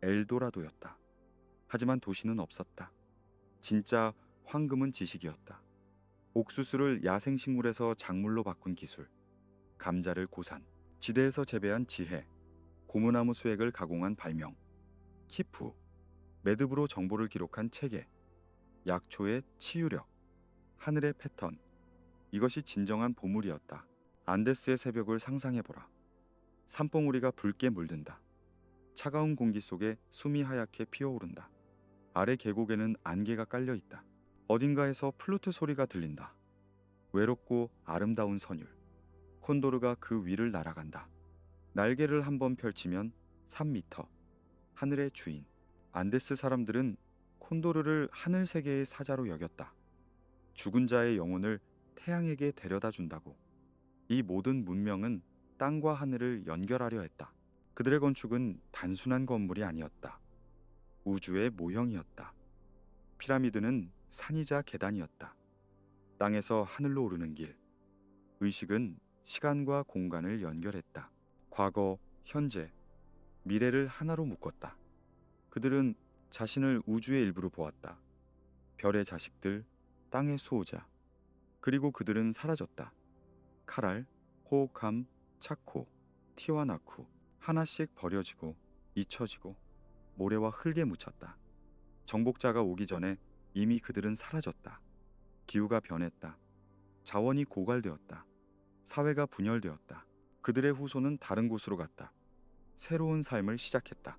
엘도라도였다. 하지만 도시는 없었다. 진짜 황금은 지식이었다. 옥수수를 야생식물에서 작물로 바꾼 기술, 감자를 고산, 지대에서 재배한 지혜, 고무나무 수액을 가공한 발명, 키프, 매듭으로 정보를 기록한 체계, 약초의 치유력, 하늘의 패턴. 이것이 진정한 보물이었다. 안데스의 새벽을 상상해보라. 산봉우리가 붉게 물든다. 차가운 공기 속에 숨이 하얗게 피어오른다. 아래 계곡에는 안개가 깔려 있다. 어딘가에서 플루트 소리가 들린다. 외롭고 아름다운 선율. 콘도르가 그 위를 날아간다. 날개를 한번 펼치면 3미터. 하늘의 주인. 안데스 사람들은 콘도르를 하늘 세계의 사자로 여겼다. 죽은 자의 영혼을 태양에게 데려다 준다고. 이 모든 문명은 땅과 하늘을 연결하려 했다. 그들의 건축은 단순한 건물이 아니었다. 우주의 모형이었다. 피라미드는 산이자 계단이었다. 땅에서 하늘로 오르는 길. 의식은 시간과 공간을 연결했다. 과거, 현재, 미래를 하나로 묶었다. 그들은 자신을 우주의 일부로 보았다. 별의 자식들, 땅의 수호자. 그리고 그들은 사라졌다. 카랄, 호오캄, 차코, 티와나쿠. 하나씩 버려지고 잊혀지고 모래와 흙에 묻혔다. 정복자가 오기 전에 이미 그들은 사라졌다. 기후가 변했다. 자원이 고갈되었다. 사회가 분열되었다. 그들의 후손은 다른 곳으로 갔다. 새로운 삶을 시작했다.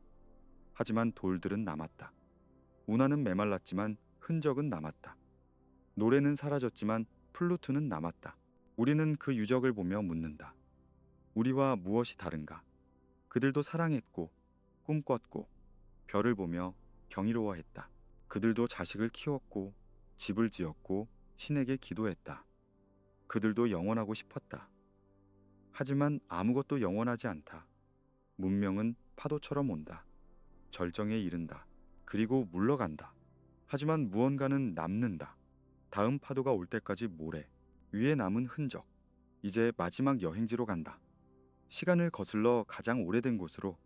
하지만 돌들은 남았다. 운하는 메말랐지만 흔적은 남았다. 노래는 사라졌지만 플루트는 남았다. 우리는 그 유적을 보며 묻는다. 우리와 무엇이 다른가? 그들도 사랑했고 꿈꿨고 별을 보며 경이로워했다. 그들도 자식을 키웠고 집을 지었고 신에게 기도했다. 그들도 영원하고 싶었다. 하지만 아무것도 영원하지 않다. 문명은 파도처럼 온다. 절정에 이른다. 그리고 물러간다. 하지만 무언가는 남는다. 다음 파도가 올 때까지 모래, 위에 남은 흔적. 이제 마지막 여행지로 간다. 시간을 거슬러 가장 오래된 곳으로,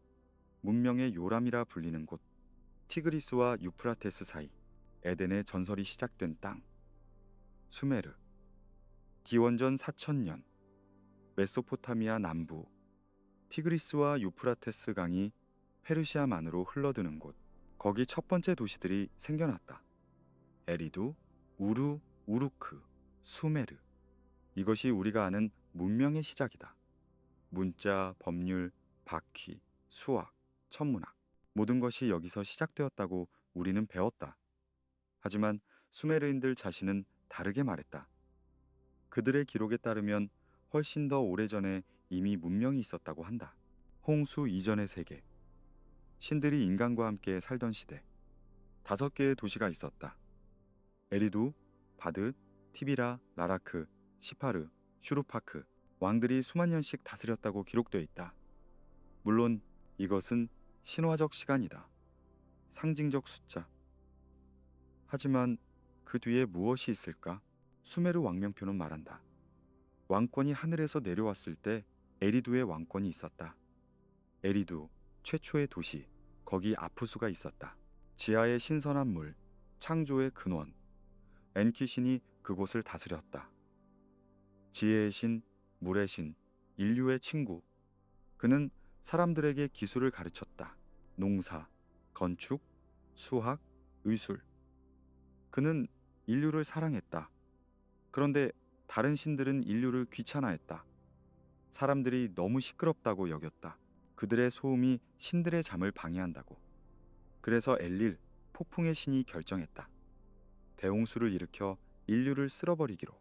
문명의 요람이라 불리는 곳, 티그리스와 유프라테스 사이, 에덴의 전설이 시작된 땅. 수메르. 기원전 4000년, 메소포타미아 남부, 티그리스와 유프라테스 강이 페르시아만으로 흘러드는 곳. 거기 첫 번째 도시들이 생겨났다. 에리두, 우루, 우루크, 수메르. 이것이 우리가 아는 문명의 시작이다. 문자, 법률, 바퀴, 수학, 천문학. 모든 것이 여기서 시작되었다고 우리는 배웠다. 하지만 수메르인들 자신은 다르게 말했다. 그들의 기록에 따르면 훨씬 더 오래전에 이미 문명이 있었다고 한다. 홍수 이전의 세계. 신들이 인간과 함께 살던 시대. 5개의 도시가 있었다. 에리두, 바드, 티비라, 라라크, 시파르, 슈루파크. 왕들이 수만 년씩 다스렸다고 기록되어 있다. 물론 이것은 신화적 시간이다. 상징적 숫자. 하지만 그 뒤에 무엇이 있을까? 수메르 왕명표는 말한다. 왕권이 하늘에서 내려왔을 때 에리두의 왕권이 있었다. 에리두, 최초의 도시. 거기 아프수가 있었다. 지하의 신선한 물, 창조의 근원. 엔키신이 그곳을 다스렸다. 지혜의 신, 물의 신, 인류의 친구. 그는 사람들에게 기술을 가르쳤다. 농사, 건축, 수학, 의술. 그는 인류를 사랑했다. 그런데 다른 신들은 인류를 귀찮아했다. 사람들이 너무 시끄럽다고 여겼다. 그들의 소음이 신들의 잠을 방해한다고. 그래서 엘릴, 폭풍의 신이 결정했다. 대홍수를 일으켜 인류를 쓸어버리기로.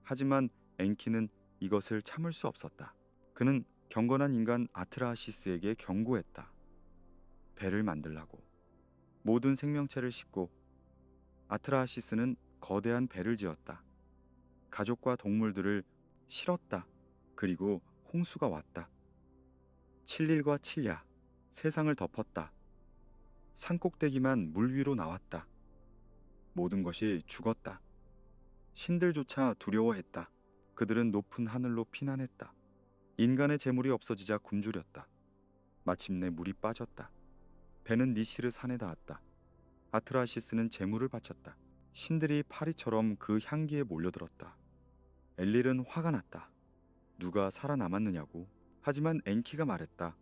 하지만 엔키는 이것을 참을 수 없었다. 그는 경건한 인간 아트라하시스에게 경고했다. 배를 만들라고. 모든 생명체를 싣고. 아트라하시스는 거대한 배를 지었다. 가족과 동물들을 실었다. 그리고 홍수가 왔다. 칠일과 칠야, 세상을 덮었다. 산꼭대기만 물 위로 나왔다. 모든 것이 죽었다. 신들조차 두려워했다. 그들은 높은 하늘로 피난했다. 인간의 재물이 없어지자 굶주렸다. 마침내 물이 빠졌다. 배는 니시르 산에 닿았다. 아트라시스는 재물을 바쳤다. 신들이 파리처럼 그 향기에 몰려들었다. 엘릴은 화가 났다. 누가 살아남았느냐고. 하지만 엔키가 말했다.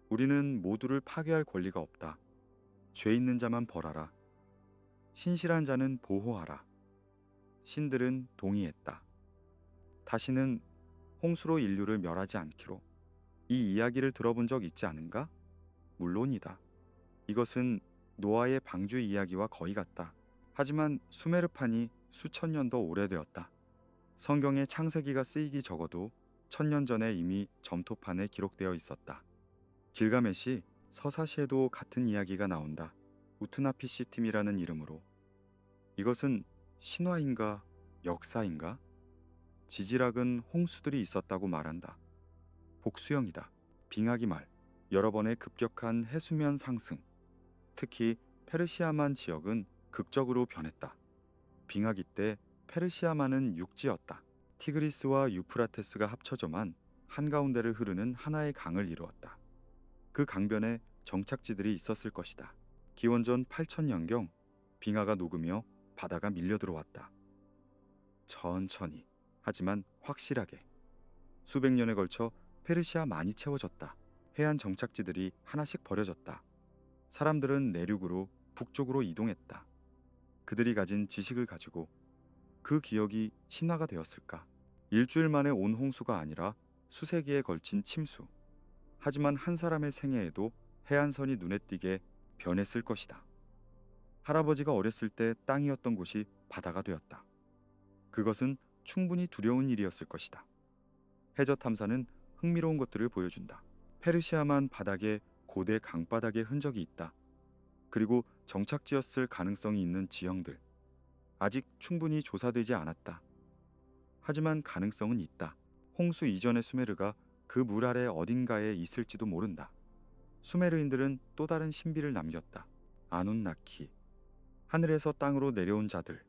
우리는 모두를 파괴할 권리가 없다. 죄 있는 자만 벌하라. 신실한 자는 보호하라. 신들은 동의했다. 다시는 홍수로 인류를 멸하지 않기로. 이 이야기를 들어본 적 있지 않은가? 물론이다. 이것은 노아의 방주 이야기와 거의 같다. 하지만 수메르판이 수천 년 더 오래되었다. 성경의 창세기가 쓰이기 적어도 1000년 전에 이미 점토판에 기록되어 있었다. 길가메시, 서사시에도 같은 이야기가 나온다. 우트나피시팀이라는 이름으로. 이것은 신화인가 역사인가? 지질학은 홍수들이 있었다고 말한다. 복수형이다. 빙하기 말, 여러 번의 급격한 해수면 상승. 특히 페르시아만 지역은 극적으로 변했다. 빙하기 때 페르시아만은 육지였다. 티그리스와 유프라테스가 합쳐져만 한가운데를 흐르는 하나의 강을 이루었다. 그 강변에 정착지들이 있었을 것이다. 기원전 8000년경 빙하가 녹으며 바다가 밀려들어왔다. 천천히, 하지만 확실하게. 수백 년에 걸쳐 페르시아만이 채워졌다. 해안 정착지들이 하나씩 버려졌다. 사람들은 내륙으로 북쪽으로 이동했다. 그들이 가진 지식을 가지고 그 기억이 신화가 되었을까? 일주일 만에 온 홍수가 아니라 수세기에 걸친 침수. 하지만 한 사람의 생애에도 해안선이 눈에 띄게 변했을 것이다. 할아버지가 어렸을 때 땅이었던 곳이 바다가 되었다. 그것은 충분히 두려운 일이었을 것이다. 해저 탐사는 흥미로운 것들을 보여준다. 페르시아만 바닥에 고대 강바닥의 흔적이 있다. 그리고 정착지였을 가능성이 있는 지형들. 아직 충분히 조사되지 않았다. 하지만 가능성은 있다. 홍수 이전의 수메르가 그 물 아래 어딘가에 있을지도 모른다. 수메르인들은 또 다른 신비를 남겼다. 아눈나키. 하늘에서 땅으로 내려온 자들.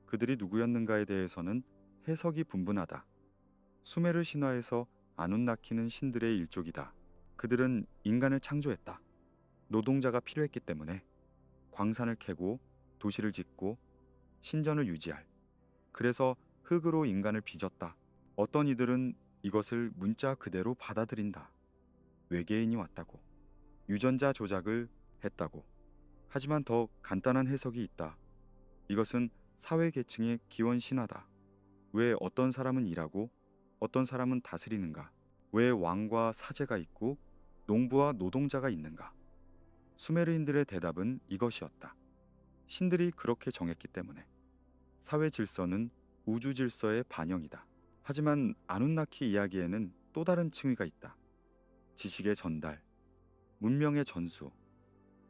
그들이 누구였는가에 대해서는 해석이 분분하다. 수메르 신화에서 아눈나키는 신들의 일족이다. 그들은 인간을 창조했다. 노동자가 필요했기 때문에 광산을 캐고 도시를 짓고 신전을 유지할. 그래서 흙으로 인간을 빚었다. 어떤 이들은 이것을 문자 그대로 받아들인다. 외계인이 왔다고. 유전자 조작을 했다고. 하지만 더 간단한 해석이 있다. 이것은 사회 계층의 기원 신화다. 왜 어떤 사람은 일하고 어떤 사람은 다스리는가? 왜 왕과 사제가 있고 농부와 노동자가 있는가? 수메르인들의 대답은 이것이었다. 신들이 그렇게 정했기 때문에. 사회 질서는 우주 질서의 반영이다. 하지만 아눈나키 이야기에는 또 다른 층위가 있다. 지식의 전달, 문명의 전수,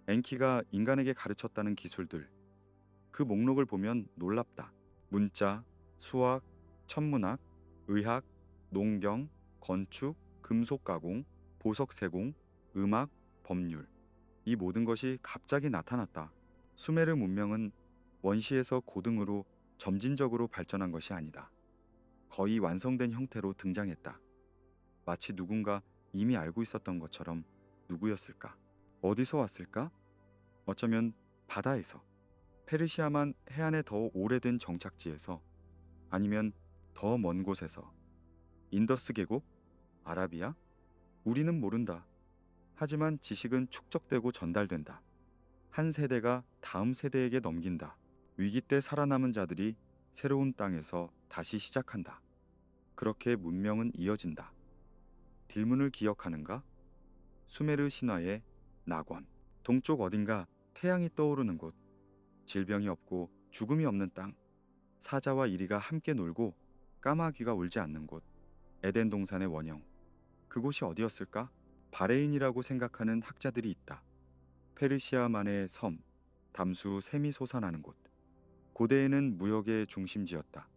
엔키가 인간에게 가르쳤다는 기술들. 그 목록을 보면 놀랍다. 문자, 수학, 천문학, 의학, 농경, 건축, 금속 가공, 보석 세공, 음악, 법률. 이 모든 것이 갑자기 나타났다. 수메르 문명은 원시에서 고등으로 점진적으로 발전한 것이 아니다. 거의 완성된 형태로 등장했다. 마치 누군가 이미 알고 있었던 것처럼. 누구였을까? 어디서 왔을까? 어쩌면 바다에서, 페르시아만 해안의 더 오래된 정착지에서, 아니면 더 먼 곳에서. 인더스 계곡? 아라비아? 우리는 모른다. 하지만 지식은 축적되고 전달된다. 한 세대가 다음 세대에게 넘긴다. 위기 때 살아남은 자들이 새로운 땅에서 다시 시작한다. 그렇게 문명은 이어진다. 딜문을 기억하는가? 수메르 신화의 낙원. 동쪽 어딘가 태양이 떠오르는 곳. 질병이 없고 죽음이 없는 땅. 사자와 이리가 함께 놀고 까마귀가 울지 않는 곳. 에덴 동산의 원형. 그곳이 어디였을까? 바레인이라고 생각하는 학자들이 있다. 페르시아만의 섬, 담수 샘이 솟아나는 곳. 고대에는 무역의 중심지였다.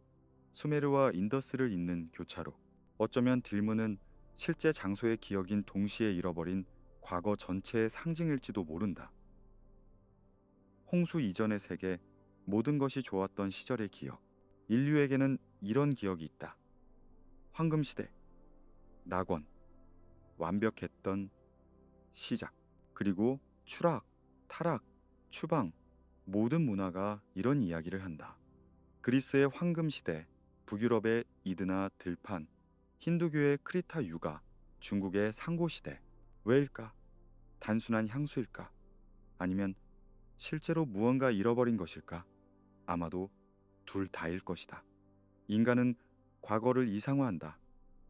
수메르와 인더스를 잇는 교차로. 어쩌면 딜문은 실제 장소의 기억인 동시에 잃어버린 과거 전체의 상징일지도 모른다. 홍수 이전의 세계, 모든 것이 좋았던 시절의 기억. 인류에게는 이런 기억이 있다. 황금시대, 낙원, 완벽했던 시작. 그리고 추락, 타락, 추방, 모든 문화가 이런 이야기를 한다. 그리스의 황금시대, 북유럽의 이드나 들판, 힌두교의 크리타 유가, 중국의 상고시대. 왜일까? 단순한 향수일까? 아니면 실제로 무언가 잃어버린 것일까? 아마도 둘 다일 것이다. 인간은 과거를 이상화한다.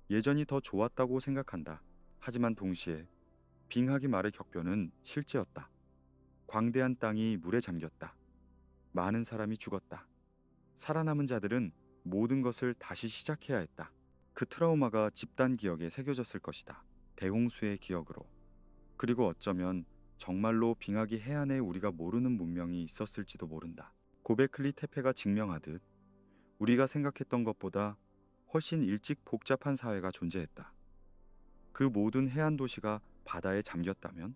예전이 더 좋았다고 생각한다. 하지만 동시에 빙하기 말의 격변은 실제였다. 광대한 땅이 물에 잠겼다. 많은 사람이 죽었다. 살아남은 자들은 모든 것을 다시 시작해야 했다. 그 트라우마가 집단 기억에 새겨졌을 것이다. 대홍수의 기억으로. 그리고 어쩌면 정말로 빙하기 해안에 우리가 모르는 문명이 있었을지도 모른다. 고베클리 테페가 증명하듯 우리가 생각했던 것보다 훨씬 일찍 복잡한 사회가 존재했다. 그 모든 해안 도시가 바다에 잠겼다면,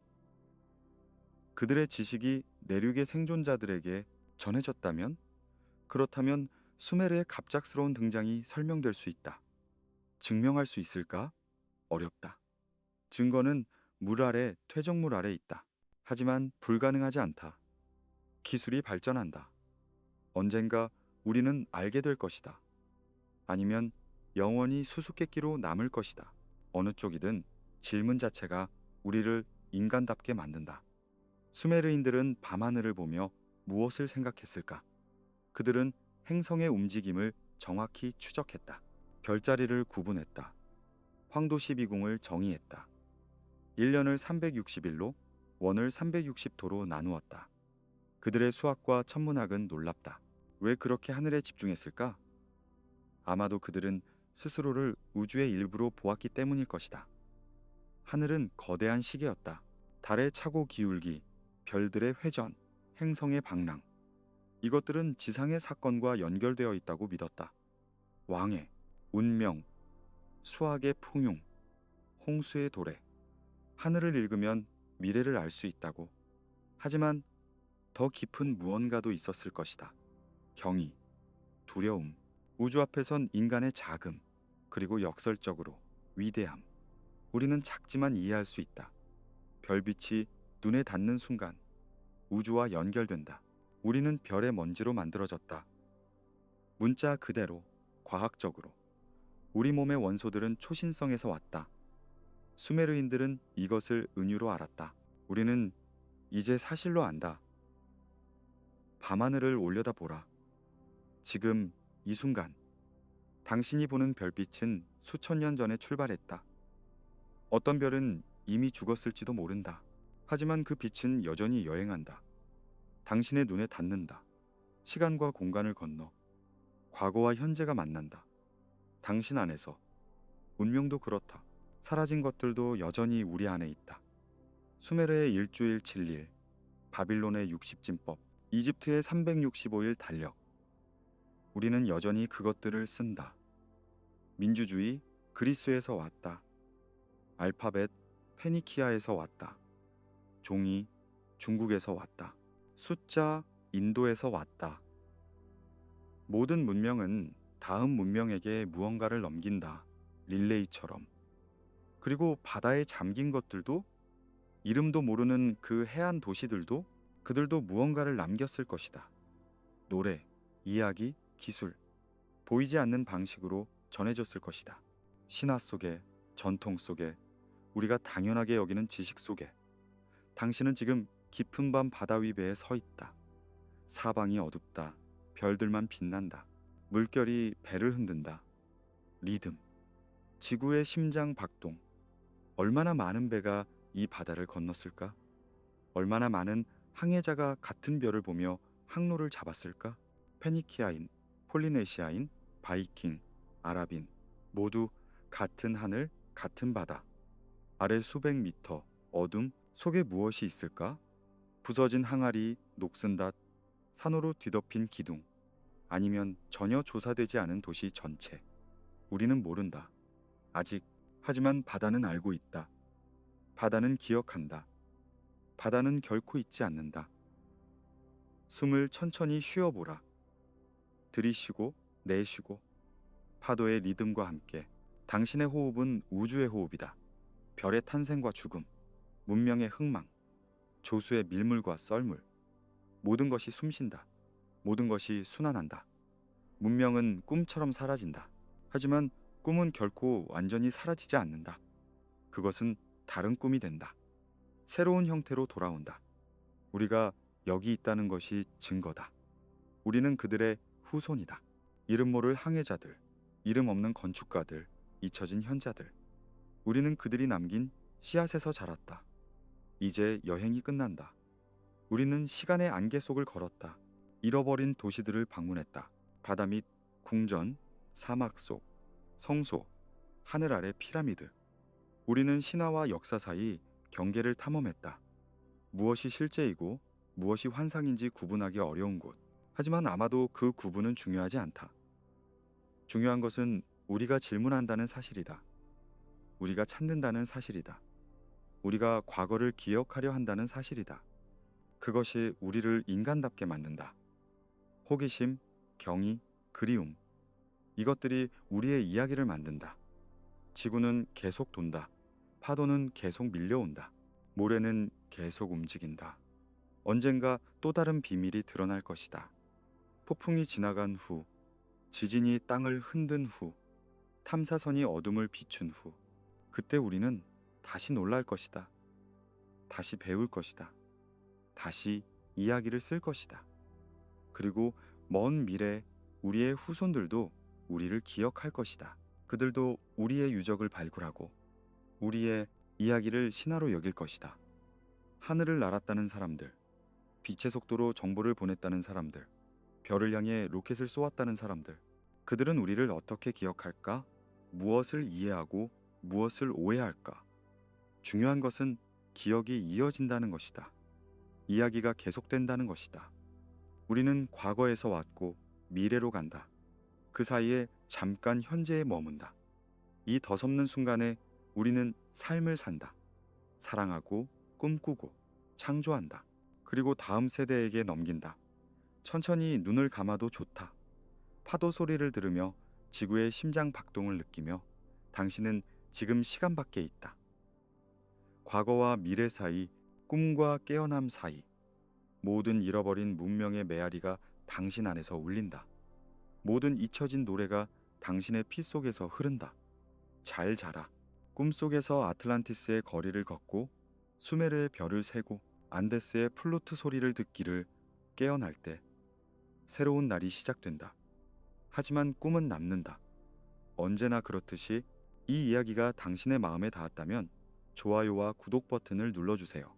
그들의 지식이 내륙의 생존자들에게 전해졌다면, 그렇다면 수메르의 갑작스러운 등장이 설명될 수 있다. 증명할 수 있을까? 어렵다. 증거는 물 아래, 퇴적물 아래 있다. 하지만 불가능하지 않다. 기술이 발전한다. 언젠가 우리는 알게 될 것이다. 아니면 영원히 수수께끼로 남을 것이다. 어느 쪽이든 질문 자체가 우리를 인간답게 만든다. 수메르인들은 밤하늘을 보며 무엇을 생각했을까? 그들은 행성의 움직임을 정확히 추적했다. 별자리를 구분했다. 황도 12궁을 정의했다. 1년을 360일로, 원을 360도로 나누었다. 그들의 수학과 천문학은 놀랍다. 왜 그렇게 하늘에 집중했을까? 아마도 그들은 스스로를 우주의 일부로 보았기 때문일 것이다. 하늘은 거대한 시계였다. 달의 차고 기울기, 별들의 회전, 행성의 방랑. 이것들은 지상의 사건과 연결되어 있다고 믿었다. 왕해, 운명, 수학의 풍용, 홍수의 도래. 하늘을 읽으면 미래를 알 수 있다고. 하지만 더 깊은 무언가도 있었을 것이다. 경의, 두려움, 우주 앞에선 인간의 자금, 그리고 역설적으로 위대함. 우리는 작지만 이해할 수 있다. 별빛이 눈에 닿는 순간 우주와 연결된다. 우리는 별의 먼지로 만들어졌다. 문자 그대로, 과학적으로. 우리 몸의 원소들은 초신성에서 왔다. 수메르인들은 이것을 은유로 알았다. 우리는 이제 사실로 안다. 밤하늘을 올려다보라. 지금 이 순간 당신이 보는 별빛은 수천 년 전에 출발했다. 어떤 별은 이미 죽었을지도 모른다. 하지만 그 빛은 여전히 여행한다. 당신의 눈에 닿는다. 시간과 공간을 건너 과거와 현재가 만난다. 당신 안에서. 운명도 그렇다. 사라진 것들도 여전히 우리 안에 있다. 수메르의 일주일 7일, 바빌론의 60진법, 이집트의 365일 달력. 우리는 여전히 그것들을 쓴다. 민주주의, 그리스에서 왔다. 알파벳, 페니키아에서 왔다. 종이, 중국에서 왔다. 숫자, 인도에서 왔다. 모든 문명은 다음 문명에게 무언가를 넘긴다. 릴레이처럼. 그리고 바다에 잠긴 것들도, 이름도 모르는 그 해안 도시들도, 그들도 무언가를 남겼을 것이다. 노래, 이야기, 기술, 보이지 않는 방식으로 전해졌을 것이다. 신화 속에, 전통 속에, 우리가 당연하게 여기는 지식 속에. 당신은 지금 깊은 밤 바다 위배에 서 있다. 사방이 어둡다. 별들만 빛난다. 물결이 배를 흔든다. 리듬, 지구의 심장 박동. 얼마나 많은 배가 이 바다를 건넜을까? 얼마나 많은 항해자가 같은 별을 보며 항로를 잡았을까? 페니키아인, 폴리네시아인, 바이킹, 아랍인, 모두 같은 하늘, 같은 바다. 아래 수백 미터, 어둠, 속에 무엇이 있을까? 부서진 항아리, 녹슨닷, 산호로 뒤덮인 기둥, 아니면 전혀 조사되지 않은 도시 전체. 우리는 모른다. 아직 하지만 바다는 알고 있다. 바다는 기억한다. 바다는 결코 잊지 않는다. 숨을 천천히 쉬어보라. 들이쉬고 내쉬고 파도의 리듬과 함께 당신의 호흡은 우주의 호흡이다. 별의 탄생과 죽음, 문명의 흥망, 조수의 밀물과 썰물. 모든 것이 숨쉰다. 모든 것이 순환한다. 문명은 꿈처럼 사라진다. 하지만 꿈은 결코 완전히 사라지지 않는다. 그것은 다른 꿈이 된다. 새로운 형태로 돌아온다. 우리가 여기 있다는 것이 증거다. 우리는 그들의 후손이다. 이름 모를 항해자들, 이름 없는 건축가들, 잊혀진 현자들. 우리는 그들이 남긴 씨앗에서 자랐다. 이제 여행이 끝난다. 우리는 시간의 안개 속을 걸었다. 잃어버린 도시들을 방문했다. 바다 밑 궁전, 사막 속, 성소, 하늘 아래 피라미드. 우리는 신화와 역사 사이 경계를 탐험했다. 무엇이 실제이고 무엇이 환상인지 구분하기 어려운 곳. 하지만 아마도 그 구분은 중요하지 않다. 중요한 것은 우리가 질문한다는 사실이다. 우리가 찾는다는 사실이다. 우리가 과거를 기억하려 한다는 사실이다. 그것이 우리를 인간답게 만든다. 호기심, 경의, 그리움. 이것들이 우리의 이야기를 만든다. 지구는 계속 돈다. 파도는 계속 밀려온다. 모래는 계속 움직인다. 언젠가 또 다른 비밀이 드러날 것이다. 폭풍이 지나간 후, 지진이 땅을 흔든 후, 탐사선이 어둠을 비춘 후, 그때 우리는 다시 놀랄 것이다. 다시 배울 것이다. 다시 이야기를 쓸 것이다. 그리고 먼 미래 우리의 후손들도 우리를 기억할 것이다. 그들도 우리의 유적을 발굴하고 우리의 이야기를 신화로 여길 것이다. 하늘을 날았다는 사람들, 빛의 속도로 정보를 보냈다는 사람들, 별을 향해 로켓을 쏘았다는 사람들. 그들은 우리를 어떻게 기억할까? 무엇을 이해하고 무엇을 오해할까? 중요한 것은 기억이 이어진다는 것이다. 이야기가 계속된다는 것이다. 우리는 과거에서 왔고 미래로 간다. 그 사이에 잠깐 현재에 머문다. 이 더섭는 순간에 우리는 삶을 산다. 사랑하고 꿈꾸고 창조한다. 그리고 다음 세대에게 넘긴다. 천천히 눈을 감아도 좋다. 파도 소리를 들으며 지구의 심장 박동을 느끼며 당신은 지금 시간 밖에 있다. 과거와 미래 사이, 꿈과 깨어남 사이, 모든 잃어버린 문명의 메아리가 당신 안에서 울린다. 모든 잊혀진 노래가 당신의 피 속에서 흐른다. 잘 자라. 꿈속에서 아틀란티스의 거리를 걷고 수메르의 별을 세고 안데스의 플루트 소리를 듣기를 깨어날 때 새로운 날이 시작된다. 하지만 꿈은 남는다. 언제나 그렇듯이 이 이야기가 당신의 마음에 닿았다면 좋아요와 구독 버튼을 눌러주세요.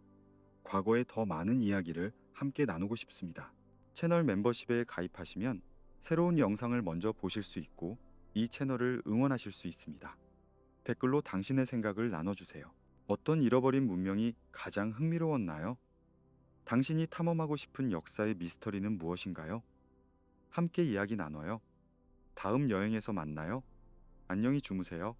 과거의 더 많은 이야기를 함께 나누고 싶습니다. 채널 멤버십에 가입하시면 새로운 영상을 먼저 보실 수 있고 이 채널을 응원하실 수 있습니다. 댓글로 당신의 생각을 나눠주세요. 어떤 잃어버린 문명이 가장 흥미로웠나요? 당신이 탐험하고 싶은 역사의 미스터리는 무엇인가요? 함께 이야기 나눠요. 다음 여행에서 만나요. 안녕히 주무세요.